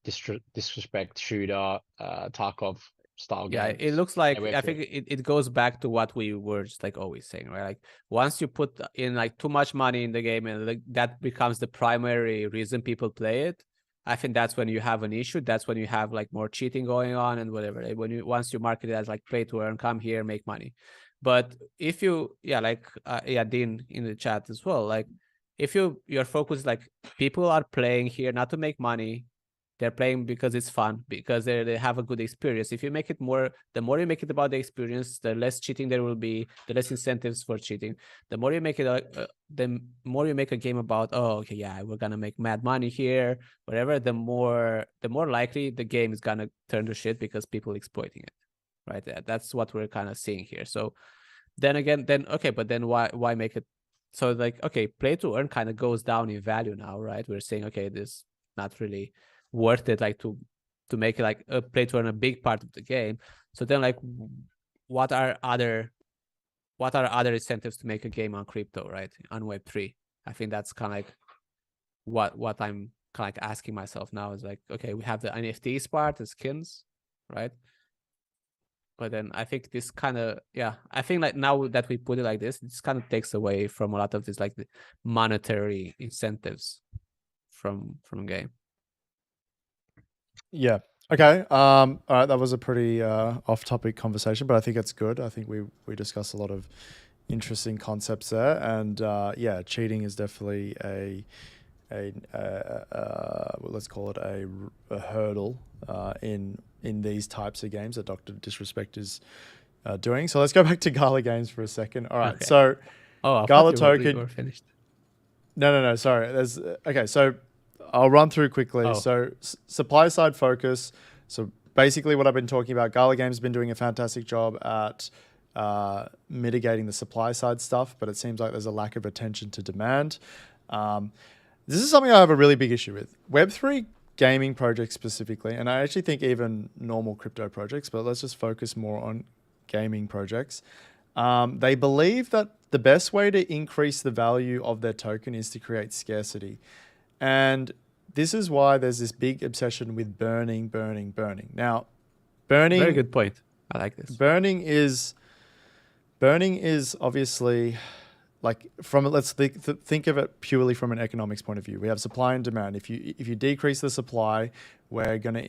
Disrespect shooter Tarkov style Yeah, games. it looks like, Yeah, I think it goes back to what we were just like always saying, right? Like once you put in like too much money in the game and like that becomes the primary reason people play it, I think that's when you have an issue. That's when you have like more cheating going on and whatever. Like, once you market it as like play to earn, come here, make money. But if you, Dean in the chat as well, like if your focus is like people are playing here not to make money, they're playing because it's fun, because they have a good experience. If you make it more, the more you make it about the experience, the less cheating there will be, the less incentives for cheating. The more you make it, the more you make a game about, oh, okay, yeah, we're gonna make mad money here, whatever. The more likely the game is gonna turn to shit because people exploiting it, right? That's what we're kind of seeing here. So then again, okay, but then why make it? So like, okay, play to earn kind of goes down in value now, right? We're saying, okay, this not really worth it, like to make it like a play to earn a big part of the game. So then like what are other incentives to make a game on crypto, right, on Web3? I think that's kind of like what I'm kind of like asking myself now is like, okay, we have the NFTs part, the skins, right? But then I think this kind of, I think like now that we put it like this kind of takes away from a lot of this, like the monetary incentives from game. Yeah. Okay. All right. That was a pretty off-topic conversation, but I think it's good. I think we discussed a lot of interesting concepts there, and cheating is definitely let's call it a hurdle in these types of games that Dr. Disrespect is doing. So let's go back to Gala games for a second. All right. Okay. So I Gala thought token. you were finished. No. Sorry. So I'll run through quickly. Oh. So supply side focus. So basically what I've been talking about, GALA Games has been doing a fantastic job at mitigating the supply side stuff, but it seems like there's a lack of attention to demand. This is something I have a really big issue with. Web3 gaming projects specifically, and I actually think even normal crypto projects, but let's just focus more on gaming projects. They believe that the best way to increase the value of their token is to create scarcity. And this is why there's this big obsession with burning. Now, burning... Very good point. I like this. Burning is obviously... Like let's think of it purely from an economics point of view. We have supply and demand. If you decrease the supply, we're gonna,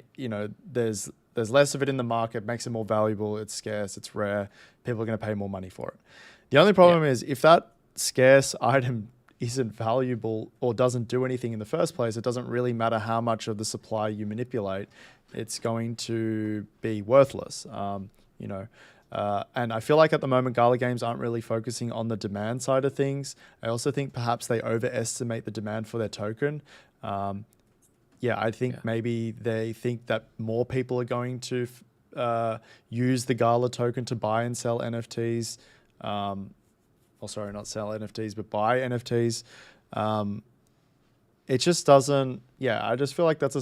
there's less of it in the market, makes it more valuable. It's scarce, it's rare. People are gonna pay more money for it. The only problem is if that scarce item isn't valuable or doesn't do anything in the first place, it doesn't really matter how much of the supply you manipulate. It's going to be worthless. And I feel like at the moment, GALA Games aren't really focusing on the demand side of things. I also think perhaps they overestimate the demand for their token. I think maybe they think that more people are going to use the GALA token to buy and sell NFTs. Sorry, not sell NFTs, but buy NFTs. It just doesn't. I just feel like that's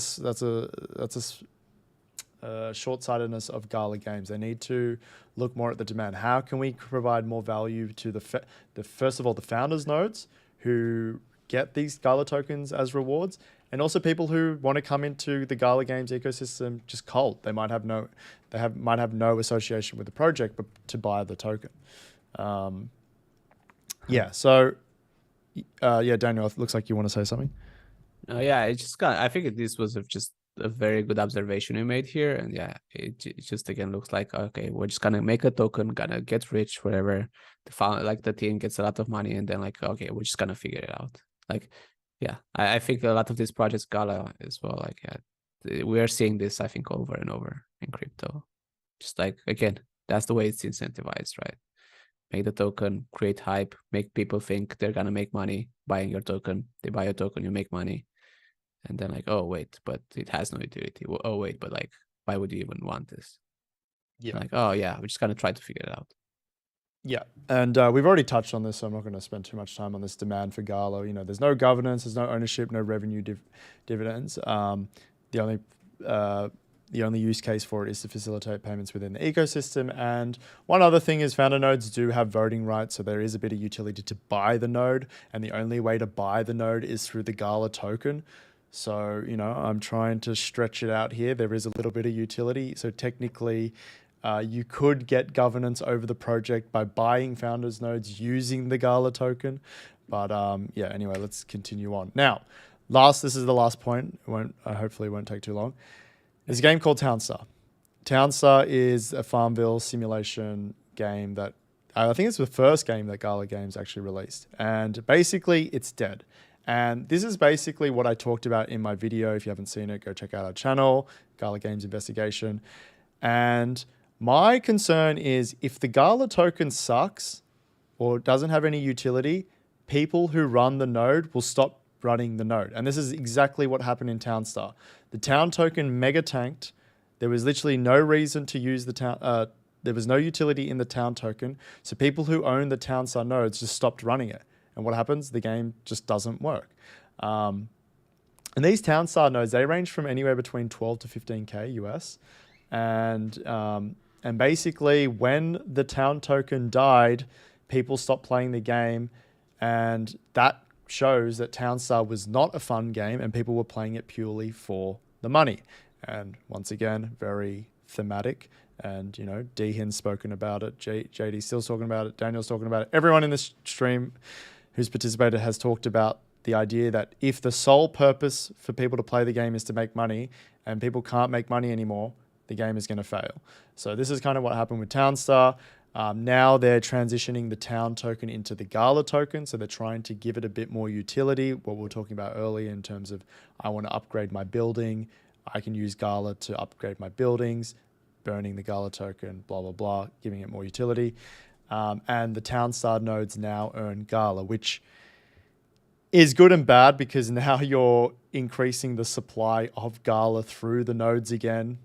a short-sightedness of GALA Games. They need to look more at the demand. How can we provide more value to first of all, the founders nodes who get these GALA tokens as rewards, and also people who want to come into the GALA Games ecosystem just cold. They might have no association with the project, but to buy the token. Daniel, it looks like you want to say something. I think this was just a very good observation you made here, and it just again looks like, okay, we're just gonna make a token, gonna get rich, whatever. The team gets a lot of money, and then okay, we're just gonna figure it out. I think a lot of these projects, GALA as well, we are seeing this, I think, over and over in crypto. Just again, that's the way it's incentivized, right? Make the token, create hype, make people think they're gonna make money buying your token. They buy your token, you make money. And then oh wait, but it has no utility. Oh wait, but why would you even want this? We're just gonna try to figure it out. Yeah, and we've already touched on this, so I'm not going to spend too much time on this demand for GALA. There's no governance, there's no ownership, no revenue dividends. The only use case for it is to facilitate payments within the ecosystem. And one other thing is founder nodes do have voting rights, so there is a bit of utility to buy the node, and the only way to buy the node is through the GALA token. So, I'm trying to stretch it out here. There is a little bit of utility. So technically, you could get governance over the project by buying founders nodes using the GALA token. But anyway, let's continue on. Now, this is the last point. Hopefully it won't take too long. There's a game called Townstar. Townstar is a Farmville simulation game that I think it's the first game that GALA Games actually released. And basically, it's dead. And this is basically what I talked about in my video. If you haven't seen it, go check out our channel, GALA Games Investigation. And my concern is if the GALA token sucks or doesn't have any utility, people who run the node will stop running the node. And this is exactly what happened in Townstar. The town token mega tanked. There was literally no reason to use the town. There was no utility in the town token. So people who own the Townstar nodes just stopped running it. And what happens? The game just doesn't work. And these Townstar nodes, they range from anywhere between 12 to 15K US. And basically, when the town token died, people stopped playing the game. And that shows that Townstar was not a fun game and people were playing it purely for the money. And once again, very thematic. And, Dehin's spoken about it. JD's still talking about it. Daniel's talking about it. Everyone in this stream who's participated has talked about the idea that if the sole purpose for people to play the game is to make money and people can't make money anymore, the game is going to fail. So this is kind of what happened with Townstar. Now they're transitioning the town token into the GALA token. So they're trying to give it a bit more utility. What we were talking about earlier in terms of I want to upgrade my building. I can use GALA to upgrade my buildings, burning the GALA token, blah, blah, blah, giving it more utility. And the Townstar nodes now earn GALA, which is good and bad because now you're increasing the supply of GALA through the nodes again.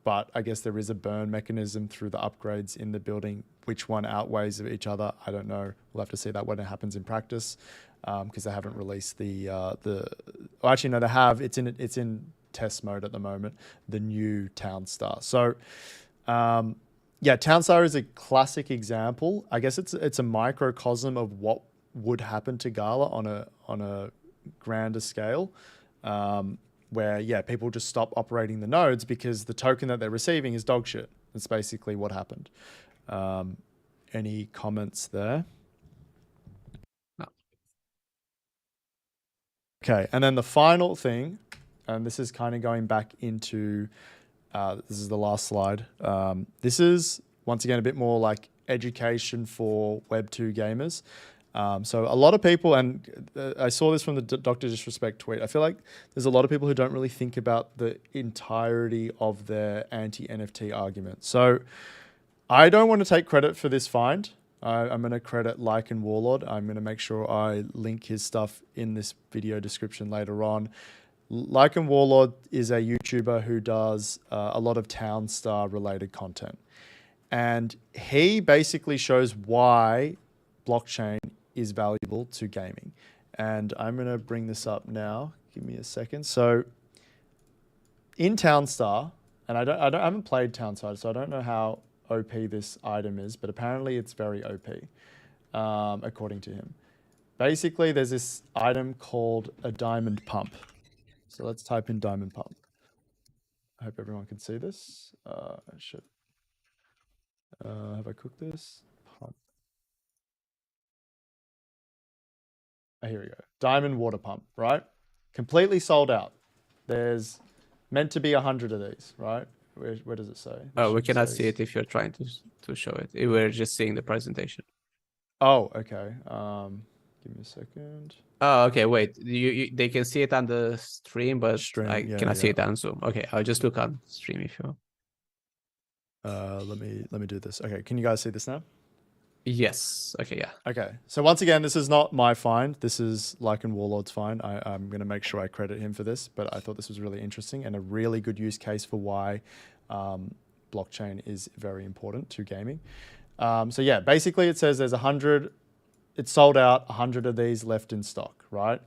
But I guess there is a burn mechanism through the upgrades in the building. Which one outweighs of each other? I don't know. We'll have to see that when it happens in practice, because they haven't released well, actually no, they have. It's in test mode at the moment. The new Town Star. So, yeah, Town Star is a classic example. I guess it's a microcosm of what would happen to GALA on a grander scale. Where, yeah, people just stop operating the nodes because the token that they're receiving is dog shit. That's basically what happened. Any comments there? No. Okay, and then the final thing, and this is kind of going back into, this is the last slide. This is, once again, a bit more like education for Web2 gamers. So a lot of people, and I saw this from the Dr. Disrespect tweet, I feel like there's a lot of people who don't really think about the entirety of their anti-NFT argument. So I don't want to take credit for this find. I'm going to credit Lycan Warlord. I'm going to make sure I link his stuff in this video description later on. Lycan Warlord is a YouTuber who does a lot of Town Star related content. And he basically shows why blockchain is valuable to gaming. And I'm going to bring this up now. Give me a second. So in Town Star, and I haven't played Town Star, so I don't know how OP this item is, but apparently it's very OP, according to him. Basically, there's this item called a diamond pump. So let's type in diamond pump. I hope everyone can see this. I should. Have I cooked this? Pump. Oh, here we go. Diamond water pump, right? Completely sold out. There's meant to be 100 of these, right? Where does it say? Oh, we cannot see it if you're trying to show it. We're just seeing the presentation. Oh, okay. Give me a second. Oh, okay. Wait, they can see it on the stream, but Stream, I yeah, cannot see yeah. it on Zoom. Okay, I'll just look on stream if you. Let me do this. Okay, can you guys see this now? Yes. Okay. Yeah. Okay, so once again, this is not my find. This is Lycan Warlord's find. I'm going to make sure I credit him for this, but I thought this was really interesting and a really good use case for why blockchain is very important to gaming. So yeah, basically it says there's 100, it's sold out, 100 of these left in stock, right?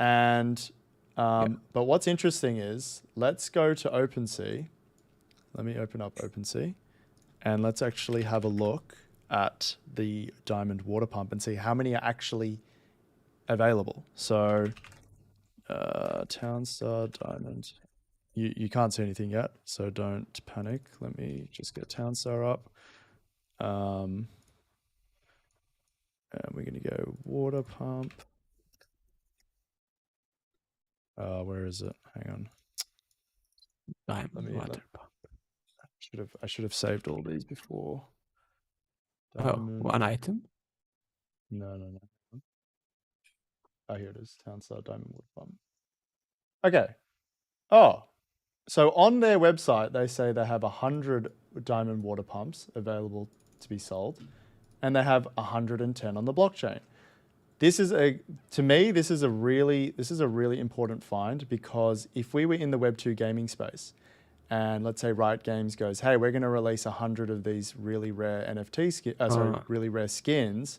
And, but what's interesting is, let's go to OpenSea. Let me open up OpenSea and let's actually have a look at the diamond water pump and see how many are actually available. So Town Star diamond, you can't see anything yet, so don't panic. Let me just get Town Star up. And we're gonna go water pump. Where is it? Hang on. Diamond water pump. I should have saved all these before. Oh, one item. No. Oh, here it is. Town Star diamond water pump. Okay. Oh, so on their website, they say they have 100 diamond water pumps available to be sold, and they have 110 on the blockchain. This is to me, this is a really important find, because if we were in the Web2 gaming space, and let's say Riot Games goes, hey, we're going to release 100 of these really rare really rare skins,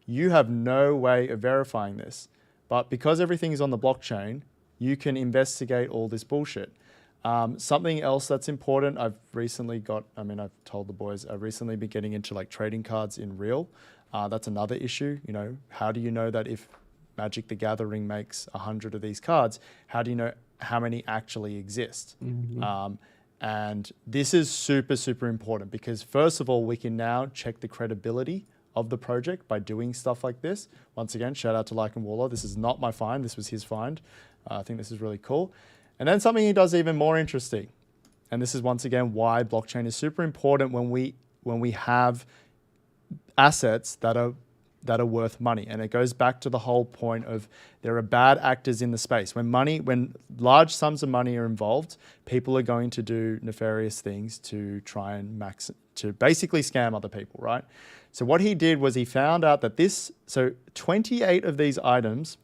you have no way of verifying this. But because everything is on the blockchain, you can investigate all this bullshit. Something else that's important, I've told the boys, I've recently been getting into like trading cards in real. That's another issue. You know, how do you know that if Magic the Gathering makes 100 of these cards, how do you know how many actually exist? Mm-hmm. And this is super, super important, because first of all, we can now check the credibility of the project by doing stuff like this. Once again, shout out to Lycan Warlord. This is not my find. This was his find. I think this is really cool. And then something he does even more interesting. And this is once again why blockchain is super important when we have assets that are worth money. And it goes back to the whole point of, there are bad actors in the space. When large sums of money are involved, people are going to do nefarious things to try and to basically scam other people, right? So what he did was he found out that 28 of these items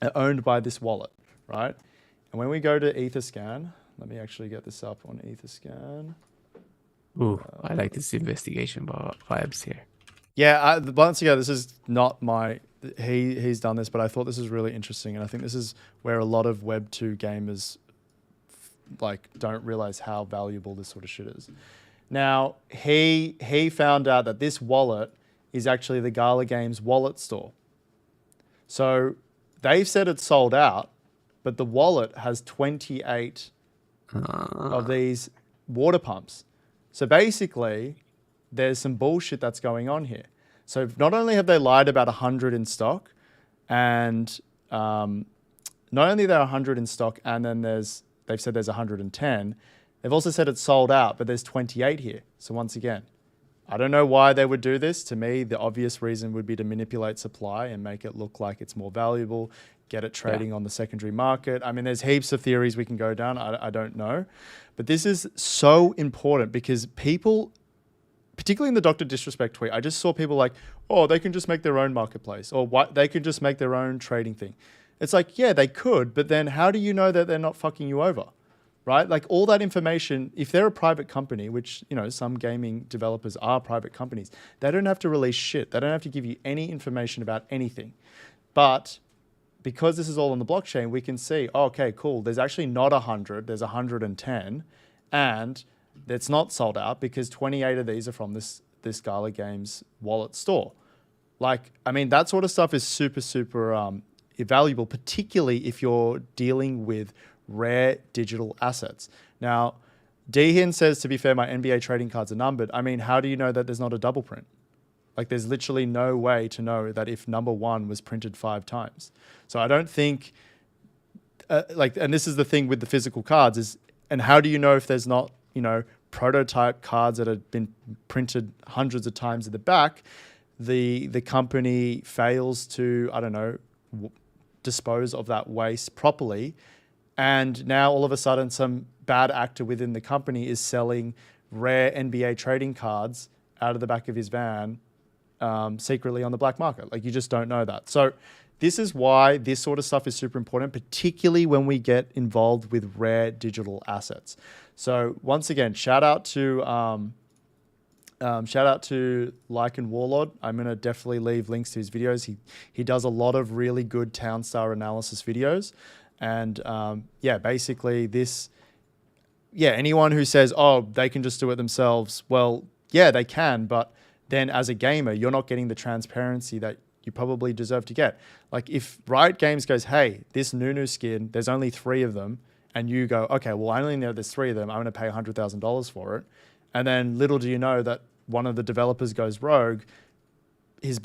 are owned by this wallet, right? And when we go to Etherscan, let me actually get this up on Etherscan. Ooh, I like this investigation vibes here. Yeah, once again, this is not my. He's done this, but I thought this is really interesting, and I think this is where a lot of Web 2 gamers like don't realize how valuable this sort of shit is. Now he found out that this wallet is actually the Gala Games wallet store. So they've said it's sold out, but the wallet has 28 of these water pumps. So basically, there's some bullshit that's going on here. So not only have they lied about 100 in stock, and not only are there 100 in stock, and then they've said there's 110. They've also said it's sold out, but there's 28 here. So once again, I don't know why they would do this. To me, the obvious reason would be to manipulate supply and make it look like it's more valuable, get it trading on the secondary market. I mean, there's heaps of theories we can go down. I don't know. But this is so important because people, particularly in the Dr. Disrespect tweet, I just saw people like, oh, they can just make their own marketplace, or what, they can just make their own trading thing. It's like, yeah, they could, but then how do you know that they're not fucking you over, right? Like all that information, if they're a private company, which, you know, some gaming developers are private companies, they don't have to release shit. They don't have to give you any information about anything. But because this is all on the blockchain, we can see, oh, okay, cool. There's actually not 100, there's 110, and it's not sold out because 28 of these are from this Gala Games wallet store. Like, I mean, that sort of stuff is super, super valuable, particularly if you're dealing with rare digital assets. Now, Dehin says, to be fair, my NBA trading cards are numbered. I mean, how do you know that there's not a double print? Like, there's literally no way to know that if number 1 was printed 5 times. So I don't think, and this is the thing with the physical cards is, and how do you know if there's not, you know, prototype cards that have been printed hundreds of times at the back? The company fails to, I don't know, dispose of that waste properly, and now all of a sudden some bad actor within the company is selling rare NBA trading cards out of the back of his van secretly on the black market. Like, you just don't know that. So this is why this sort of stuff is super important, particularly when we get involved with rare digital assets. So once again, shout out to Lycan Warlord. I'm going to definitely leave links to his videos. He does a lot of really good town star analysis videos. And yeah, basically this, yeah, anyone who says, oh, they can just do it themselves. Well, yeah, they can. But then as a gamer, you're not getting the transparency that you probably deserve to get. Like if Riot Games goes, hey, this Nunu skin, there's only 3 of them. And you go, okay, well, I only know there's 3 of them. I'm going to pay $100,000 for it. And then little do you know that one of the developers goes rogue, he's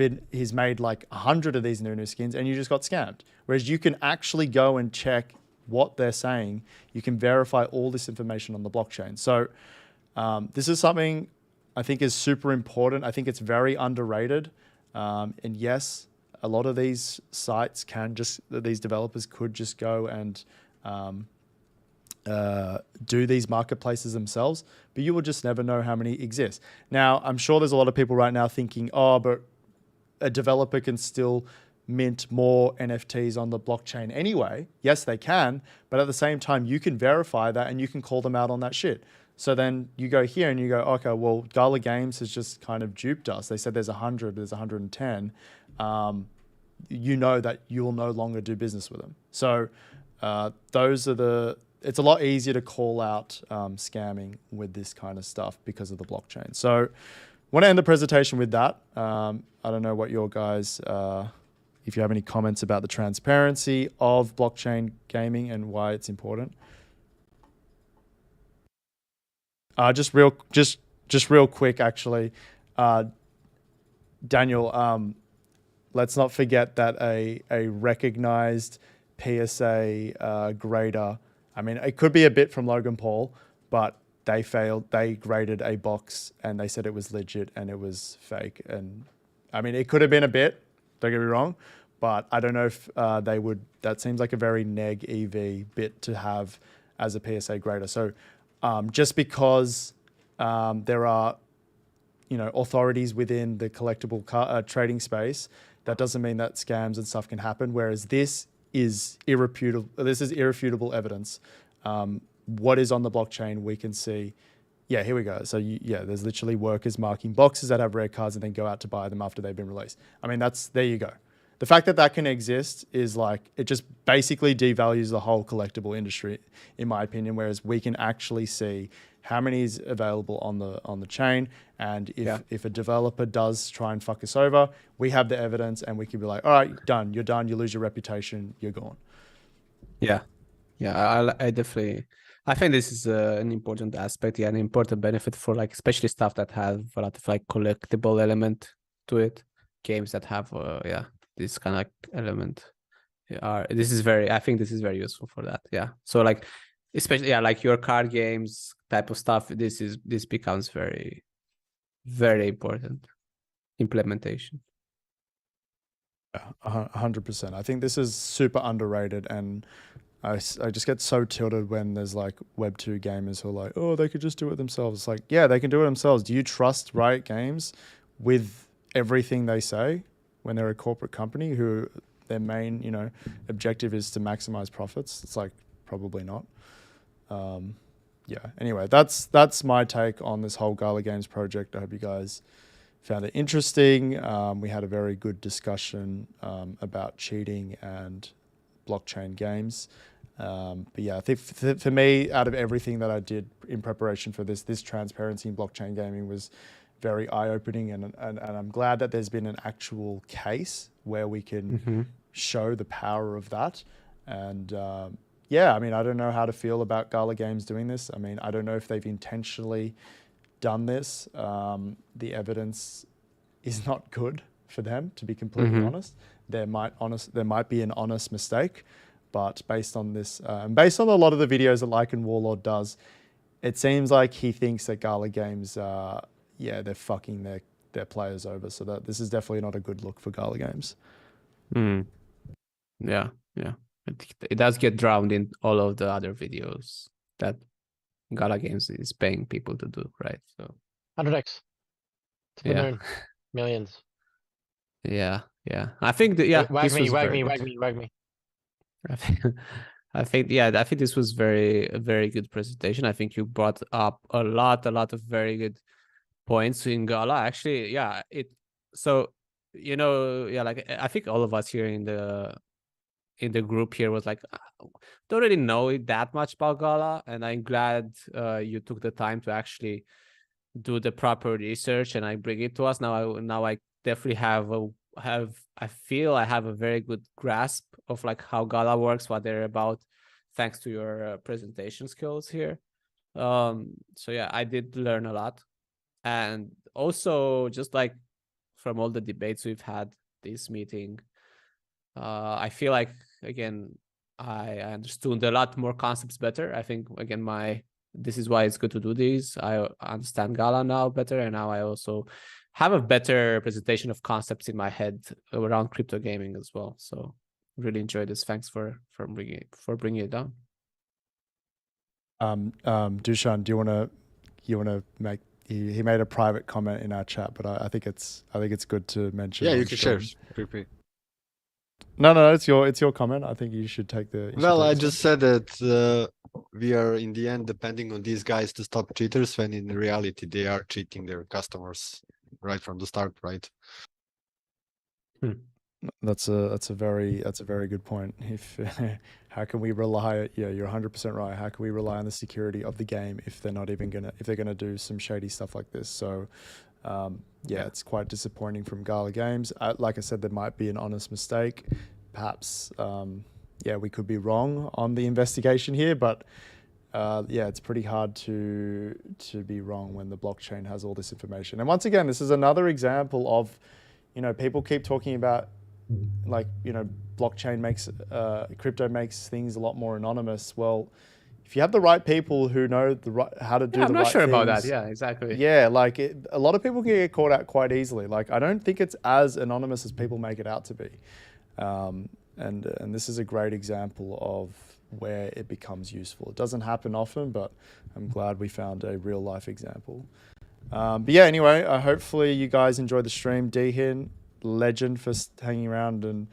made like 100 of these Nunu skins and you just got scammed. Whereas you can actually go and check what they're saying. You can verify all this information on the blockchain. So this is something I think is super important. I think it's very underrated. And yes, a lot of these sites these developers could just go and do these marketplaces themselves, but you will just never know how many exist. Now, I'm sure there's a lot of people right now thinking, oh, but a developer can still mint more NFTs on the blockchain anyway. Yes, they can, but at the same time, you can verify that and you can call them out on that shit. So then you go here and you go, okay, well, Gala Games has just kind of duped us. They said there's 100, there's 110. You know that you'll no longer do business with them. So it's a lot easier to call out scamming with this kind of stuff because of the blockchain. So I want to end the presentation with that. I don't know what your guys, if you have any comments about the transparency of blockchain gaming and why it's important. Just real quick, actually, Daniel, let's not forget that a recognized PSA grader, I mean, it could be a bit from Logan Paul, but they failed. They graded a box and they said it was legit and it was fake. And I mean, it could have been a bit, don't get me wrong, but I don't know if they would, that seems like a very neg EV bit to have as a PSA grader. So just because there are, you know, authorities within the collectible trading space, that doesn't mean that scams and stuff can happen. Whereas this is irrefutable. This is irrefutable evidence. What is on the blockchain, we can see. Yeah, here we go. So there's literally workers marking boxes that have rare cards and then go out to buy them after they've been released. I mean, there you go. The fact that that can exist is like, it just basically devalues the whole collectible industry, in my opinion, whereas we can actually see how many is available on the chain. And if a developer does try and fuck us over, we have the evidence and we can be like, all right, done. You're done. You lose your reputation. You're gone. Yeah. I definitely, I think this is an important aspect, an important benefit for like, especially stuff that have a lot of like collectible element to it. Games that have, this kind of element. I think this is very useful for that. Yeah. So like, especially, like your card games type of stuff, this becomes very, very important implementation. 100%. I think this is super underrated, and I just get so tilted when there's like Web2 gamers who are like, oh, they could just do it themselves. It's like, yeah, they can do it themselves. Do you trust Riot Games with everything they say when they're a corporate company who their main, objective is to maximize profits? It's like, probably not. Anyway, that's my take on this whole GALA Games project. I hope you guys found it interesting. We had a very good discussion about cheating and blockchain games. But yeah, I think for me, out of everything that I did in preparation for this transparency in blockchain gaming was very eye-opening, and I'm glad that there's been an actual case where we can show the power of that. And I mean, I don't know how to feel about GALA Games doing this. I mean, I don't know if they've intentionally done this. The evidence is not good for them, to be completely honest. There might be an honest mistake, but based on this, and based on a lot of the videos that Lycan Warlord does, it seems like he thinks that GALA Games, they're fucking their players over. So that this is definitely not a good look for GALA Games. Yeah. It does get drowned in all of the other videos that GALA Games is paying people to do, right? So 100x to the moon, millions. Yeah. I think that Wag this me. I think this was a very good presentation. I think you brought up a lot of very good points in GALA. Actually, like I think all of us here in the group here was like, don't really know that much about GALA, and I'm glad you took the time to actually do the proper research and I bring it to us. Now I definitely I feel I have a very good grasp of like how GALA works, what they're about, thanks to your presentation skills here. I did learn a lot, and also just like from all the debates we've had this meeting, I feel like again I understood a lot more concepts better. I think again this is why it's good to do these. I understand GALA now better, and now I also have a better presentation of concepts in my head around crypto gaming as well. So really enjoyed this. Thanks for bringing it down. Dushan, do you want to make? He made a private comment in our chat, but I think it's good to mention. Yeah, you can share. No, it's your comment. I think you should take the. I just said that we are in the end depending on these guys to stop cheaters, when in reality they are cheating their customers right from the start, right? That's a very good point. If how can we rely? Yeah, you're 100% right. How can we rely on the security of the game if they're gonna do some shady stuff like this? So, it's quite disappointing from GALA Games. Like I said, there might be an honest mistake. Perhaps, we could be wrong on the investigation here, but it's pretty hard to be wrong when the blockchain has all this information. And once again, this is another example of, people keep talking about, like, blockchain crypto makes things a lot more anonymous. Well, if you have the right people who know how to do the right things. I'm not sure about that. Yeah, exactly. Yeah, like a lot of people can get caught out quite easily. Like, I don't think it's as anonymous as people make it out to be. And this is a great example of where it becomes useful. It doesn't happen often, but I'm glad we found a real life example. Anyway, hopefully you guys enjoyed the stream. Dehin, legend for hanging around and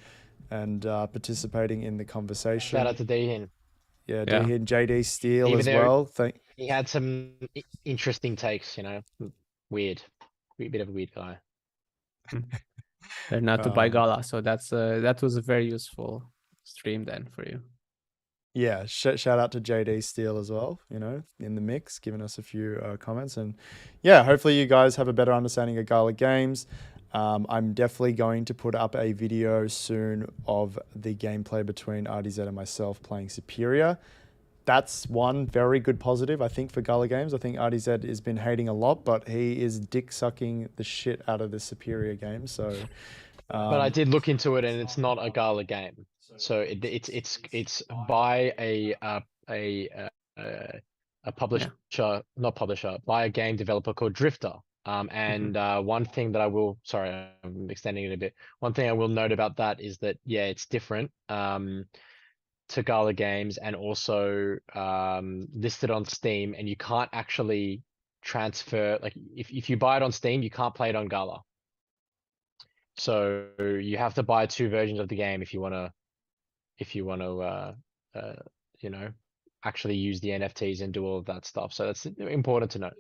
and participating in the conversation. Shout out to Dehan. Yeah, Yeah. Dehan, JD Steele Even as though- well. He had some interesting takes, you know, weird, bit of a weird guy. They're not to buy Um, GALA, so that was a very useful stream then for you. Yeah, shout out to JD Steele as well, you know, in the mix, giving us a few comments. And yeah, hopefully you guys have a better understanding of GALA games. I'm definitely going to put up a video soon of the gameplay between RDZ and myself playing Superior. That's one very good positive, I think, for GALA games. I think RDZ has been hating a lot, but he is dick sucking the shit out of the Superior game. So, But I did look into it, and it's not a GALA game. So it's by a publisher, not publisher, by a game developer called Drifter. And one thing that I will, sorry, I'm extending it a bit. One thing I will note about that is that, yeah, it's different to GALA games, and also listed on Steam, and you can't actually transfer, like if you buy it on Steam, you can't play it on GALA. So you have to buy 2 versions of the game if you want to, you know, actually use the NFTs and do all of that stuff. So that's important to note.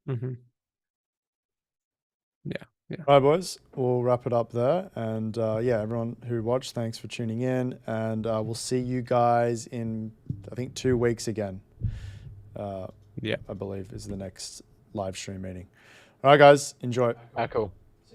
Mm-hmm. Yeah. All right, boys, we'll wrap it up there. And yeah, everyone who watched, thanks for tuning in. And we'll see you guys in, I think, 2 weeks again. Yeah. I believe is the next live stream meeting. All right, guys, enjoy. Cool.